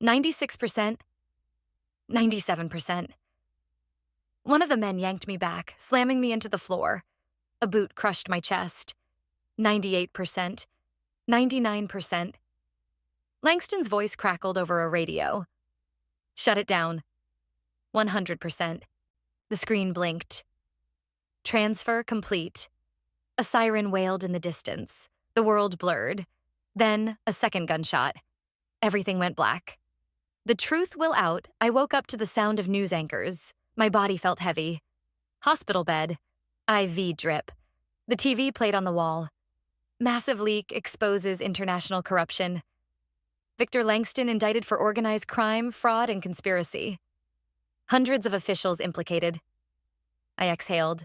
96%. 97%. One of the men yanked me back, slamming me into the floor. A boot crushed my chest. 98%. 99%. Langston's voice crackled over a radio. Shut it down. 100%. The screen blinked. Transfer complete. A siren wailed in the distance. The world blurred. Then, a second gunshot. Everything went black. The truth will out, I woke up to the sound of news anchors. My body felt heavy. Hospital bed. IV drip. The TV played on the wall. Massive leak exposes international corruption. Victor Langston indicted for organized crime, fraud, and conspiracy. Hundreds of officials implicated. I exhaled.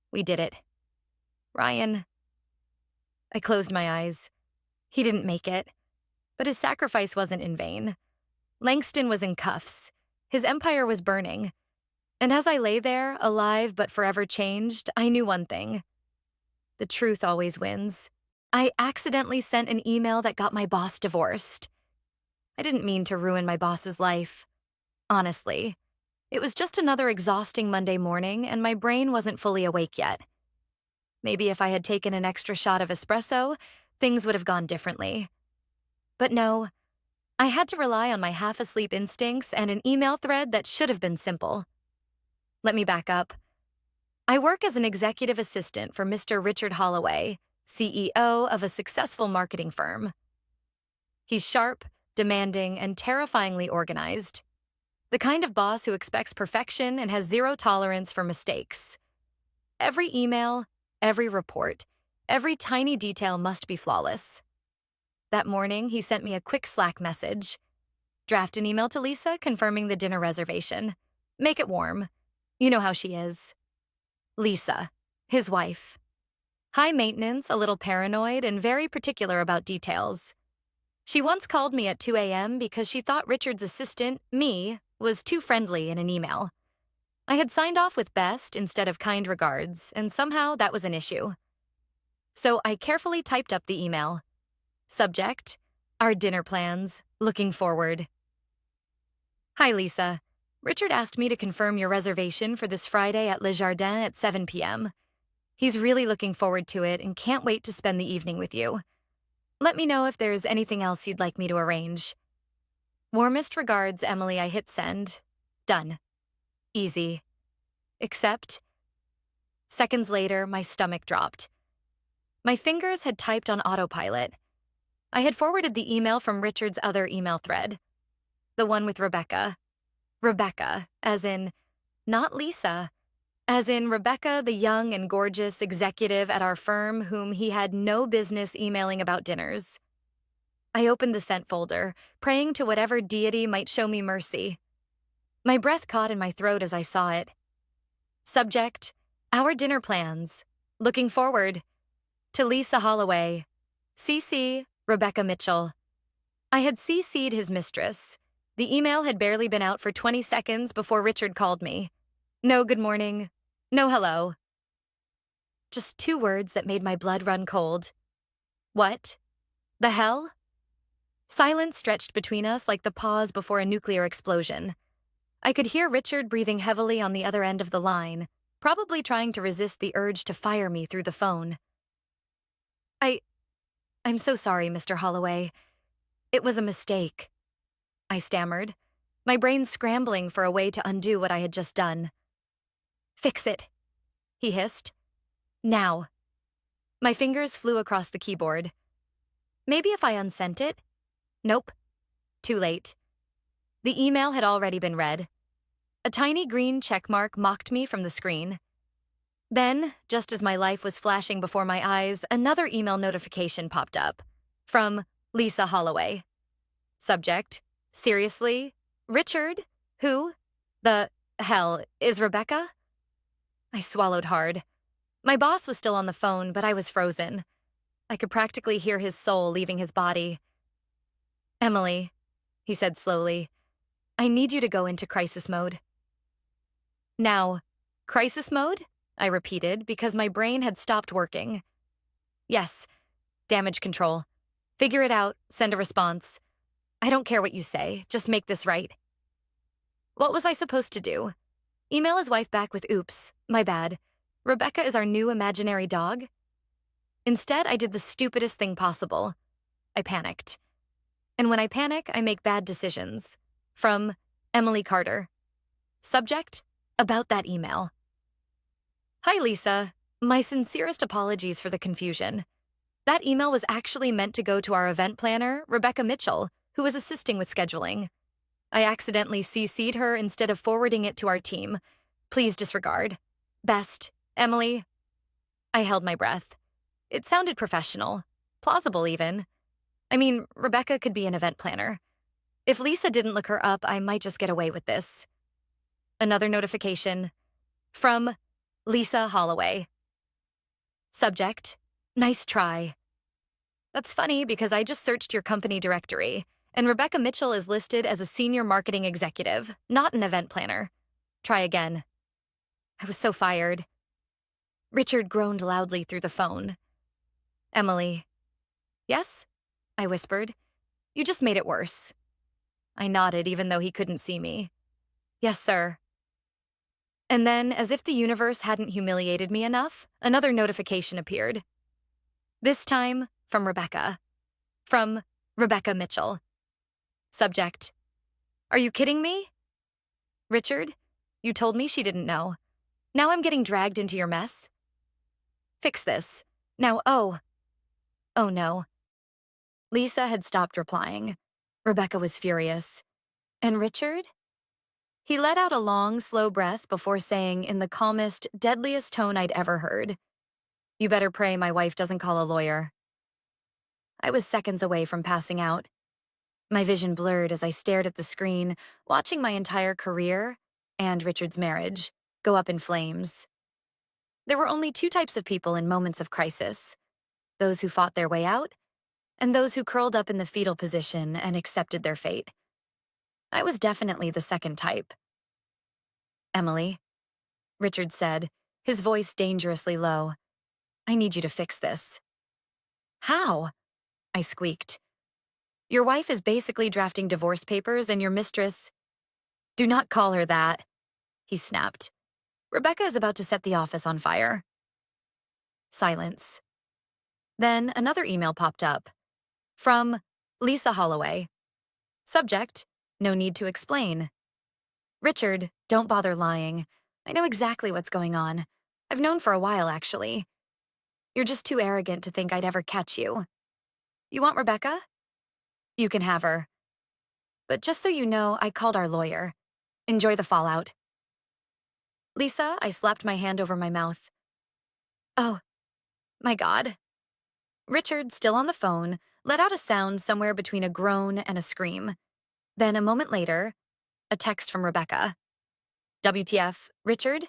We did it. Ryan. I closed my eyes. He didn't make it. But his sacrifice wasn't in vain. Langston was in cuffs. His empire was burning. And as I lay there, alive but forever changed, I knew one thing. The truth always wins. I accidentally sent an email that got my boss divorced. I didn't mean to ruin my boss's life. Honestly. It was just another exhausting Monday morning, and my brain wasn't fully awake yet. Maybe if I had taken an extra shot of espresso, things would have gone differently. But no, I had to rely on my half-asleep instincts and an email thread that should have been simple. Let me back up. I work as an executive assistant for Mr. Richard Holloway, CEO of a successful marketing firm. He's sharp, demanding, and terrifyingly organized. The kind of boss who expects perfection and has zero tolerance for mistakes. Every email, every report, every tiny detail must be flawless. That morning, he sent me a quick Slack message. Draft an email to Lisa confirming the dinner reservation. Make it warm. You know how she is. Lisa, his wife. High maintenance, a little paranoid, and very particular about details. She once called me at 2 a.m. because she thought Richard's assistant, me, was too friendly in an email. I had signed off with best instead of kind regards, and somehow that was an issue. So I carefully typed up the email. Subject, our dinner plans, looking forward. Hi, Lisa. Richard asked me to confirm your reservation for this Friday at Le Jardin at 7 p.m. He's really looking forward to it and can't wait to spend the evening with you. Let me know if there's anything else you'd like me to arrange. Warmest regards, Emily. I hit send. Done. Easy. Except, seconds later, my stomach dropped. My fingers had typed on autopilot. I had forwarded the email from Richard's other email thread. The one with Rebecca. Rebecca, as in, not Lisa. As in Rebecca, the young and gorgeous executive at our firm whom he had no business emailing about dinners. I opened the sent folder, praying to whatever deity might show me mercy. My breath caught in my throat as I saw it. Subject, our dinner plans. Looking forward. To Lisa Holloway. CC, Rebecca Mitchell. I had CC'd his mistress. The email had barely been out for 20 seconds before Richard called me. No good morning. No hello. Just two words that made my blood run cold. What? The hell? Silence stretched between us like the pause before a nuclear explosion. I could hear Richard breathing heavily on the other end of the line, probably trying to resist the urge to fire me through the phone. I. I'm so sorry, Mr. Holloway. It was a mistake, I stammered, my brain scrambling for a way to undo what I had just done. Fix it, he hissed. Now. My fingers flew across the keyboard. Maybe if I unsent it? Nope. Too late. The email had already been read. A tiny green checkmark mocked me from the screen. Then, just as my life was flashing before my eyes, another email notification popped up. From Lisa Holloway. Subject: Seriously? Richard? Who? The hell is Rebecca? I swallowed hard. My boss was still on the phone, but I was frozen. I could practically hear his soul leaving his body. Emily, he said slowly, I need you to go into crisis mode. Now, crisis mode? I repeated because my brain had stopped working. Yes, damage control. Figure it out, send a response. I don't care what you say, just make this right. What was I supposed to do? Email his wife back with oops, my bad. Rebecca is our new imaginary dog? Instead, I did the stupidest thing possible. I panicked. And when I panic, I make bad decisions. From Emily Carter. Subject: About that email. Hi, Lisa. My sincerest apologies for the confusion. That email was actually meant to go to our event planner, Rebecca Mitchell, who was assisting with scheduling. I accidentally CC'd her instead of forwarding it to our team. Please disregard. Best, Emily. I held my breath. It sounded professional. Plausible, even. I mean, Rebecca could be an event planner. If Lisa didn't look her up, I might just get away with this. Another notification. From Lisa Holloway. Subject: Nice try. That's funny because I just searched your company directory, and Rebecca Mitchell is listed as a senior marketing executive, not an event planner. Try again. I was so fired. Richard groaned loudly through the phone. Emily. Yes? I whispered. You just made it worse. I nodded even though he couldn't see me. Yes, sir. And then, as if the universe hadn't humiliated me enough, another notification appeared. This time, from Rebecca. From Rebecca Mitchell. Subject: Are you kidding me? Richard, you told me she didn't know. Now I'm getting dragged into your mess. Fix this. Now, oh no. Lisa had stopped replying. Rebecca was furious. And Richard? He let out a long, slow breath before saying in the calmest, deadliest tone I'd ever heard, You better pray my wife doesn't call a lawyer. I was seconds away from passing out. My vision blurred as I stared at the screen, watching my entire career, and Richard's marriage, go up in flames. There were only two types of people in moments of crisis: those who fought their way out, and those who curled up in the fetal position and accepted their fate. I was definitely the second type. Emily, Richard said, his voice dangerously low. I need you to fix this. How? I squeaked. Your wife is basically drafting divorce papers and your mistress... Do not call her that, he snapped. Rebecca is about to set the office on fire. Silence. Then another email popped up. From Lisa Holloway. Subject: No need to explain. Richard, don't bother lying. I know exactly what's going on. I've known for a while, actually. You're just too arrogant to think I'd ever catch you. You want Rebecca? You can have her. But just so you know, I called our lawyer. Enjoy the fallout. Lisa, I slapped my hand over my mouth. Oh, my God. Richard, still on the phone, let out a sound somewhere between a groan and a scream. Then, a moment later, a text from Rebecca. WTF, Richard?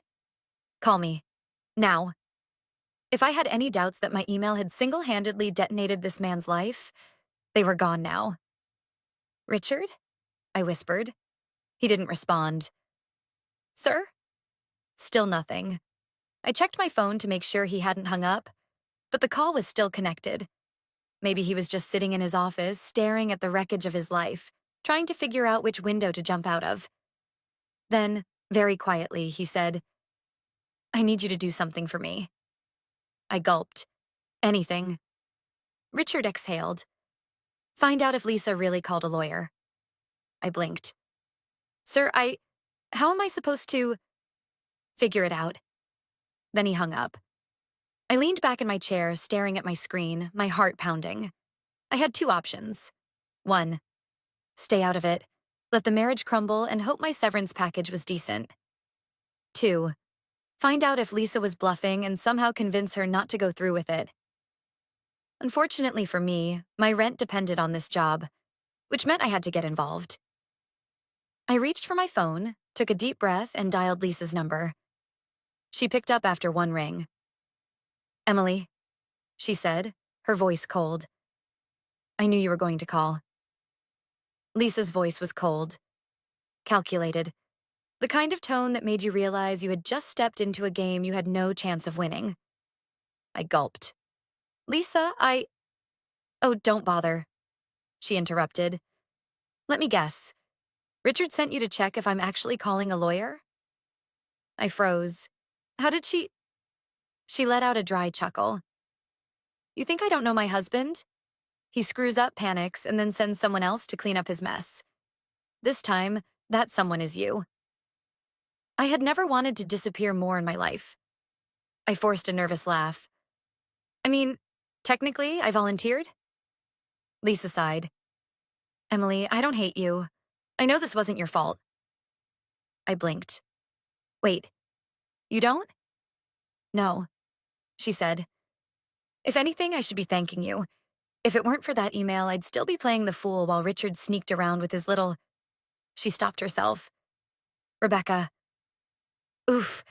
Call me. Now. If I had any doubts that my email had single-handedly detonated this man's life, they were gone now. Richard? I whispered. He didn't respond. Sir? Still nothing. I checked my phone to make sure he hadn't hung up, but the call was still connected. Maybe he was just sitting in his office, staring at the wreckage of his life, trying to figure out which window to jump out of. Then, very quietly, he said, "I need you to do something for me." I gulped. "Anything." Richard exhaled. "Find out if Lisa really called a lawyer." I blinked. "Sir, how am I supposed to figure it out?" Then he hung up. I leaned back in my chair, staring at my screen, my heart pounding. I had two options. 1. Stay out of it, let the marriage crumble, and hope my severance package was decent. 2. Find out if Lisa was bluffing and somehow convince her not to go through with it. Unfortunately for me, my rent depended on this job, which meant I had to get involved. I reached for my phone, took a deep breath, and dialed Lisa's number. She picked up after one ring. "Emily," she said, her voice cold. "I knew you were going to call." Lisa's voice was cold, calculated, the kind of tone that made you realize you had just stepped into a game you had no chance of winning. I gulped. "Lisa, Oh, don't bother," she interrupted. "Let me guess. Richard sent you to check if I'm actually calling a lawyer?" I froze. "How did she—" She let out a dry chuckle. "You think I don't know my husband? He screws up, panics, and then sends someone else to clean up his mess. This time, that someone is you." I had never wanted to disappear more in my life. I forced a nervous laugh. "I mean, technically, I volunteered." Lisa sighed. "Emily, I don't hate you. I know this wasn't your fault." I blinked. "Wait, you don't?" "No," she said. "If anything, I should be thanking you. If it weren't for that email, I'd still be playing the fool while Richard sneaked around with his little—" She stopped herself. "Rebecca." Oof.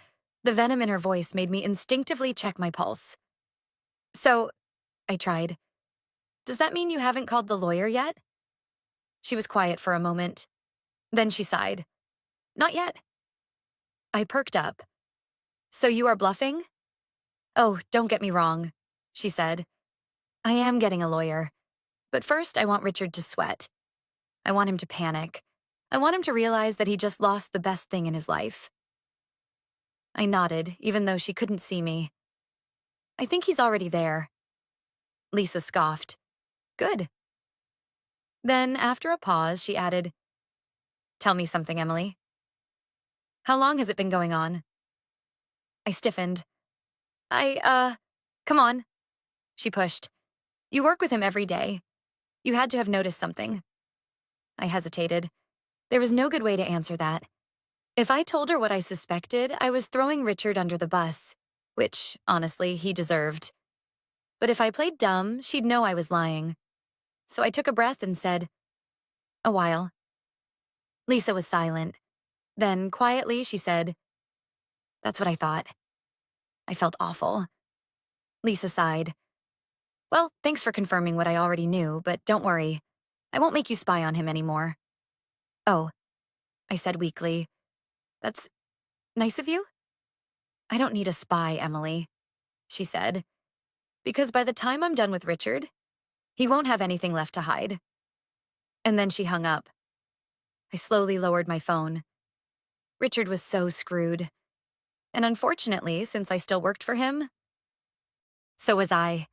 The venom in her voice made me instinctively check my pulse. "So," I tried, "does that mean you haven't called the lawyer yet?" She was quiet for a moment. Then she sighed. "Not yet." I perked up. "So you are bluffing?" "Oh, don't get me wrong," she said. "I am getting a lawyer. But first, I want Richard to sweat. I want him to panic. I want him to realize that he just lost the best thing in his life." I nodded, even though she couldn't see me. "I think he's already there." Lisa scoffed. "Good." Then, after a pause, she added, "Tell me something, Emily. How long has it been going on?" I stiffened. Come on," she pushed. "You work with him every day. You had to have noticed something." I hesitated. There was no good way to answer that. If I told her what I suspected, I was throwing Richard under the bus, which, honestly, he deserved. But if I played dumb, she'd know I was lying. So I took a breath and said, "A while." Lisa was silent. Then, quietly, she said, "That's what I thought." I felt awful. Lisa sighed. "Well, thanks for confirming what I already knew, but don't worry. I won't make you spy on him anymore." "Oh," I said weakly. "That's nice of you?" "I don't need a spy, Emily," she said, "because by the time I'm done with Richard, he won't have anything left to hide." And then she hung up. I slowly lowered my phone. Richard was so screwed. And unfortunately, since I still worked for him, so was I.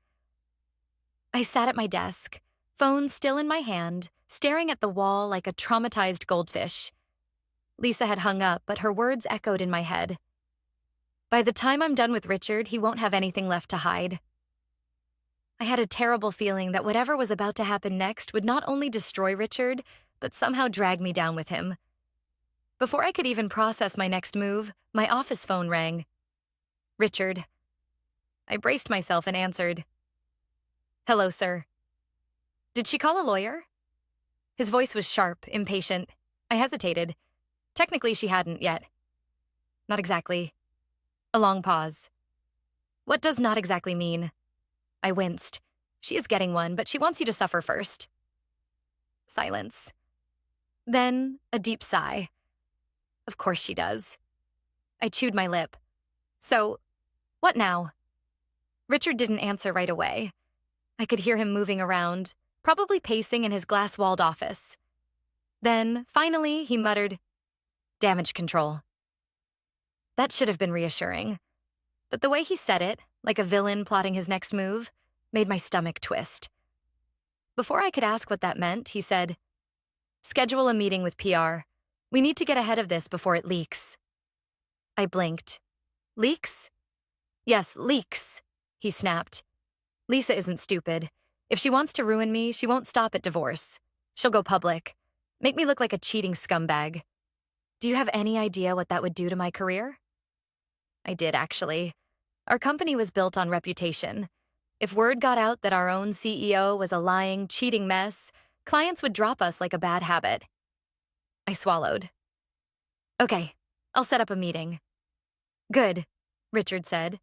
I sat at my desk, phone still in my hand, staring at the wall like a traumatized goldfish. Lisa had hung up, but her words echoed in my head. By the time I'm done with Richard, he won't have anything left to hide. I had a terrible feeling that whatever was about to happen next would not only destroy Richard, but somehow drag me down with him. Before I could even process my next move, my office phone rang. "Richard." I braced myself and answered. "Hello, sir." "Did she call a lawyer?" His voice was sharp, impatient. I hesitated. Technically, she hadn't yet. "Not exactly." A long pause. "What does not exactly mean?" I winced. "She is getting one, but she wants you to suffer first." Silence. Then a deep sigh. "Of course she does." I chewed my lip. So, what now? Richard didn't answer right away. I could hear him moving around, probably pacing in his glass-walled office. Then, finally, he muttered, "Damage control." That should have been reassuring. But the way he said it, like a villain plotting his next move, made my stomach twist. Before I could ask what that meant, he said, "Schedule a meeting with PR. We need to get ahead of this before it leaks." I blinked. "Leaks?" "Yes, leaks," he snapped. "Lisa isn't stupid. If she wants to ruin me, she won't stop at divorce. She'll go public. Make me look like a cheating scumbag. Do you have any idea what that would do to my career?" I did, actually. Our company was built on reputation. If word got out that our own CEO was a lying, cheating mess, clients would drop us like a bad habit. I swallowed. "Okay, I'll set up a meeting." "Good," Richard said.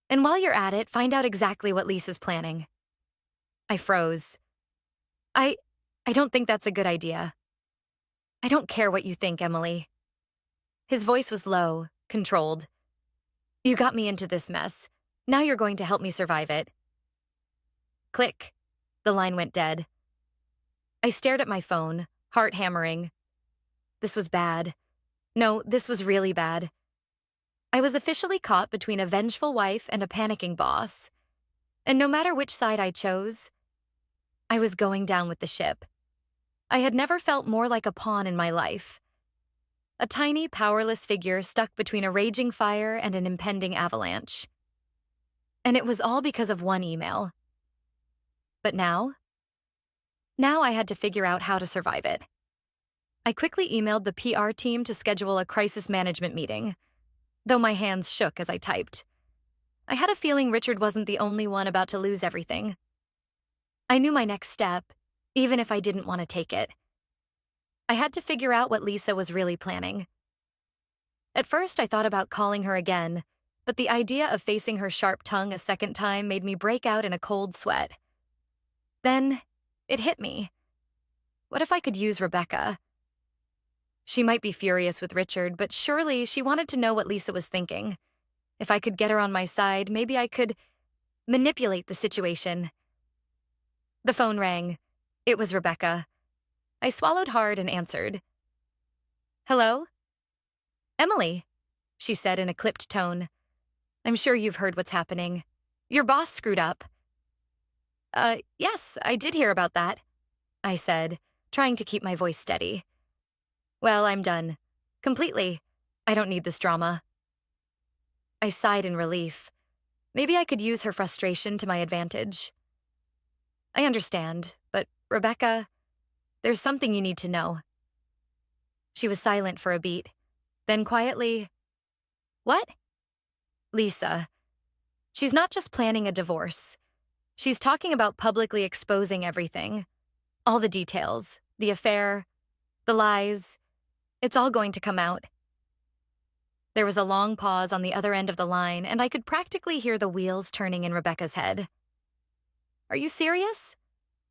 "And while you're at it, find out exactly what Lisa's planning." I froze. I don't think that's a good idea." "I don't care what you think, Emily." His voice was low, controlled. "You got me into this mess. Now you're going to help me survive it." Click. The line went dead. I stared at my phone, heart hammering. This was bad. No, this was really bad. I was officially caught between a vengeful wife and a panicking boss. And no matter which side I chose, I was going down with the ship. I had never felt more like a pawn in my life. A tiny, powerless figure stuck between a raging fire and an impending avalanche. And it was all because of one email. But now I had to figure out how to survive it. I quickly emailed the PR team to schedule a crisis management meeting, though my hands shook as I typed. I had a feeling Richard wasn't the only one about to lose everything. I knew my next step, even if I didn't want to take it. I had to figure out what Lisa was really planning. At first, I thought about calling her again, but the idea of facing her sharp tongue a second time made me break out in a cold sweat. Then, it hit me. What if I could use Rebecca? She might be furious with Richard, but surely she wanted to know what Lisa was thinking. If I could get her on my side, maybe I could manipulate the situation. The phone rang. It was Rebecca. I swallowed hard and answered. "Hello?" "Emily," she said in a clipped tone. "I'm sure you've heard what's happening. Your boss screwed up." Yes, I did hear about that," I said, trying to keep my voice steady. "Well, I'm done. Completely. I don't need this drama." I sighed in relief. Maybe I could use her frustration to my advantage. "I understand, but Rebecca, there's something you need to know." She was silent for a beat, then quietly, "What?" "Lisa. She's not just planning a divorce. She's talking about publicly exposing everything. All the details, the affair, the lies. It's all going to come out." There was a long pause on the other end of the line, and I could practically hear the wheels turning in Rebecca's head. "Are you serious?"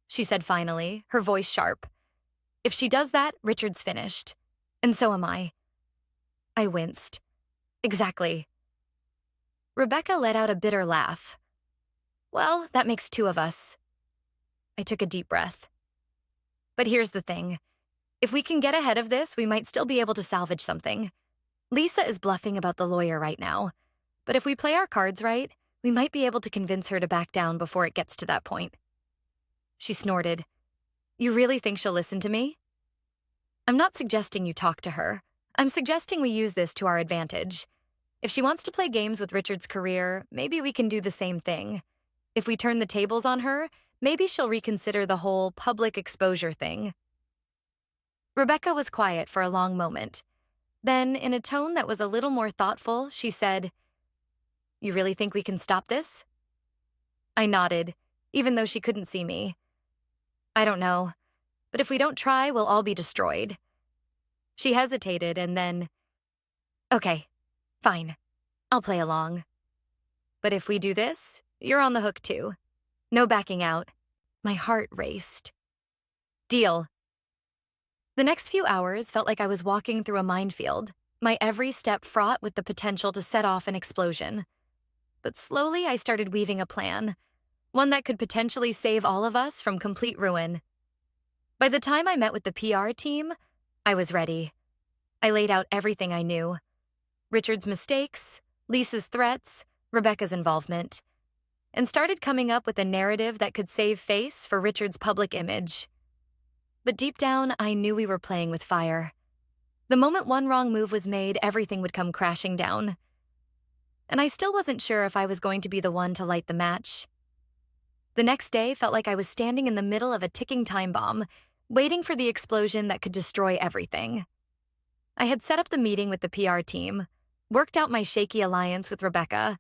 she said finally, her voice sharp. "If she does that, Richard's finished. And so am I." I winced. "Exactly." Rebecca let out a bitter laugh. "Well, that makes two of us." I took a deep breath. "But here's the thing. If we can get ahead of this, we might still be able to salvage something. Lisa is bluffing about the lawyer right now. But if we play our cards right, we might be able to convince her to back down before it gets to that point." She snorted. "You really think she'll listen to me?" "I'm not suggesting you talk to her. I'm suggesting we use this to our advantage. If she wants to play games with Richard's career, maybe we can do the same thing. If we turn the tables on her, maybe she'll reconsider the whole public exposure thing." Rebecca was quiet for a long moment. Then, in a tone that was a little more thoughtful, she said, "You really think we can stop this?" I nodded, even though she couldn't see me. "I don't know, but if we don't try, we'll all be destroyed." She hesitated and then, "Okay, fine, I'll play along. But if we do this, you're on the hook too. No backing out." My heart raced. "Deal." The next few hours felt like I was walking through a minefield. my every step fraught with the potential to set off an explosion. But slowly I started weaving a plan, one that could potentially save all of us from complete ruin. By the time I met with the PR team, I was ready. I laid out everything I knew: Richard's mistakes, Lisa's threats, Rebecca's involvement, and started coming up with a narrative that could save face for Richard's public image. But deep down, I knew we were playing with fire. The moment one wrong move was made, everything would come crashing down. And I still wasn't sure if I was going to be the one to light the match. The next day felt like I was standing in the middle of a ticking time bomb, waiting for the explosion that could destroy everything. I had set up the meeting with the PR team, worked out my shaky alliance with Rebecca,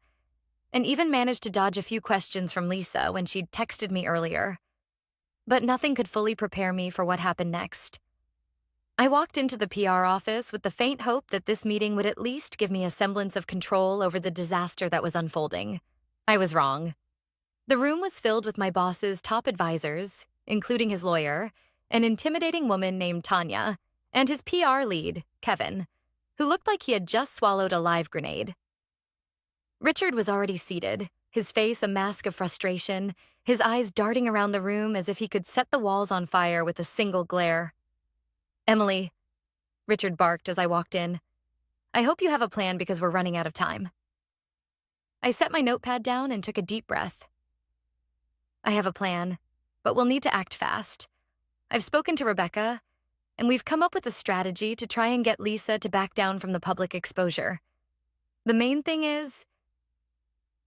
and even managed to dodge a few questions from Lisa when she'd texted me earlier. But nothing could fully prepare me for what happened next. I walked into the PR office with the faint hope that this meeting would at least give me a semblance of control over the disaster that was unfolding. I was wrong. The room was filled with my boss's top advisors, including his lawyer, an intimidating woman named Tanya, and his PR lead, Kevin, who looked like he had just swallowed a live grenade. Richard was already seated, his face a mask of frustration, his eyes darting around the room as if he could set the walls on fire with a single glare. "Emily," Richard barked as I walked in, "I hope you have a plan because we're running out of time." I set my notepad down and took a deep breath. "I have a plan, but we'll need to act fast. I've spoken to Rebecca, and we've come up with a strategy to try and get Lisa to back down from the public exposure. The main thing is..."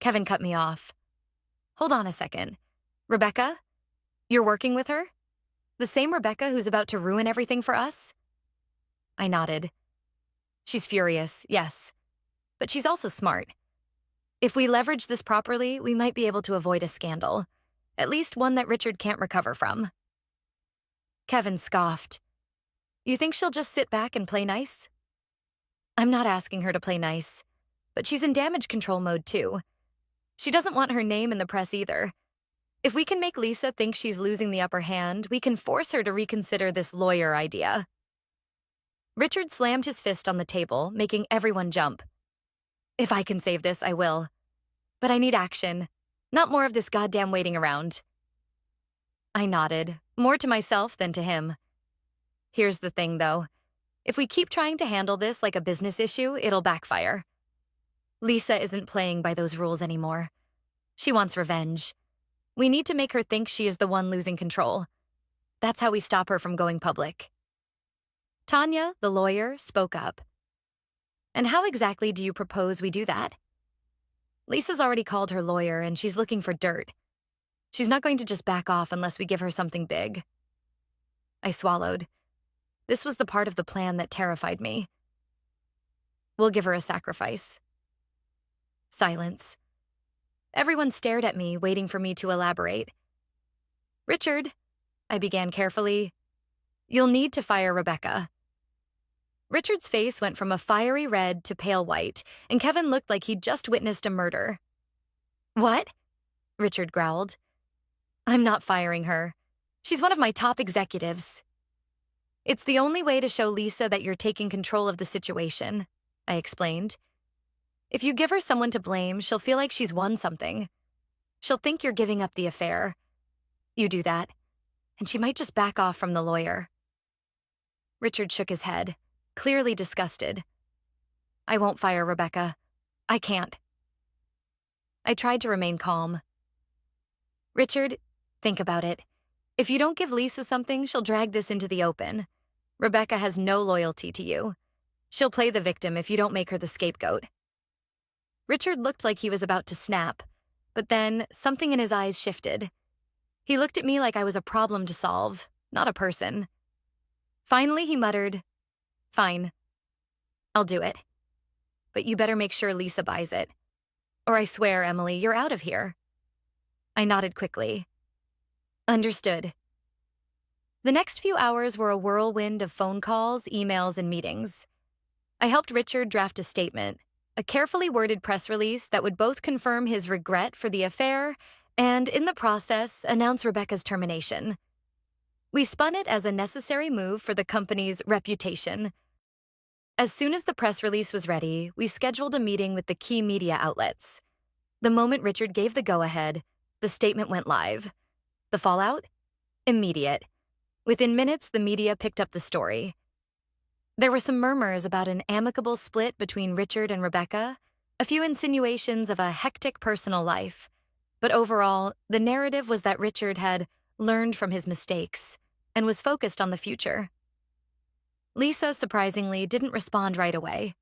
Kevin cut me off. "Hold on a second. Rebecca? You're working with her? The same Rebecca who's about to ruin everything for us?" I nodded. "She's furious, yes. But she's also smart. If we leverage this properly, we might be able to avoid a scandal. At least one that Richard can't recover from." Kevin scoffed. "You think she'll just sit back and play nice?" "I'm not asking her to play nice, but she's in damage control mode too. She doesn't want her name in the press either. If we can make Lisa think she's losing the upper hand, we can force her to reconsider this lawyer idea." Richard slammed his fist on the table, making everyone jump. "If I can save this, I will. But I need action, not more of this goddamn waiting around." I nodded, more to myself than to him. "Here's the thing, though. If we keep trying to handle this like a business issue, it'll backfire. Lisa isn't playing by those rules anymore. She wants revenge. We need to make her think she is the one losing control. That's how we stop her from going public." Tanya, the lawyer, spoke up. "And how exactly do you propose we do that?" "Lisa's already called her lawyer and she's looking for dirt. She's not going to just back off unless we give her something big." I swallowed. This was the part of the plan that terrified me. "We'll give her a sacrifice." Silence. Everyone stared at me, waiting for me to elaborate. "Richard," I began carefully, "you'll need to fire Rebecca." Richard's face went from a fiery red to pale white, and Kevin looked like he'd just witnessed a murder. "What?" Richard growled. "I'm not firing her. She's one of my top executives." "It's the only way to show Lisa that you're taking control of the situation," I explained. "If you give her someone to blame, she'll feel like she's won something. She'll think you're giving up the affair. You do that, and she might just back off from the lawyer." Richard shook his head, clearly disgusted. "I won't fire Rebecca. I can't." I tried to remain calm. "Richard, think about it. If you don't give Lisa something, she'll drag this into the open. Rebecca has no loyalty to you. She'll play the victim if you don't make her the scapegoat." Richard looked like he was about to snap, but then something in his eyes shifted. He looked at me like I was a problem to solve, not a person. Finally, he muttered, "Fine. I'll do it. But you better make sure Lisa buys it. Or I swear, Emily, you're out of here." I nodded quickly. "Understood." The next few hours were a whirlwind of phone calls, emails, and meetings. I helped Richard draft a statement, a carefully worded press release that would both confirm his regret for the affair and, in the process, announce Rebecca's termination. We spun it as a necessary move for the company's reputation. As soon as the press release was ready, we scheduled a meeting with the key media outlets. The moment Richard gave the go-ahead, the statement went live. The fallout? Immediate. Within minutes, the media picked up the story. There were some murmurs about an amicable split between Richard and Rebecca, a few insinuations of a hectic personal life. But overall, the narrative was that Richard had learned from his mistakes and was focused on the future. Lisa, surprisingly, didn't respond right away.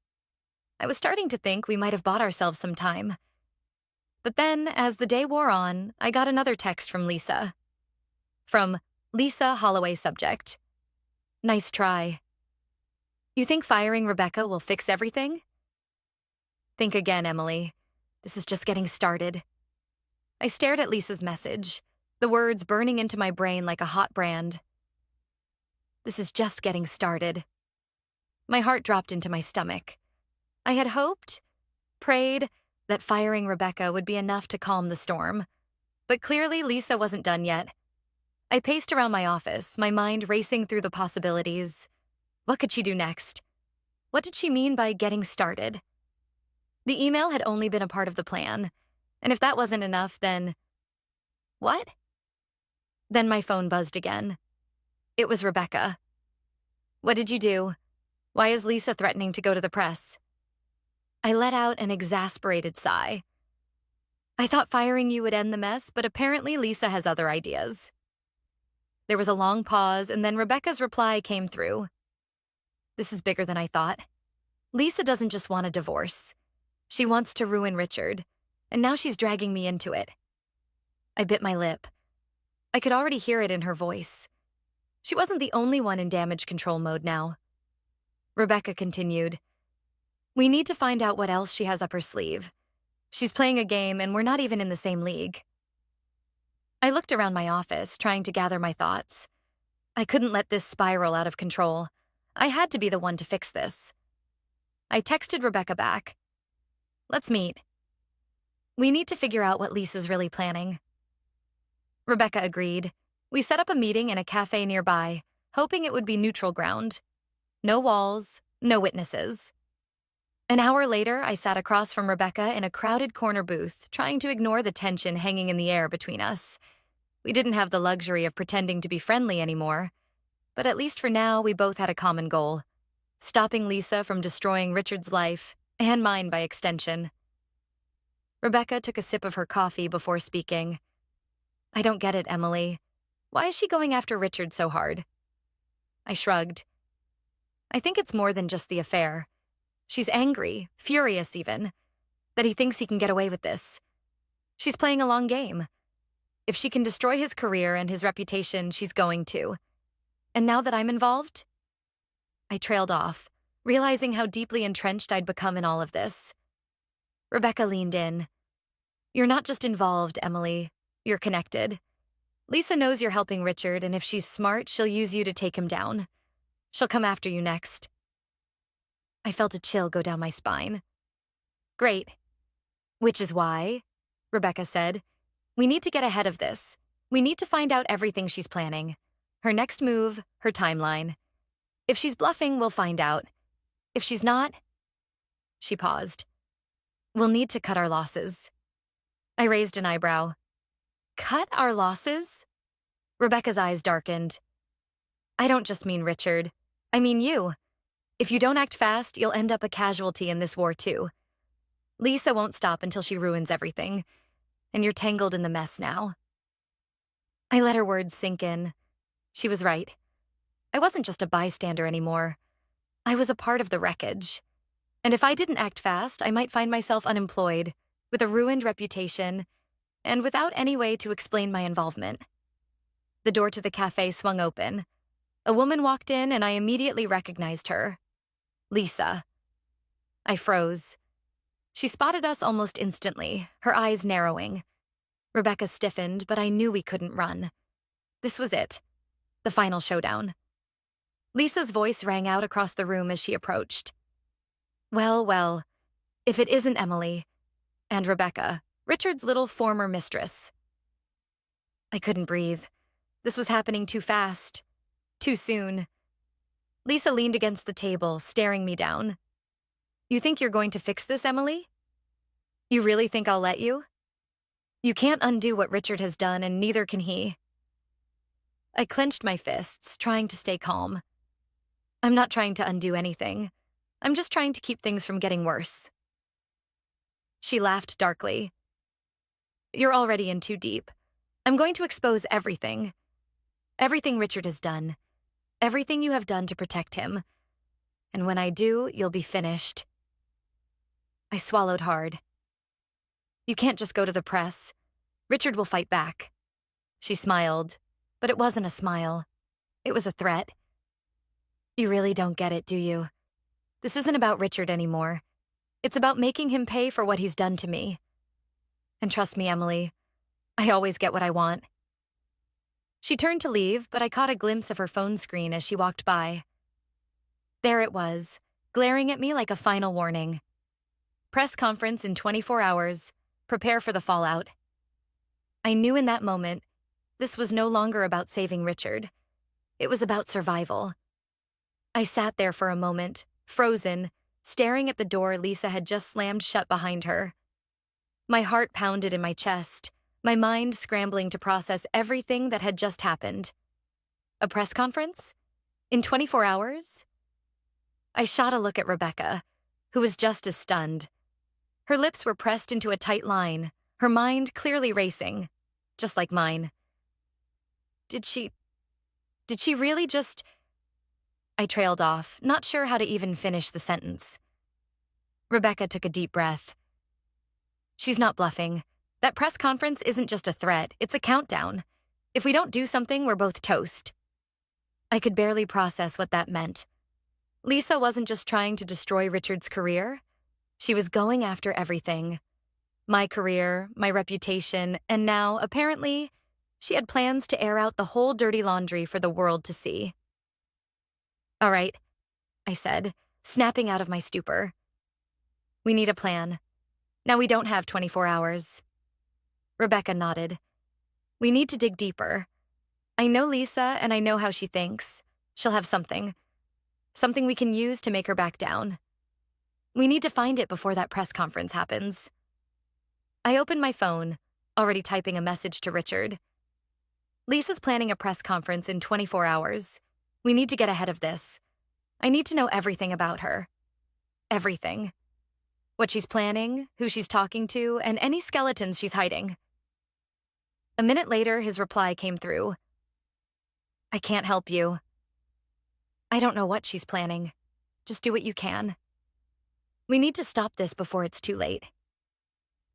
I was starting to think we might have bought ourselves some time. But then, as the day wore on, I got another text from Lisa. From Lisa Holloway subject. Nice try. You think firing Rebecca will fix everything? Think again, Emily. This is just getting started. I stared at Lisa's message, the words burning into my brain like a hot brand. This is just getting started. My heart dropped into my stomach. I had hoped, prayed, that firing Rebecca would be enough to calm the storm. But clearly Lisa wasn't done yet. I paced around my office, my mind racing through the possibilities. What could she do next? What did she mean by getting started? The email had only been a part of the plan, and if that wasn't enough, then... What? Then my phone buzzed again. It was Rebecca. What did you do? Why is Lisa threatening to go to the press? I let out an exasperated sigh. I thought firing you would end the mess, but apparently Lisa has other ideas. There was a long pause, and then Rebecca's reply came through. This is bigger than I thought. Lisa doesn't just want a divorce. She wants to ruin Richard, and now she's dragging me into it. I bit my lip. I could already hear it in her voice. She wasn't the only one in damage control mode now. Rebecca continued. We need to find out what else she has up her sleeve. She's playing a game, and we're not even in the same league. I looked around my office, trying to gather my thoughts. I couldn't let this spiral out of control. I had to be the one to fix this. I texted Rebecca back. Let's meet. We need to figure out what Lisa's really planning. Rebecca agreed. We set up a meeting in a cafe nearby, hoping it would be neutral ground. No walls, no witnesses. An hour later, I sat across from Rebecca in a crowded corner booth, trying to ignore the tension hanging in the air between us. We didn't have the luxury of pretending to be friendly anymore, but at least for now, we both had a common goal: stopping Lisa from destroying Richard's life, and mine by extension. Rebecca took a sip of her coffee before speaking. I don't get it, Emily. Why is she going after Richard so hard? I shrugged. I think it's more than just the affair. She's angry, furious even, that he thinks he can get away with this. She's playing a long game. If she can destroy his career and his reputation, she's going to. And now that I'm involved? I trailed off, realizing how deeply entrenched I'd become in all of this. Rebecca leaned in. You're not just involved, Emily. You're connected. Lisa knows you're helping Richard, and if she's smart, she'll use you to take him down. She'll come after you next. I felt a chill go down my spine. Great. Which is why, Rebecca said, we need to get ahead of this. We need to find out everything she's planning. Her next move, her timeline. If she's bluffing, we'll find out. If she's not... She paused. We'll need to cut our losses. I raised an eyebrow. Cut our losses? Rebecca's eyes darkened. I don't just mean Richard. I mean you. If you don't act fast, you'll end up a casualty in this war too. Lisa won't stop until she ruins everything, and you're tangled in the mess now. I let her words sink in. She was right. I wasn't just a bystander anymore. I was a part of the wreckage. And if I didn't act fast, I might find myself unemployed, with a ruined reputation, and without any way to explain my involvement. The door to the cafe swung open. A woman walked in, and I immediately recognized her. Lisa. I froze. She spotted us almost instantly, her eyes narrowing. Rebecca stiffened, but I knew we couldn't run. This was it. The final showdown. Lisa's voice rang out across the room as she approached. Well, well, if it isn't Emily, and Rebecca, Richard's little former mistress. I couldn't breathe. This was happening too fast, too soon. Lisa leaned against the table, staring me down. You think you're going to fix this, Emily? You really think I'll let you? You can't undo what Richard has done, and neither can he. I clenched my fists, trying to stay calm. I'm not trying to undo anything. I'm just trying to keep things from getting worse. She laughed darkly. You're already in too deep. I'm going to expose everything. Everything Richard has done. Everything you have done to protect him. And when I do, you'll be finished. I swallowed hard. You can't just go to the press. Richard will fight back. She smiled, but it wasn't a smile. It was a threat. You really don't get it, do you? This isn't about Richard anymore. It's about making him pay for what he's done to me. And trust me, Emily, I always get what I want. She turned to leave, but I caught a glimpse of her phone screen as she walked by. There it was, glaring at me like a final warning. Press conference in 24 hours. Prepare for the fallout. I knew in that moment, this was no longer about saving Richard. It was about survival. I sat there for a moment, frozen, staring at the door Lisa had just slammed shut behind her. My heart pounded in my chest, my mind scrambling to process everything that had just happened. A press conference? In 24 hours? I shot a look at Rebecca, who was just as stunned. Her lips were pressed into a tight line, her mind clearly racing, just like mine. Did she really just... I trailed off, not sure how to even finish the sentence. Rebecca took a deep breath. She's not bluffing. That press conference isn't just a threat, it's a countdown. If we don't do something, we're both toast. I could barely process what that meant. Lisa wasn't just trying to destroy Richard's career. She was going after everything. My career, my reputation, and now, apparently, she had plans to air out the whole dirty laundry for the world to see. All right, I said, snapping out of my stupor. We need a plan. Now we don't have 24 hours. Rebecca nodded. We need to dig deeper. I know Lisa and I know how she thinks. She'll have something. Something we can use to make her back down. We need to find it before that press conference happens. I opened my phone, already typing a message to Richard. Lisa's planning a press conference in 24 hours. We need to get ahead of this. I need to know everything about her. Everything. What she's planning, who she's talking to, and any skeletons she's hiding. A minute later, his reply came through. I can't help you. I don't know what she's planning. Just do what you can. We need to stop this before it's too late.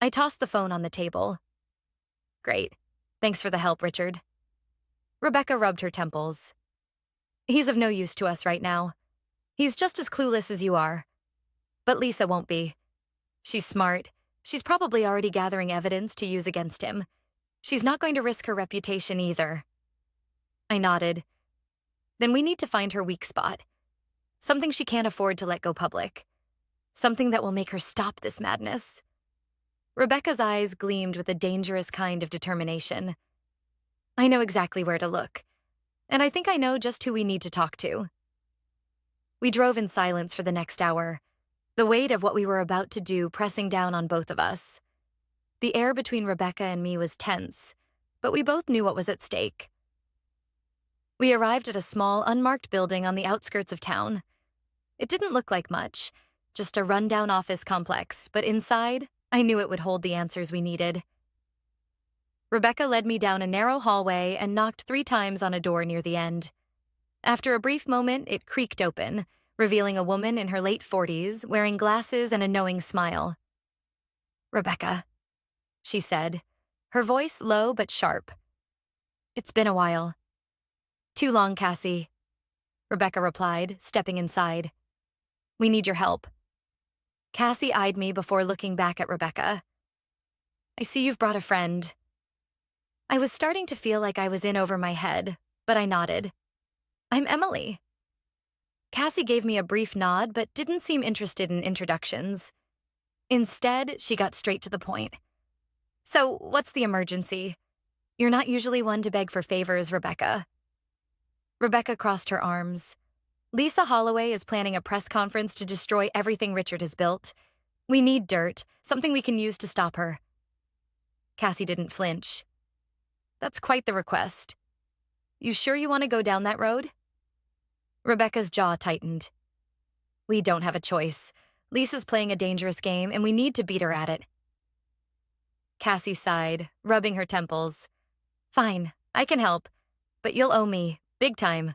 I tossed the phone on the table. Great. Thanks for the help, Richard. Rebecca rubbed her temples. He's of no use to us right now. He's just as clueless as you are. But Lisa won't be. She's smart. She's probably already gathering evidence to use against him. She's not going to risk her reputation either. I nodded. Then we need to find her weak spot. Something she can't afford to let go public. Something that will make her stop this madness. Rebecca's eyes gleamed with a dangerous kind of determination. I know exactly where to look. And I think I know just who we need to talk to. We drove in silence for the next hour, the weight of what we were about to do pressing down on both of us. The air between Rebecca and me was tense, but we both knew what was at stake. We arrived at a small, unmarked building on the outskirts of town. It didn't look like much, just a rundown office complex, but inside, I knew it would hold the answers we needed. Rebecca led me down a narrow hallway and knocked 3 times on a door near the end. After a brief moment, it creaked open, revealing a woman in her late 40s, wearing glasses and a knowing smile. Rebecca, she said, her voice low but sharp. It's been a while. Too long, Cassie, Rebecca replied, stepping inside. We need your help. Cassie eyed me before looking back at Rebecca. I see you've brought a friend. I was starting to feel like I was in over my head, but I nodded. I'm Emily. Cassie gave me a brief nod, but didn't seem interested in introductions. Instead, she got straight to the point. So, what's the emergency? You're not usually one to beg for favors, Rebecca. Rebecca crossed her arms. Lisa Holloway is planning a press conference to destroy everything Richard has built. We need dirt, something we can use to stop her. Cassie didn't flinch. That's quite the request. You sure you want to go down that road? Rebecca's jaw tightened. We don't have a choice. Lisa's playing a dangerous game, and we need to beat her at it. Cassie sighed, rubbing her temples. Fine, I can help, but you'll owe me, big time.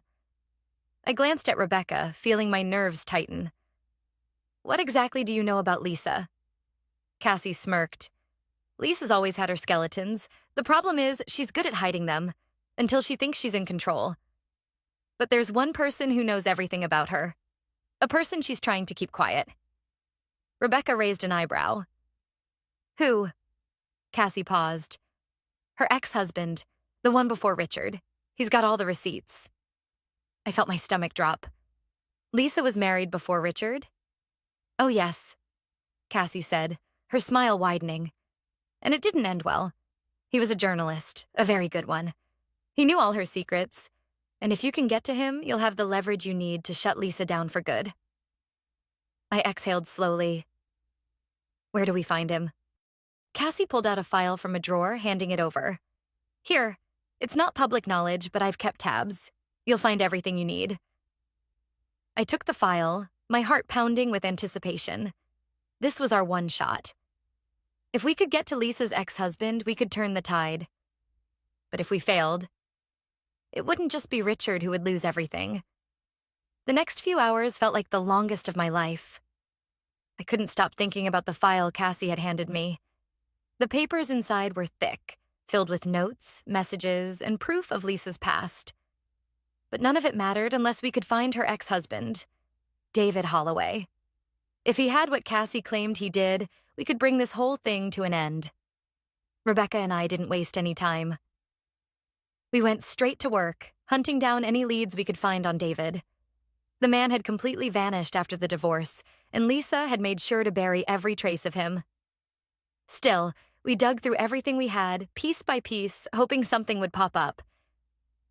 I glanced at Rebecca, feeling my nerves tighten. What exactly do you know about Lisa? Cassie smirked. Lisa's always had her skeletons. The problem is she's good at hiding them, until she thinks she's in control. But there's one person who knows everything about her. A person she's trying to keep quiet. Rebecca raised an eyebrow. Who? Cassie paused. Her ex-husband, the one before Richard. He's got all the receipts. I felt my stomach drop. Lisa was married before Richard? Oh, yes, Cassie said, her smile widening. And it didn't end well. He was a journalist, a very good one. He knew all her secrets, and if you can get to him, you'll have the leverage you need to shut Lisa down for good. I exhaled slowly. Where do we find him? Cassie pulled out a file from a drawer, handing it over. Here, it's not public knowledge, but I've kept tabs. You'll find everything you need. I took the file, my heart pounding with anticipation. This was our one shot. If we could get to Lisa's ex-husband, we could turn the tide. But if we failed, it wouldn't just be Richard who would lose everything. The next few hours felt like the longest of my life. I couldn't stop thinking about the file Cassie had handed me. The papers inside were thick, filled with notes, messages, and proof of Lisa's past. But none of it mattered unless we could find her ex-husband, David Holloway. If he had what Cassie claimed he did, we could bring this whole thing to an end. Rebecca and I didn't waste any time. We went straight to work, hunting down any leads we could find on David. The man had completely vanished after the divorce, and Lisa had made sure to bury every trace of him. Still, we dug through everything we had, piece by piece, hoping something would pop up.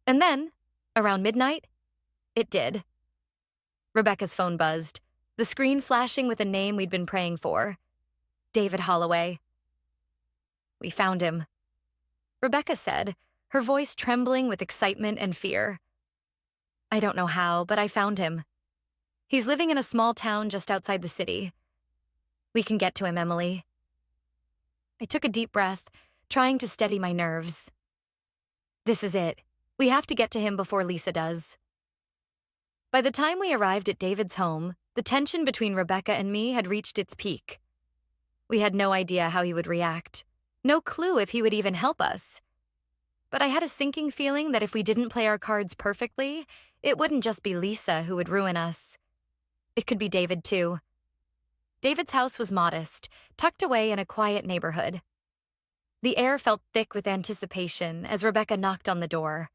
And then, around midnight, it did. Rebecca's phone buzzed, the screen flashing with a name we'd been praying for. David Holloway. We found him, Rebecca said, her voice trembling with excitement and fear. I don't know how, but I found him. He's living in a small town just outside the city. We can get to him, Emily. I took a deep breath, trying to steady my nerves. This is it. We have to get to him before Lisa does. By the time we arrived at David's home, the tension between Rebecca and me had reached its peak. We had no idea how he would react, no clue if he would even help us. But I had a sinking feeling that if we didn't play our cards perfectly, it wouldn't just be Lisa who would ruin us. It could be David, too. David's house was modest, tucked away in a quiet neighborhood. The air felt thick with anticipation as Rebecca knocked on the door.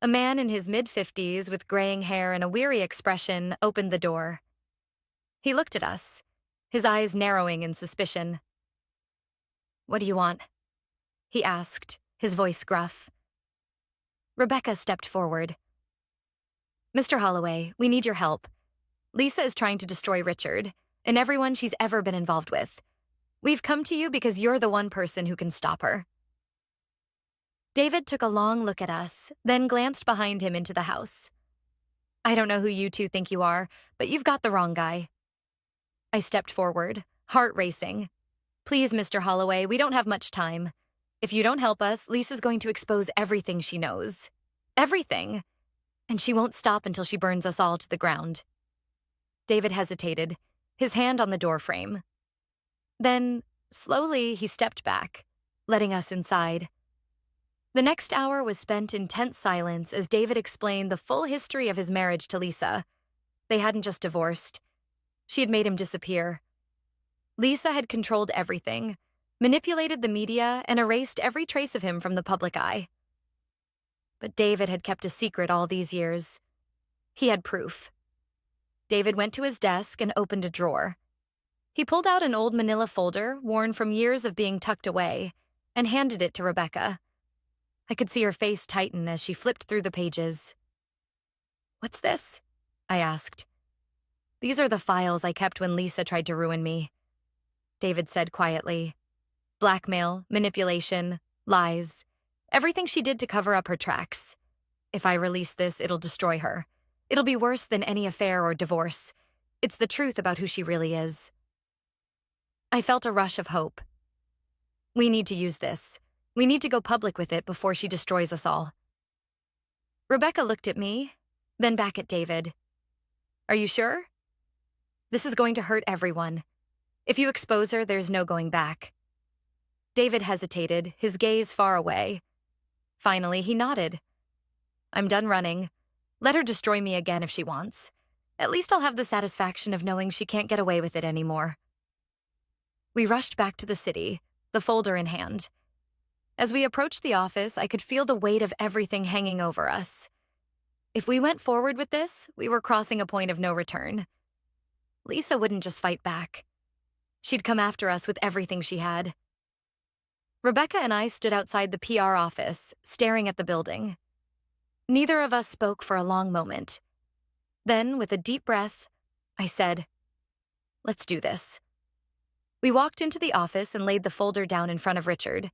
A man in his mid-50s with graying hair and a weary expression opened the door. He looked at us, his eyes narrowing in suspicion. What do you want? He asked, his voice gruff. Rebecca stepped forward. Mr. Holloway, we need your help. Lisa is trying to destroy Richard and everyone she's ever been involved with. We've come to you because you're the one person who can stop her. David took a long look at us, then glanced behind him into the house. I don't know who you two think you are, but you've got the wrong guy. I stepped forward, heart racing. Please, Mr. Holloway, we don't have much time. If you don't help us, Lisa's going to expose everything she knows. Everything. And she won't stop until she burns us all to the ground. David hesitated, his hand on the doorframe. Then, slowly, he stepped back, letting us inside. The next hour was spent in tense silence as David explained the full history of his marriage to Lisa. They hadn't just divorced. She had made him disappear. Lisa had controlled everything, manipulated the media, and erased every trace of him from the public eye. But David had kept a secret all these years. He had proof. David went to his desk and opened a drawer. He pulled out an old manila folder, worn from years of being tucked away, and handed it to Rebecca. I could see her face tighten as she flipped through the pages. What's this? I asked. These are the files I kept when Lisa tried to ruin me, David said quietly. Blackmail, manipulation, lies. Everything she did to cover up her tracks. If I release this, it'll destroy her. It'll be worse than any affair or divorce. It's the truth about who she really is. I felt a rush of hope. We need to use this. We need to go public with it before she destroys us all. Rebecca looked at me, then back at David. Are you sure? This is going to hurt everyone. If you expose her, there's no going back. David hesitated, his gaze far away. Finally, he nodded. I'm done running. Let her destroy me again if she wants. At least I'll have the satisfaction of knowing she can't get away with it anymore. We rushed back to the city, the folder in hand. As we approached the office, I could feel the weight of everything hanging over us. If we went forward with this, we were crossing a point of no return. Lisa wouldn't just fight back. She'd come after us with everything she had. Rebecca and I stood outside the PR office, staring at the building. Neither of us spoke for a long moment. Then, with a deep breath, I said, "Let's do this." We walked into the office and laid the folder down in front of Richard.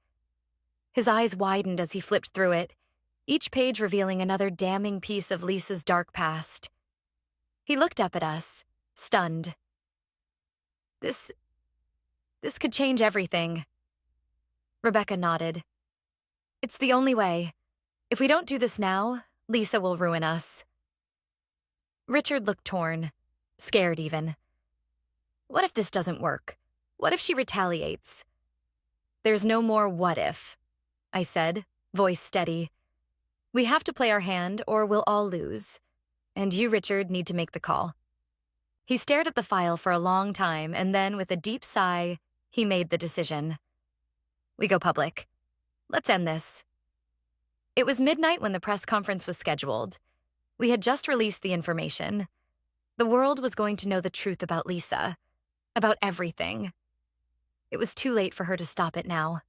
His eyes widened as he flipped through it, each page revealing another damning piece of Lisa's dark past. He looked up at us, stunned. This could change everything. Rebecca nodded. It's the only way. If we don't do this now, Lisa will ruin us. Richard looked torn, scared even. What if this doesn't work? What if she retaliates? There's no more what if, I said, voice steady. We have to play our hand or we'll all lose. And you, Richard, need to make the call. He stared at the file for a long time, and then, with a deep sigh, he made the decision. We go public. Let's end this. It was midnight when the press conference was scheduled. We had just released the information. The world was going to know the truth about Lisa, about everything. It was too late for her to stop it now.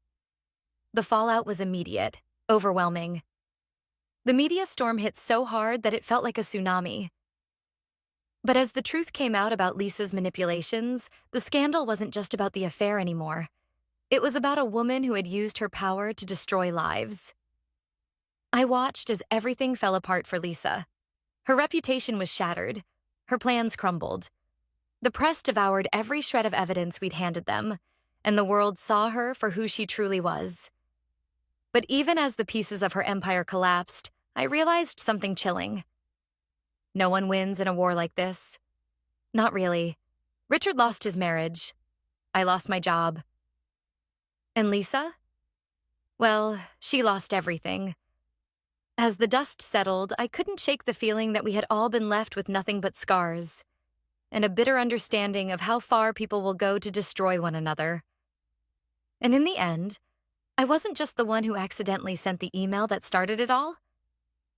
The fallout was immediate, overwhelming. The media storm hit so hard that it felt like a tsunami. But as the truth came out about Lisa's manipulations, the scandal wasn't just about the affair anymore. It was about a woman who had used her power to destroy lives. I watched as everything fell apart for Lisa. Her reputation was shattered. Her plans crumbled. The press devoured every shred of evidence we'd handed them, and the world saw her for who she truly was. But even as the pieces of her empire collapsed, I realized something chilling. No one wins in a war like this. Not really. Richard lost his marriage. I lost my job. And Lisa? Well, she lost everything. As the dust settled, I couldn't shake the feeling that we had all been left with nothing but scars, and a bitter understanding of how far people will go to destroy one another. And in the end, I wasn't just the one who accidentally sent the email that started it all.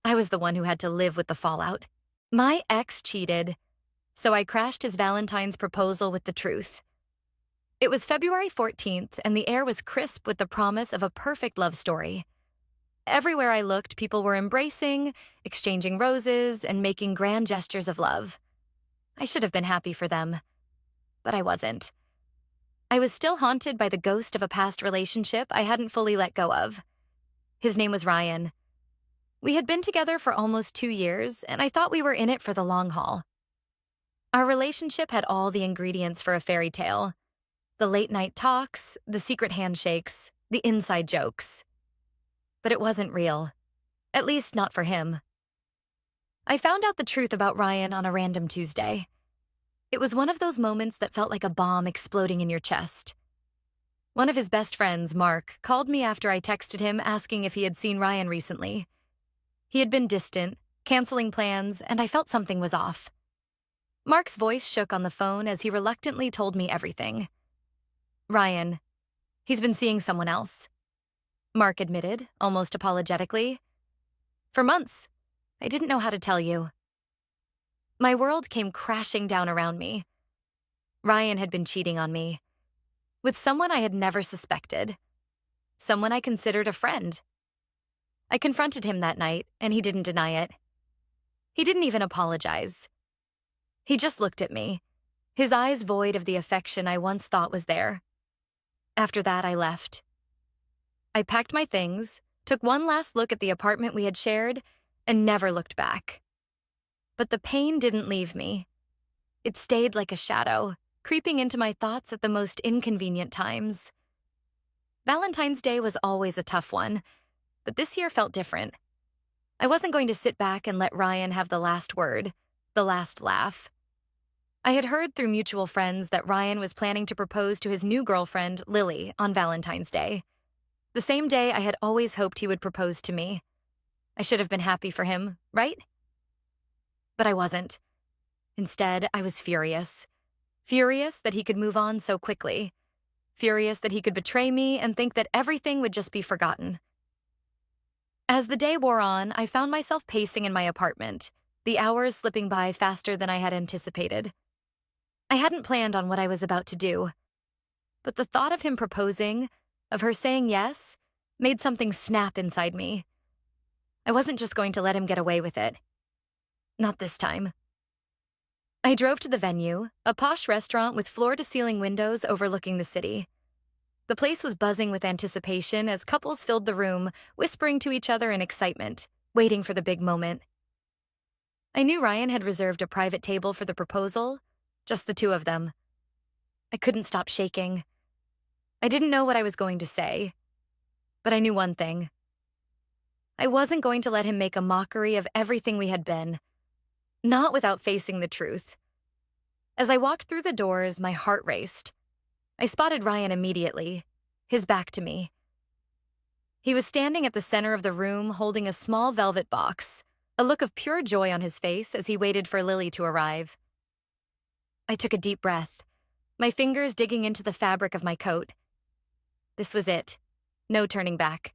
I was the one who had to live with the fallout. My ex cheated, so I crashed his Valentine's proposal with the truth. It was February 14th, and the air was crisp with the promise of a perfect love story. Everywhere I looked, people were embracing, exchanging roses, and making grand gestures of love. I should have been happy for them, but I wasn't. I was still haunted by the ghost of a past relationship I hadn't fully let go of. His name was Ryan. We had been together for almost 2 years, and I thought we were in it for the long haul. Our relationship had all the ingredients for a fairy tale. The late-night talks, the secret handshakes, the inside jokes. But it wasn't real. At least not for him. I found out the truth about Ryan on a random Tuesday. It was one of those moments that felt like a bomb exploding in your chest. One of his best friends, Mark, called me after I texted him asking if he had seen Ryan recently. He had been distant, canceling plans, and I felt something was off. Mark's voice shook on the phone as he reluctantly told me everything. Ryan, he's been seeing someone else. Mark admitted, almost apologetically. For months, I didn't know how to tell you. My world came crashing down around me. Ryan had been cheating on me. With someone I had never suspected. Someone I considered a friend. I confronted him that night, and he didn't deny it. He didn't even apologize. He just looked at me, his eyes void of the affection I once thought was there. After that, I left. I packed my things, took one last look at the apartment we had shared, and never looked back. But the pain didn't leave me. It stayed like a shadow, creeping into my thoughts at the most inconvenient times. Valentine's Day was always a tough one, but this year felt different. I wasn't going to sit back and let Ryan have the last word, the last laugh. I had heard through mutual friends that Ryan was planning to propose to his new girlfriend, Lily, on Valentine's Day. The same day I had always hoped he would propose to me. I should have been happy for him, right? But I wasn't. Instead, I was furious. Furious that he could move on so quickly. Furious that he could betray me and think that everything would just be forgotten. As the day wore on, I found myself pacing in my apartment, the hours slipping by faster than I had anticipated. I hadn't planned on what I was about to do, but the thought of him proposing, of her saying yes, made something snap inside me. I wasn't just going to let him get away with it. Not this time. I drove to the venue, a posh restaurant with floor-to-ceiling windows overlooking the city. The place was buzzing with anticipation as couples filled the room, whispering to each other in excitement, waiting for the big moment. I knew Ryan had reserved a private table for the proposal, just the two of them. I couldn't stop shaking. I didn't know what I was going to say, but I knew one thing. I wasn't going to let him make a mockery of everything we had been, not without facing the truth. As I walked through the doors, my heart raced. I spotted Ryan immediately, his back to me. He was standing at the center of the room holding a small velvet box, a look of pure joy on his face as he waited for Lily to arrive. I took a deep breath, my fingers digging into the fabric of my coat. This was it. No turning back.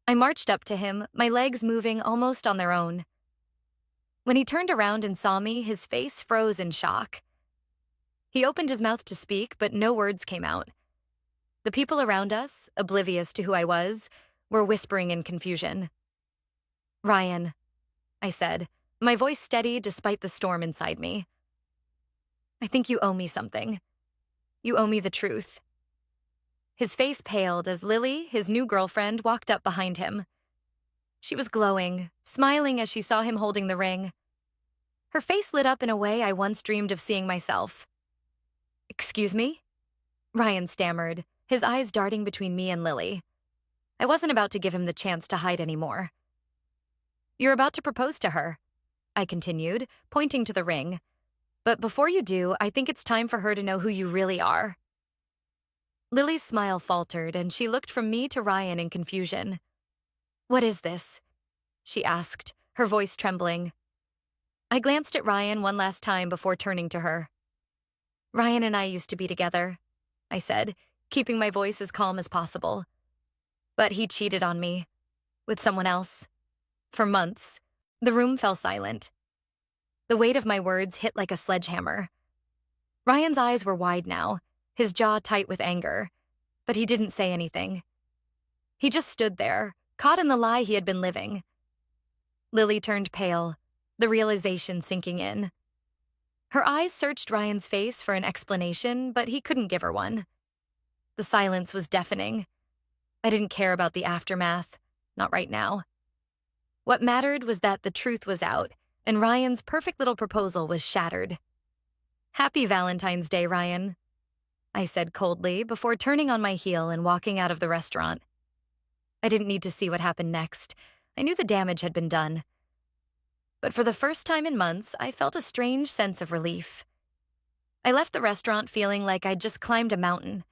I marched up to him, my legs moving almost on their own. When he turned around and saw me, his face froze in shock. He opened his mouth to speak, but no words came out. The people around us, oblivious to who I was, were whispering in confusion. "Ryan," I said, my voice steady despite the storm inside me. "I think you owe me something. You owe me the truth." His face paled as Lily, his new girlfriend, walked up behind him. She was glowing, smiling as she saw him holding the ring. Her face lit up in a way I once dreamed of seeing myself. "Excuse me?" Ryan stammered, his eyes darting between me and Lily. I wasn't about to give him the chance to hide anymore. "You're about to propose to her," I continued, pointing to the ring. "But before you do, I think it's time for her to know who you really are." Lily's smile faltered, and she looked from me to Ryan in confusion. "What is this?" she asked, her voice trembling. I glanced at Ryan one last time before turning to her. "Ryan and I used to be together," I said, keeping my voice as calm as possible. "But he cheated on me. With someone else. For months." The room fell silent. The weight of my words hit like a sledgehammer. Ryan's eyes were wide now, his jaw tight with anger, but he didn't say anything. He just stood there, caught in the lie he had been living. Lily turned pale, the realization sinking in. Her eyes searched Ryan's face for an explanation, but he couldn't give her one. The silence was deafening. I didn't care about the aftermath, not right now. What mattered was that the truth was out, and Ryan's perfect little proposal was shattered. "Happy Valentine's Day, Ryan," I said coldly before turning on my heel and walking out of the restaurant. I didn't need to see what happened next. I knew the damage had been done. But for the first time in months, I felt a strange sense of relief. I left the restaurant feeling like I'd just climbed a mountain.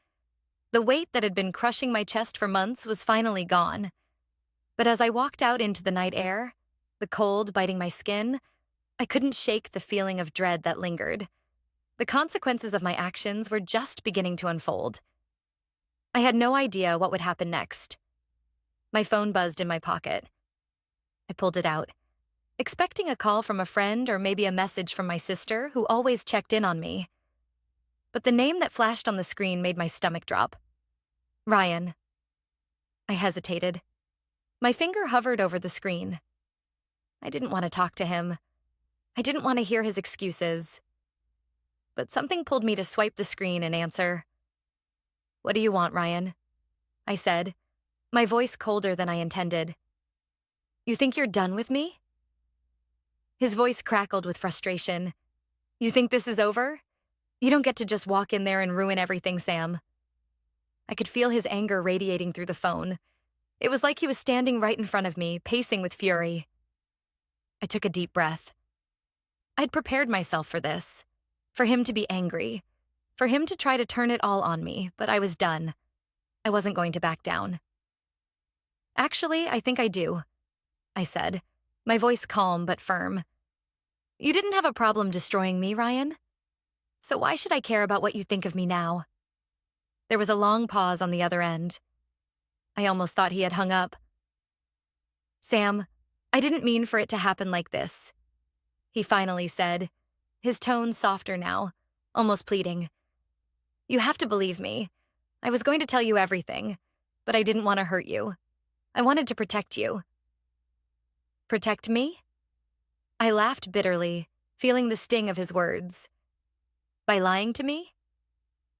The weight that had been crushing my chest for months was finally gone. But as I walked out into the night air, the cold biting my skin, I couldn't shake the feeling of dread that lingered. The consequences of my actions were just beginning to unfold. I had no idea what would happen next. My phone buzzed in my pocket. I pulled it out, expecting a call from a friend or maybe a message from my sister who always checked in on me. But the name that flashed on the screen made my stomach drop. Ryan. I hesitated. My finger hovered over the screen. I didn't want to talk to him. I didn't want to hear his excuses, but something pulled me to swipe the screen and answer. "What do you want, Ryan?" I said, my voice colder than I intended. "You think you're done with me?" His voice crackled with frustration. "You think this is over? You don't get to just walk in there and ruin everything, Sam." I could feel his anger radiating through the phone. It was like he was standing right in front of me, pacing with fury. I took a deep breath. I'd prepared myself for this, for him to be angry, for him to try to turn it all on me, but I was done. I wasn't going to back down. "Actually, I think I do," I said, my voice calm but firm. "You didn't have a problem destroying me, Ryan. So why should I care about what you think of me now?" There was a long pause on the other end. I almost thought he had hung up. "Sam, I didn't mean for it to happen like this," he finally said, his tone softer now, almost pleading. "You have to believe me. I was going to tell you everything, but I didn't want to hurt you. I wanted to protect you." "Protect me?" I laughed bitterly, feeling the sting of his words. "By lying to me?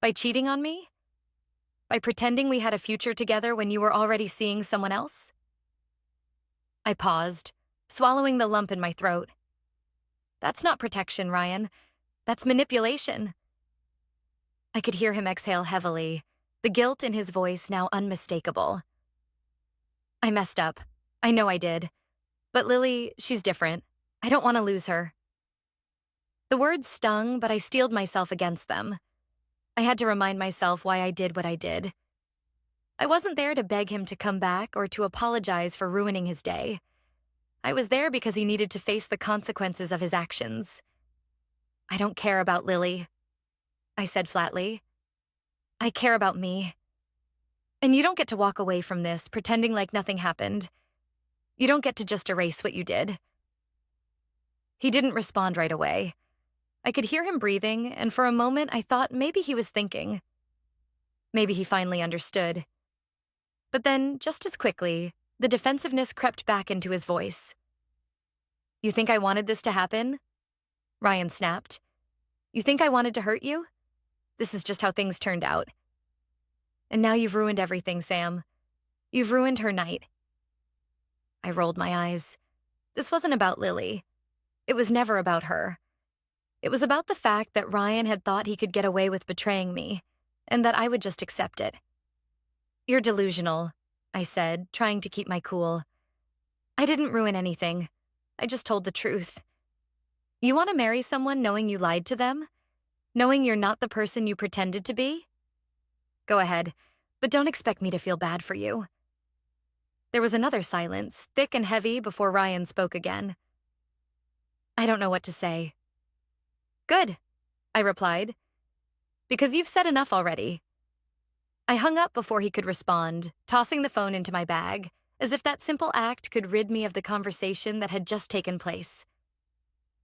By cheating on me? By pretending we had a future together when you were already seeing someone else?" I paused, swallowing the lump in my throat. "That's not protection, Ryan. That's manipulation." I could hear him exhale heavily, the guilt in his voice now unmistakable. "I messed up. I know I did. But Lily, she's different. I don't want to lose her." The words stung, but I steeled myself against them. I had to remind myself why I did what I did. I wasn't there to beg him to come back or to apologize for ruining his day. I was there because he needed to face the consequences of his actions. "I don't care about Lily," I said flatly. "I care about me. And you don't get to walk away from this pretending like nothing happened. You don't get to just erase what you did." He didn't respond right away. I could hear him breathing, and for a moment I thought maybe he was thinking. Maybe he finally understood. But then, just as quickly, the defensiveness crept back into his voice. "You think I wanted this to happen?" Ryan snapped. "You think I wanted to hurt you? This is just how things turned out. And now you've ruined everything, Sam. You've ruined her night." I rolled my eyes. This wasn't about Lily. It was never about her. It was about the fact that Ryan had thought he could get away with betraying me, and that I would just accept it. "You're delusional," I said, trying to keep my cool. "I didn't ruin anything. I just told the truth. You want to marry someone knowing you lied to them? Knowing you're not the person you pretended to be? Go ahead, but don't expect me to feel bad for you." There was another silence, thick and heavy, before Ryan spoke again. "I don't know what to say." "Good," I replied, "because you've said enough already." I hung up before he could respond, tossing the phone into my bag, as if that simple act could rid me of the conversation that had just taken place.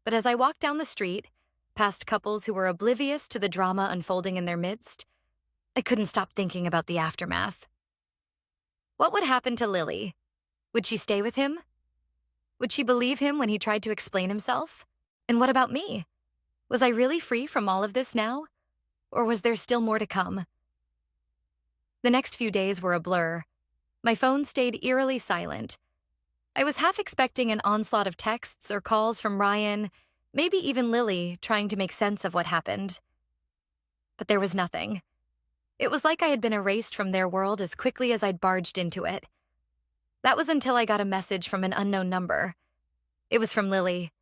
But as I walked down the street, past couples who were oblivious to the drama unfolding in their midst, I couldn't stop thinking about the aftermath. What would happen to Lily? Would she stay with him? Would she believe him when he tried to explain himself? And what about me? Was I really free from all of this now? Or was there still more to come? The next few days were a blur. My phone stayed eerily silent. I was half expecting an onslaught of texts or calls from Ryan, maybe even Lily, trying to make sense of what happened. But there was nothing. It was like I had been erased from their world as quickly as I'd barged into it. That was until I got a message from an unknown number. It was from Lily.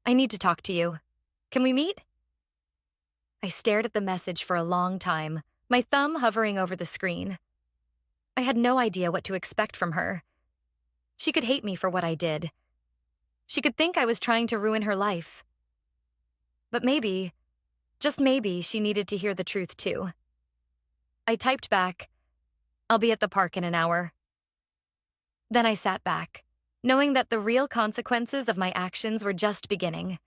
"I need to talk to you. Can we meet?" I stared at the message for a long time, my thumb hovering over the screen. I had no idea what to expect from her. She could hate me for what I did. She could think I was trying to ruin her life. But maybe, just maybe, she needed to hear the truth too. I typed back, "I'll be at the park in an hour." Then I sat back, knowing that the real consequences of my actions were just beginning.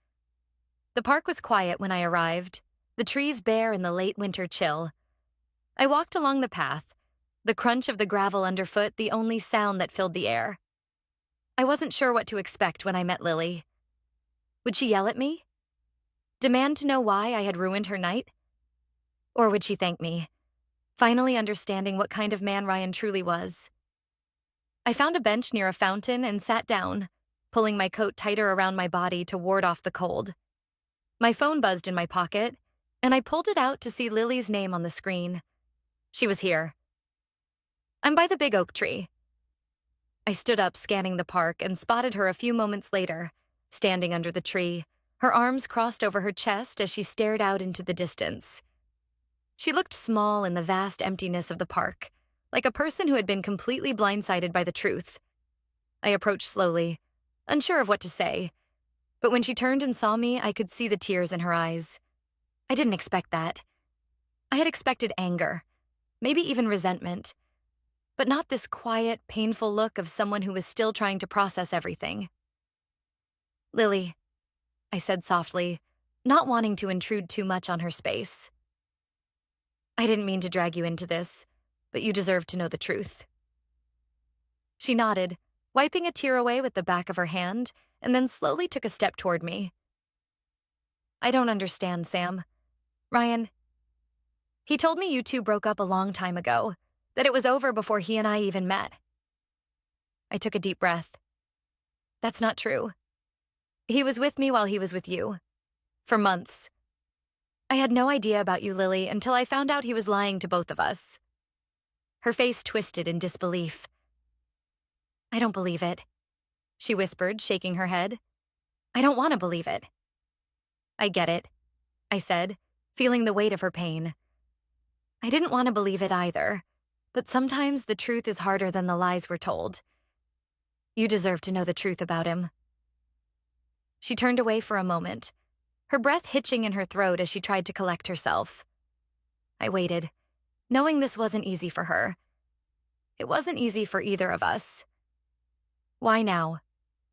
The park was quiet when I arrived, the trees bare in the late winter chill. I walked along the path, the crunch of the gravel underfoot the only sound that filled the air. I wasn't sure what to expect when I met Lily. Would she yell at me? Demand to know why I had ruined her night? Or would she thank me, finally understanding what kind of man Ryan truly was? I found a bench near a fountain and sat down, pulling my coat tighter around my body to ward off the cold. My phone buzzed in my pocket, and I pulled it out to see Lily's name on the screen. She was here. I'm by the big oak tree. I stood up, scanning the park, and spotted her a few moments later, standing under the tree, her arms crossed over her chest as she stared out into the distance. She looked small in the vast emptiness of the park, like a person who had been completely blindsided by the truth. I approached slowly, unsure of what to say, but when she turned and saw me, I could see the tears in her eyes. I didn't expect that. I had expected anger, maybe even resentment, but not this quiet, painful look of someone who was still trying to process everything. "Lily," I said softly, not wanting to intrude too much on her space. "I didn't mean to drag you into this, but you deserve to know the truth." She nodded, wiping a tear away with the back of her hand, and then slowly took a step toward me. "I don't understand, Sam. Ryan, he told me you two broke up a long time ago, that it was over before he and I even met." I took a deep breath. "That's not true. He was with me while he was with you. For months. I had no idea about you, Lily, until I found out he was lying to both of us." Her face twisted in disbelief. "I don't believe it," she whispered, shaking her head. "I don't want to believe it." "I get it," I said, feeling the weight of her pain. I didn't want to believe it either, but sometimes the truth is harder than the lies we're told. You deserve to know the truth about him." She turned away for a moment, her breath hitching in her throat as she tried to collect herself. I waited, knowing this wasn't easy for her. It wasn't easy for either of us. "Why now?"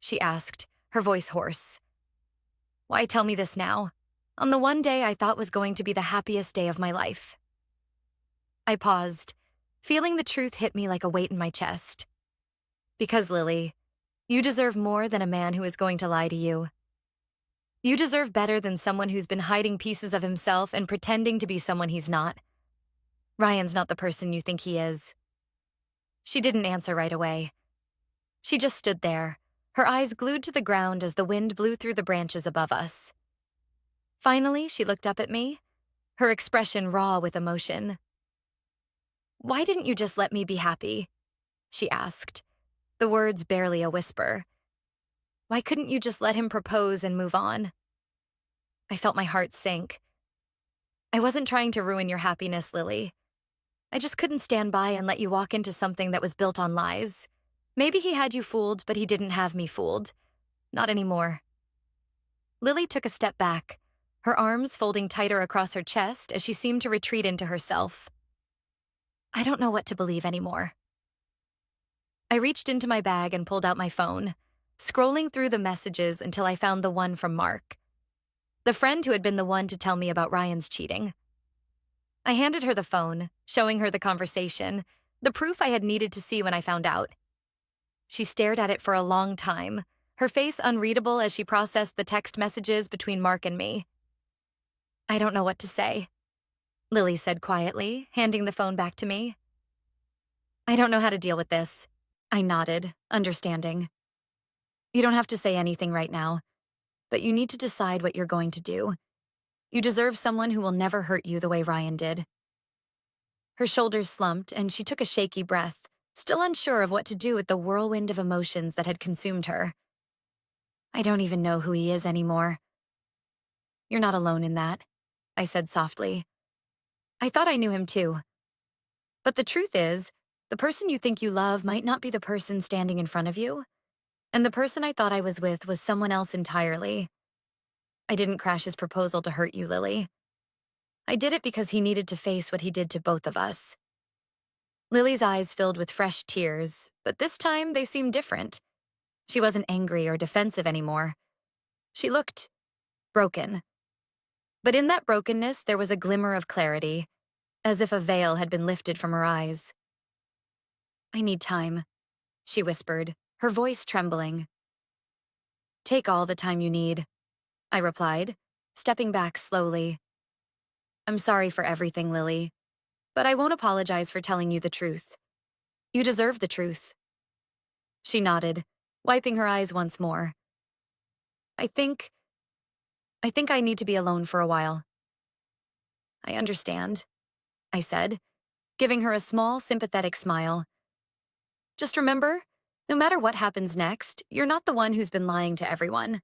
she asked, her voice hoarse. "Why tell me this now, on the one day I thought was going to be the happiest day of my life?" I paused, feeling the truth hit me like a weight in my chest. "Because, Lily, you deserve more than a man who is going to lie to you. You deserve better than someone who's been hiding pieces of himself and pretending to be someone he's not. Ryan's not the person you think he is." She didn't answer right away. She just stood there, her eyes glued to the ground as the wind blew through the branches above us. Finally, she looked up at me, her expression raw with emotion. "Why didn't you just let me be happy?" she asked, the words barely a whisper. "Why couldn't you just let him propose and move on?" I felt my heart sink. "I wasn't trying to ruin your happiness, Lily. I just couldn't stand by and let you walk into something that was built on lies. Maybe he had you fooled, but he didn't have me fooled. Not anymore." Lily took a step back, her arms folding tighter across her chest as she seemed to retreat into herself. "I don't know what to believe anymore." I reached into my bag and pulled out my phone, scrolling through the messages until I found the one from Mark, the friend who had been the one to tell me about Ryan's cheating. I handed her the phone, showing her the conversation, the proof I had needed to see when I found out. She stared at it for a long time, her face unreadable as she processed the text messages between Mark and me. "I don't know what to say," Lily said quietly, handing the phone back to me. "I don't know how to deal with this." I nodded, understanding. "You don't have to say anything right now, but you need to decide what you're going to do. You deserve someone who will never hurt you the way Ryan did." Her shoulders slumped, and she took a shaky breath, still unsure of what to do with the whirlwind of emotions that had consumed her. "I don't even know who he is anymore." "You're not alone in that," I said softly. "I thought I knew him too. But the truth is, the person you think you love might not be the person standing in front of you. And the person I thought I was with was someone else entirely. I didn't crash his proposal to hurt you, Lily. I did it because he needed to face what he did to both of us." Lily's eyes filled with fresh tears, but this time they seemed different. She wasn't angry or defensive anymore. She looked broken. But in that brokenness, there was a glimmer of clarity, as if a veil had been lifted from her eyes. "I need time," she whispered, her voice trembling. "Take all the time you need. I replied, stepping back slowly. I'm sorry for everything, Lily, but I won't apologize for telling you the truth. You deserve the truth. She nodded, wiping her eyes once more. I think I need to be alone for a while. I understand, I said, giving her a small, sympathetic smile. Just remember, no matter what happens next, you're not the one who's been lying to everyone.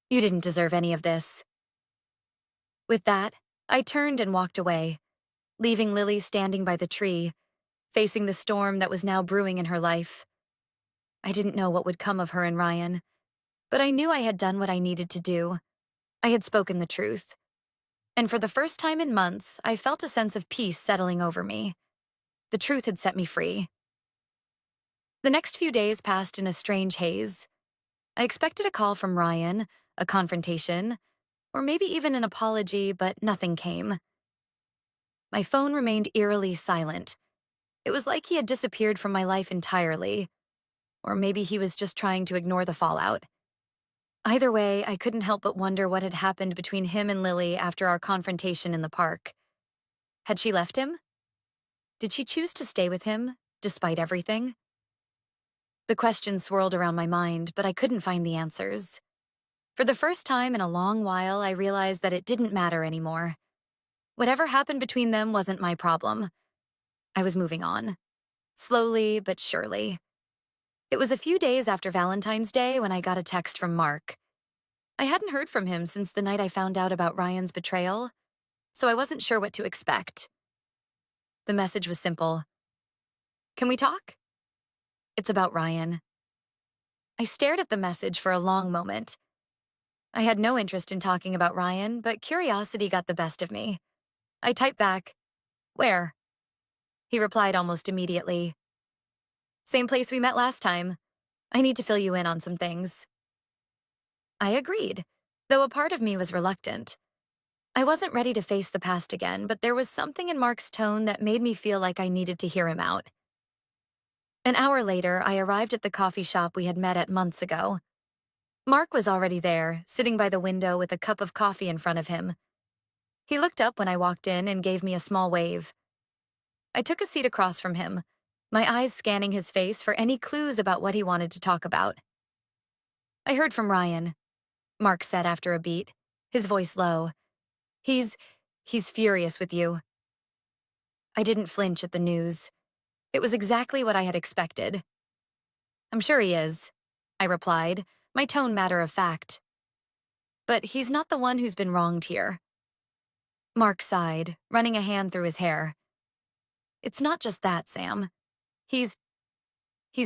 You didn't deserve any of this. With that, I turned and walked away, leaving Lily standing by the tree, facing the storm that was now brewing in her life. I didn't know what would come of her and Ryan, but I knew I had done what I needed to do. I had spoken the truth. And for the first time in months, I felt a sense of peace settling over me. The truth had set me free. The next few days passed in a strange haze. I expected a call from Ryan, a confrontation, or maybe even an apology, but nothing came. My phone remained eerily silent. It was like he had disappeared from my life entirely, or maybe he was just trying to ignore the fallout. Either way, I couldn't help but wonder what had happened between him and Lily after our confrontation in the park. Had she left him? Did she choose to stay with him, despite everything? The questions swirled around my mind, but I couldn't find the answers. For the first time in a long while, I realized that it didn't matter anymore. Whatever happened between them wasn't my problem. I was moving on, slowly but surely. It was a few days after Valentine's Day when I got a text from Mark. I hadn't heard from him since the night I found out about Ryan's betrayal, so I wasn't sure what to expect. The message was simple. Can we talk? It's about Ryan. I stared at the message for a long moment. I had no interest in talking about Ryan, but curiosity got the best of me. I typed back, "Where?" He replied almost immediately. "Same place we met last time. I need to fill you in on some things." I agreed, though a part of me was reluctant. I wasn't ready to face the past again, but there was something in Mark's tone that made me feel like I needed to hear him out. An hour later, I arrived at the coffee shop we had met at months ago. Mark was already there, sitting by the window with a cup of coffee in front of him. He looked up when I walked in and gave me a small wave. I took a seat across from him, my eyes scanning his face for any clues about what he wanted to talk about. "I heard from Ryan," Mark said after a beat, his voice low. He's furious with you." I didn't flinch at the news. It was exactly what I had expected. "I'm sure he is," I replied, my tone matter of fact. "But he's not the one who's been wronged here." Mark sighed, running a hand through his hair. "It's not just that, Sam. He's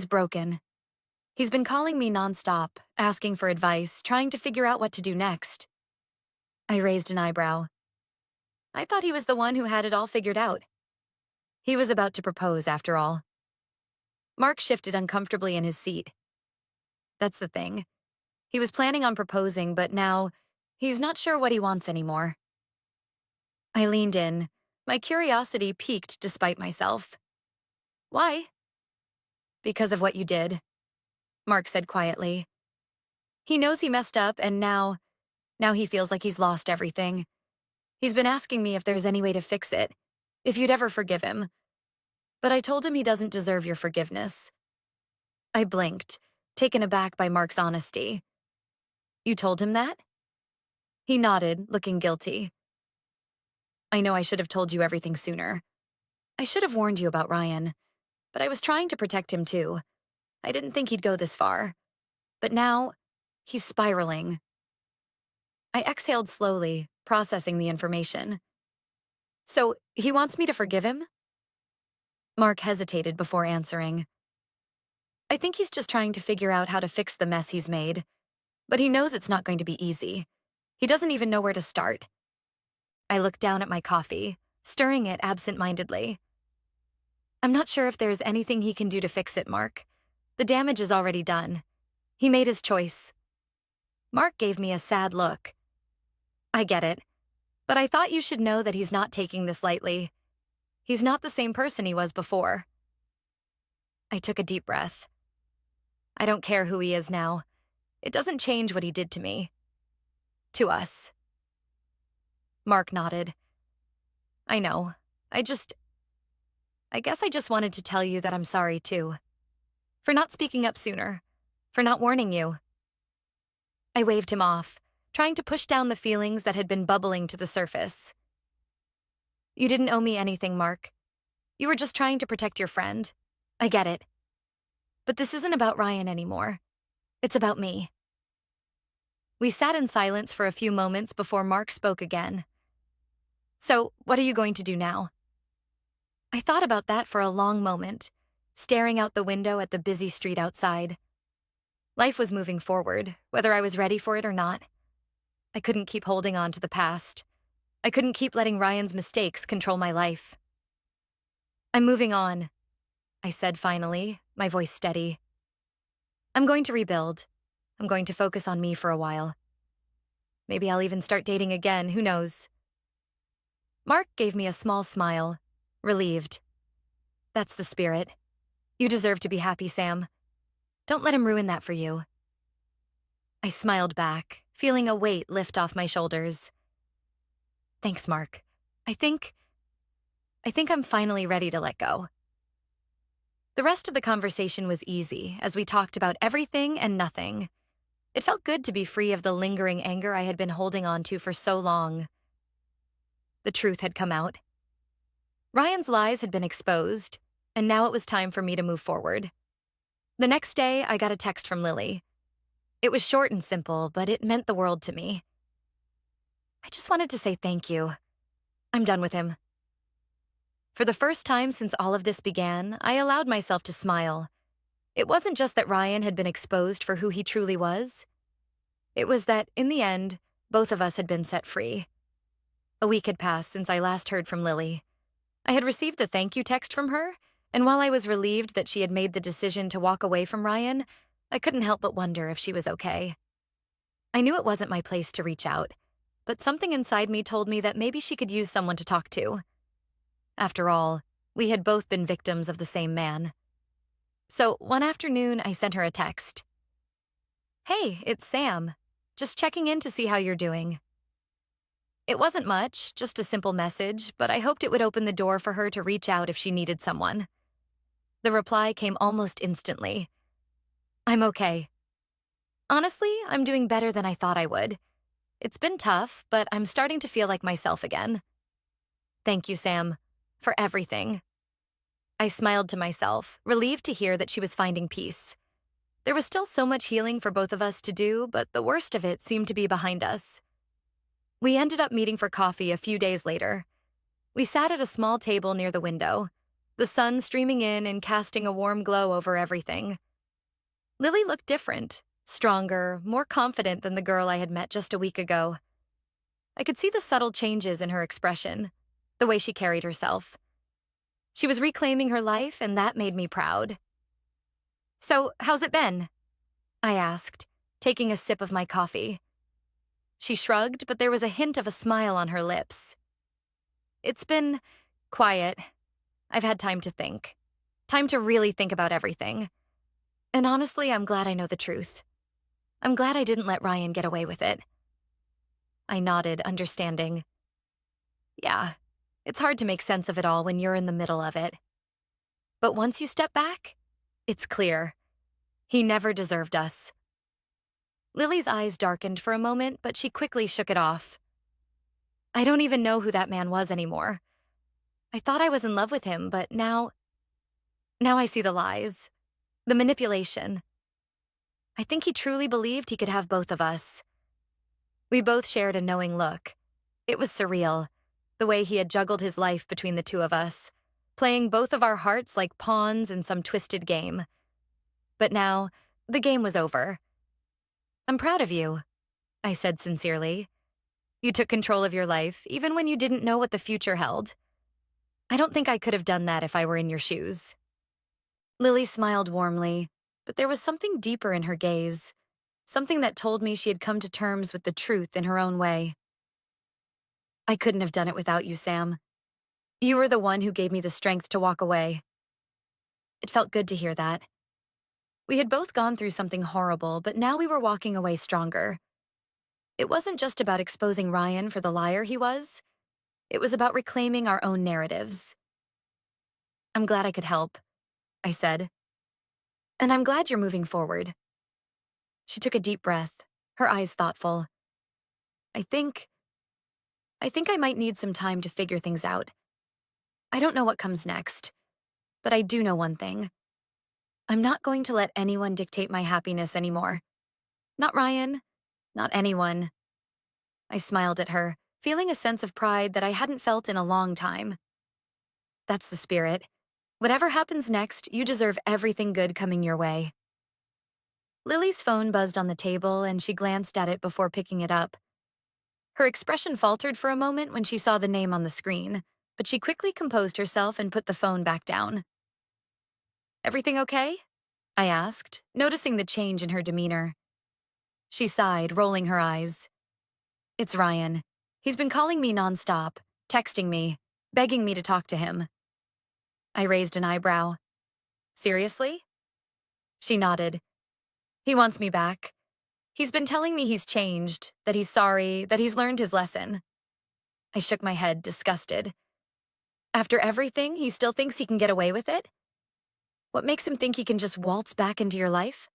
broken. He's been calling me nonstop, asking for advice, trying to figure out what to do next." I raised an eyebrow. I thought he was the one who had it all figured out. He was about to propose, after all. Mark shifted uncomfortably in his seat. That's the thing. He was planning on proposing, but now he's not sure what he wants anymore. I leaned in, my curiosity piqued despite myself. "Why?" "Because of what you did," Mark said quietly. "He knows he messed up, and now he feels like he's lost everything. He's been asking me if there's any way to fix it, if you'd ever forgive him. But I told him he doesn't deserve your forgiveness." I blinked, taken aback by Mark's honesty. "You told him that?" He nodded, looking guilty. "I know I should have told you everything sooner. I should have warned you about Ryan, but I was trying to protect him too. I didn't think he'd go this far. But now, he's spiraling." I exhaled slowly, processing the information. "So, he wants me to forgive him?" Mark hesitated before answering. "I think he's just trying to figure out how to fix the mess he's made. But he knows it's not going to be easy. He doesn't even know where to start." I looked down at my coffee, stirring it absent-mindedly. "I'm not sure if there's anything he can do to fix it, Mark. The damage is already done. He made his choice." Mark gave me a sad look. "I get it, but I thought you should know that he's not taking this lightly. He's not the same person he was before." I took a deep breath. I don't care who he is now. It doesn't change what he did to me. To us. Mark nodded. I know. I guess I just wanted to tell you that I'm sorry, too. For not speaking up sooner. For not warning you. I waved him off, trying to push down the feelings that had been bubbling to the surface. You didn't owe me anything, Mark. You were just trying to protect your friend. I get it. But this isn't about Ryan anymore. It's about me. We sat in silence for a few moments before Mark spoke again. So, what are you going to do now? I thought about that for a long moment, staring out the window at the busy street outside. Life was moving forward, whether I was ready for it or not. I couldn't keep holding on to the past. I couldn't keep letting Ryan's mistakes control my life. I'm moving on, I said finally, my voice steady. I'm going to rebuild. I'm going to focus on me for a while. Maybe I'll even start dating again, who knows? Mark gave me a small smile, relieved. That's the spirit. You deserve to be happy, Sam. Don't let him ruin that for you. I smiled back, feeling a weight lift off my shoulders. Thanks, Mark. I think I'm finally ready to let go. The rest of the conversation was easy as we talked about everything and nothing. It felt good to be free of the lingering anger I had been holding on to for so long. The truth had come out. Ryan's lies had been exposed, and now it was time for me to move forward. The next day, I got a text from Lily. It was short and simple, but it meant the world to me. I just wanted to say thank you. I'm done with him. For the first time since all of this began, I allowed myself to smile. It wasn't just that Ryan had been exposed for who he truly was. It was that, in the end, both of us had been set free. A week had passed since I last heard from Lily. I had received the thank you text from her, and while I was relieved that she had made the decision to walk away from Ryan, I couldn't help but wonder if she was okay. I knew it wasn't my place to reach out, but something inside me told me that maybe she could use someone to talk to. After all, we had both been victims of the same man. So one afternoon, I sent her a text. Hey, it's Sam. Just checking in to see how you're doing. It wasn't much, just a simple message, but I hoped it would open the door for her to reach out if she needed someone. The reply came almost instantly. I'm okay. Honestly, I'm doing better than I thought I would. It's been tough, but I'm starting to feel like myself again. Thank you, Sam, for everything. I smiled to myself, relieved to hear that she was finding peace. There was still so much healing for both of us to do, but the worst of it seemed to be behind us. We ended up meeting for coffee a few days later. We sat at a small table near the window, the sun streaming in and casting a warm glow over everything. Lily looked different, stronger, more confident than the girl I had met just a week ago. I could see the subtle changes in her expression, the way she carried herself. She was reclaiming her life, and that made me proud. So, how's it been? I asked, taking a sip of my coffee. She shrugged, but there was a hint of a smile on her lips. It's been quiet. I've had time to think. Time to really think about everything. And honestly, I'm glad I know the truth. I'm glad I didn't let Ryan get away with it. I nodded, understanding. Yeah, it's hard to make sense of it all when you're in the middle of it. But once you step back, it's clear. He never deserved us. Lily's eyes darkened for a moment, but she quickly shook it off. I don't even know who that man was anymore. I thought I was in love with him, but now I see the lies, the manipulation. I think he truly believed he could have both of us. We both shared a knowing look. It was surreal, the way he had juggled his life between the two of us, playing both of our hearts like pawns in some twisted game. But now, the game was over. I'm proud of you, I said sincerely. You took control of your life, even when you didn't know what the future held. I don't think I could have done that if I were in your shoes. Lily smiled warmly, but there was something deeper in her gaze, something that told me she had come to terms with the truth in her own way. I couldn't have done it without you, Sam. You were the one who gave me the strength to walk away. It felt good to hear that. We had both gone through something horrible, but now we were walking away stronger. It wasn't just about exposing Ryan for the liar he was, it was about reclaiming our own narratives. I'm glad I could help, I said. And I'm glad you're moving forward. She took a deep breath, her eyes thoughtful. I think I might need some time to figure things out. I don't know what comes next, but I do know one thing. I'm not going to let anyone dictate my happiness anymore. Not Ryan, not anyone. I smiled at her, feeling a sense of pride that I hadn't felt in a long time. That's the spirit. Whatever happens next, you deserve everything good coming your way. Lily's phone buzzed on the table and she glanced at it before picking it up. Her expression faltered for a moment when she saw the name on the screen, but she quickly composed herself and put the phone back down. Everything okay? I asked, noticing the change in her demeanor. She sighed, rolling her eyes. It's Ryan. He's been calling me nonstop, texting me, begging me to talk to him. I raised an eyebrow. Seriously? She nodded. He wants me back. He's been telling me he's changed, that he's sorry, that he's learned his lesson. I shook my head, disgusted. After everything, he still thinks he can get away with it? What makes him think he can just waltz back into your life?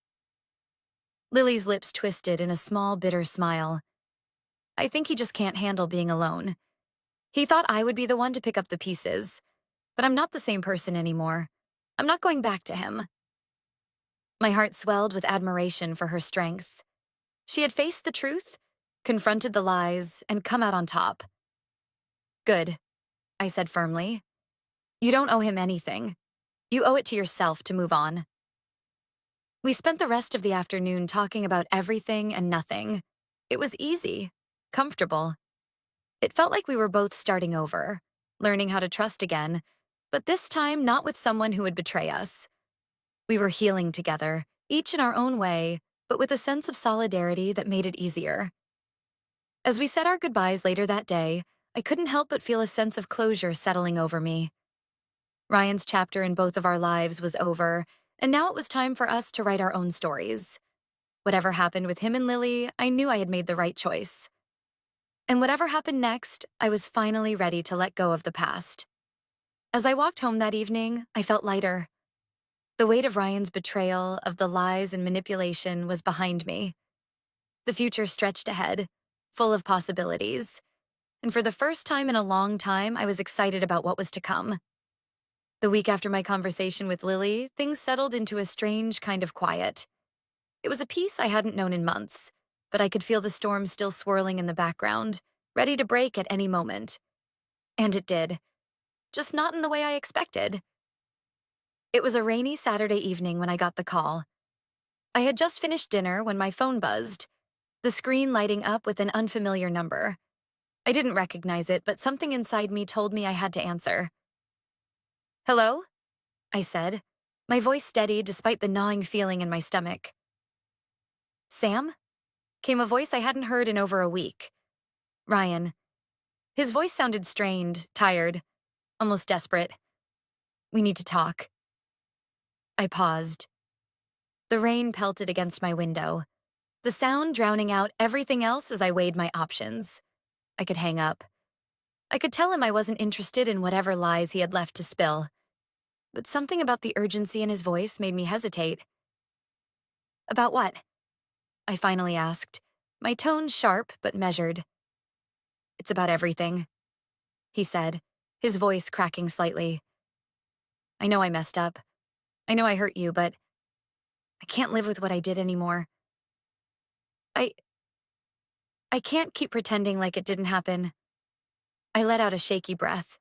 Lily's lips twisted in a small, bitter smile. I think he just can't handle being alone. He thought I would be the one to pick up the pieces, but I'm not the same person anymore. I'm not going back to him. My heart swelled with admiration for her strength. She had faced the truth, confronted the lies, and come out on top. Good, I said firmly. You don't owe him anything. You owe it to yourself to move on. We spent the rest of the afternoon talking about everything and nothing. It was easy, comfortable. It felt like we were both starting over, learning how to trust again, but this time not with someone who would betray us. We were healing together, each in our own way, but with a sense of solidarity that made it easier. As we said our goodbyes later that day, I couldn't help but feel a sense of closure settling over me. Ryan's chapter in both of our lives was over, and now it was time for us to write our own stories. Whatever happened with him and Lily, I knew I had made the right choice. And whatever happened next, I was finally ready to let go of the past. As I walked home that evening, I felt lighter. The weight of Ryan's betrayal, of the lies and manipulation, was behind me. The future stretched ahead, full of possibilities. And for the first time in a long time, I was excited about what was to come. The week after my conversation with Lily, things settled into a strange kind of quiet. It was a peace I hadn't known in months, but I could feel the storm still swirling in the background, ready to break at any moment. And it did. Just not in the way I expected. It was a rainy Saturday evening when I got the call. I had just finished dinner when my phone buzzed, the screen lighting up with an unfamiliar number. I didn't recognize it, but something inside me told me I had to answer. Hello? I said, my voice steady despite the gnawing feeling in my stomach. Sam? Came a voice I hadn't heard in over a week. Ryan. His voice sounded strained, tired, almost desperate. We need to talk. I paused. The rain pelted against my window, the sound drowning out everything else as I weighed my options. I could hang up. I could tell him I wasn't interested in whatever lies he had left to spill. But something about the urgency in his voice made me hesitate. About what? I finally asked, my tone sharp but measured. It's about everything, he said, his voice cracking slightly. I know I messed up. I know I hurt you, but I can't live with what I did anymore. I can't keep pretending like it didn't happen. I let out a shaky breath.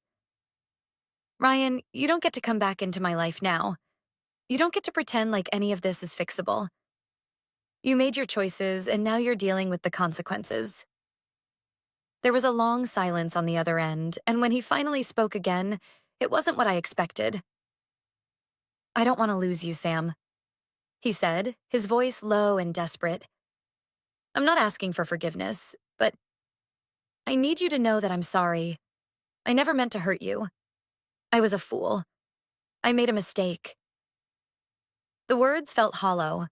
Ryan, you don't get to come back into my life now. You don't get to pretend like any of this is fixable. You made your choices, and now you're dealing with the consequences. There was a long silence on the other end, and when he finally spoke again, it wasn't what I expected. I don't want to lose you, Sam, he said, his voice low and desperate. I'm not asking for forgiveness, but I need you to know that I'm sorry. I never meant to hurt you. I was a fool. I made a mistake. The words felt hollow,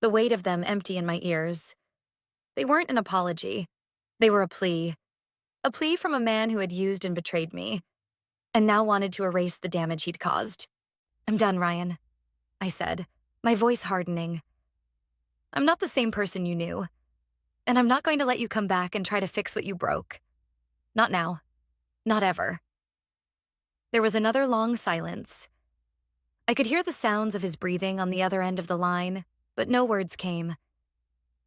the weight of them empty in my ears. They weren't an apology. They were a plea. A plea from a man who had used and betrayed me, and now wanted to erase the damage he'd caused. "I'm done, Ryan," I said, my voice hardening. "I'm not the same person you knew, and I'm not going to let you come back and try to fix what you broke. Not now. Not ever." There was another long silence. I could hear the sounds of his breathing on the other end of the line, but no words came.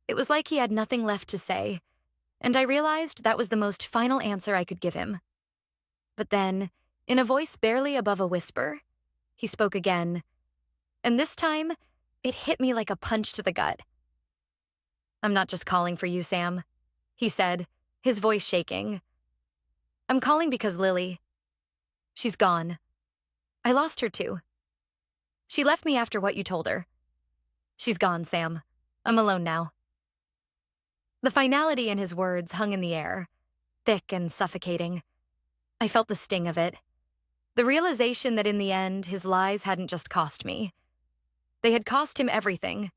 It was like he had nothing left to say, and I realized that was the most final answer I could give him. But then, in a voice barely above a whisper, he spoke again, and this time, it hit me like a punch to the gut. "I'm not just calling for you, Sam," he said, his voice shaking. "I'm calling because Lily, she's gone. I lost her too. She left me after what you told her. She's gone, Sam. I'm alone now." The finality in his words hung in the air, thick and suffocating. I felt the sting of it. The realization that in the end, his lies hadn't just cost me. They had cost him everything.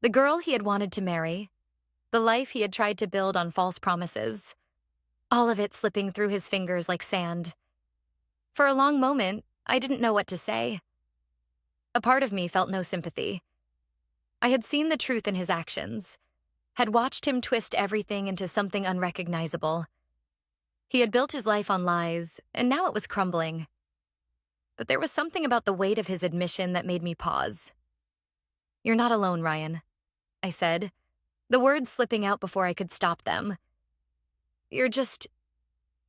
The girl he had wanted to marry, the life he had tried to build on false promises, all of it slipping through his fingers like sand. For a long moment, I didn't know what to say. A part of me felt no sympathy. I had seen the truth in his actions, had watched him twist everything into something unrecognizable. He had built his life on lies, and now it was crumbling. But there was something about the weight of his admission that made me pause. "You're not alone, Ryan," I said, the words slipping out before I could stop them. "You're just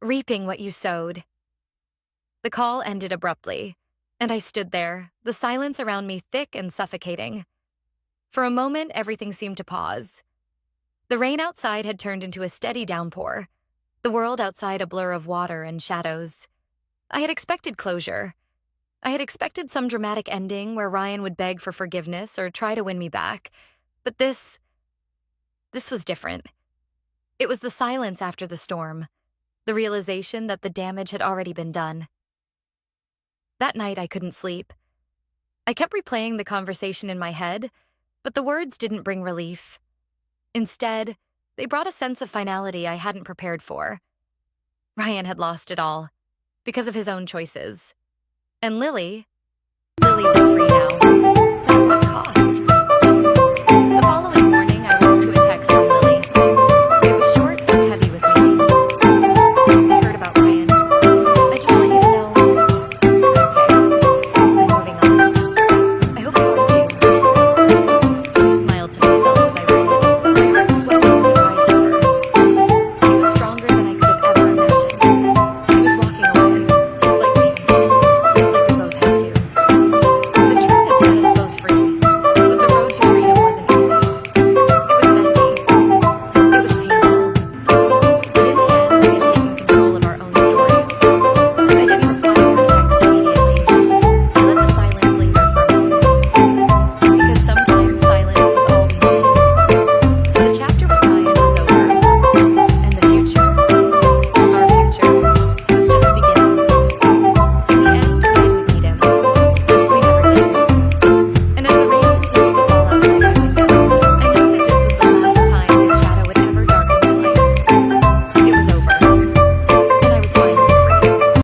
reaping what you sowed." The call ended abruptly, and I stood there, the silence around me thick and suffocating. For a moment, everything seemed to pause. The rain outside had turned into a steady downpour, the world outside a blur of water and shadows. I had expected closure. I had expected some dramatic ending where Ryan would beg for forgiveness or try to win me back, but this was different. It was the silence after the storm, the realization that the damage had already been done. That night, I couldn't sleep. I kept replaying the conversation in my head, but the words didn't bring relief. Instead, they brought a sense of finality I hadn't prepared for. Ryan had lost it all, because of his own choices. And Lily was free now. But at what cost?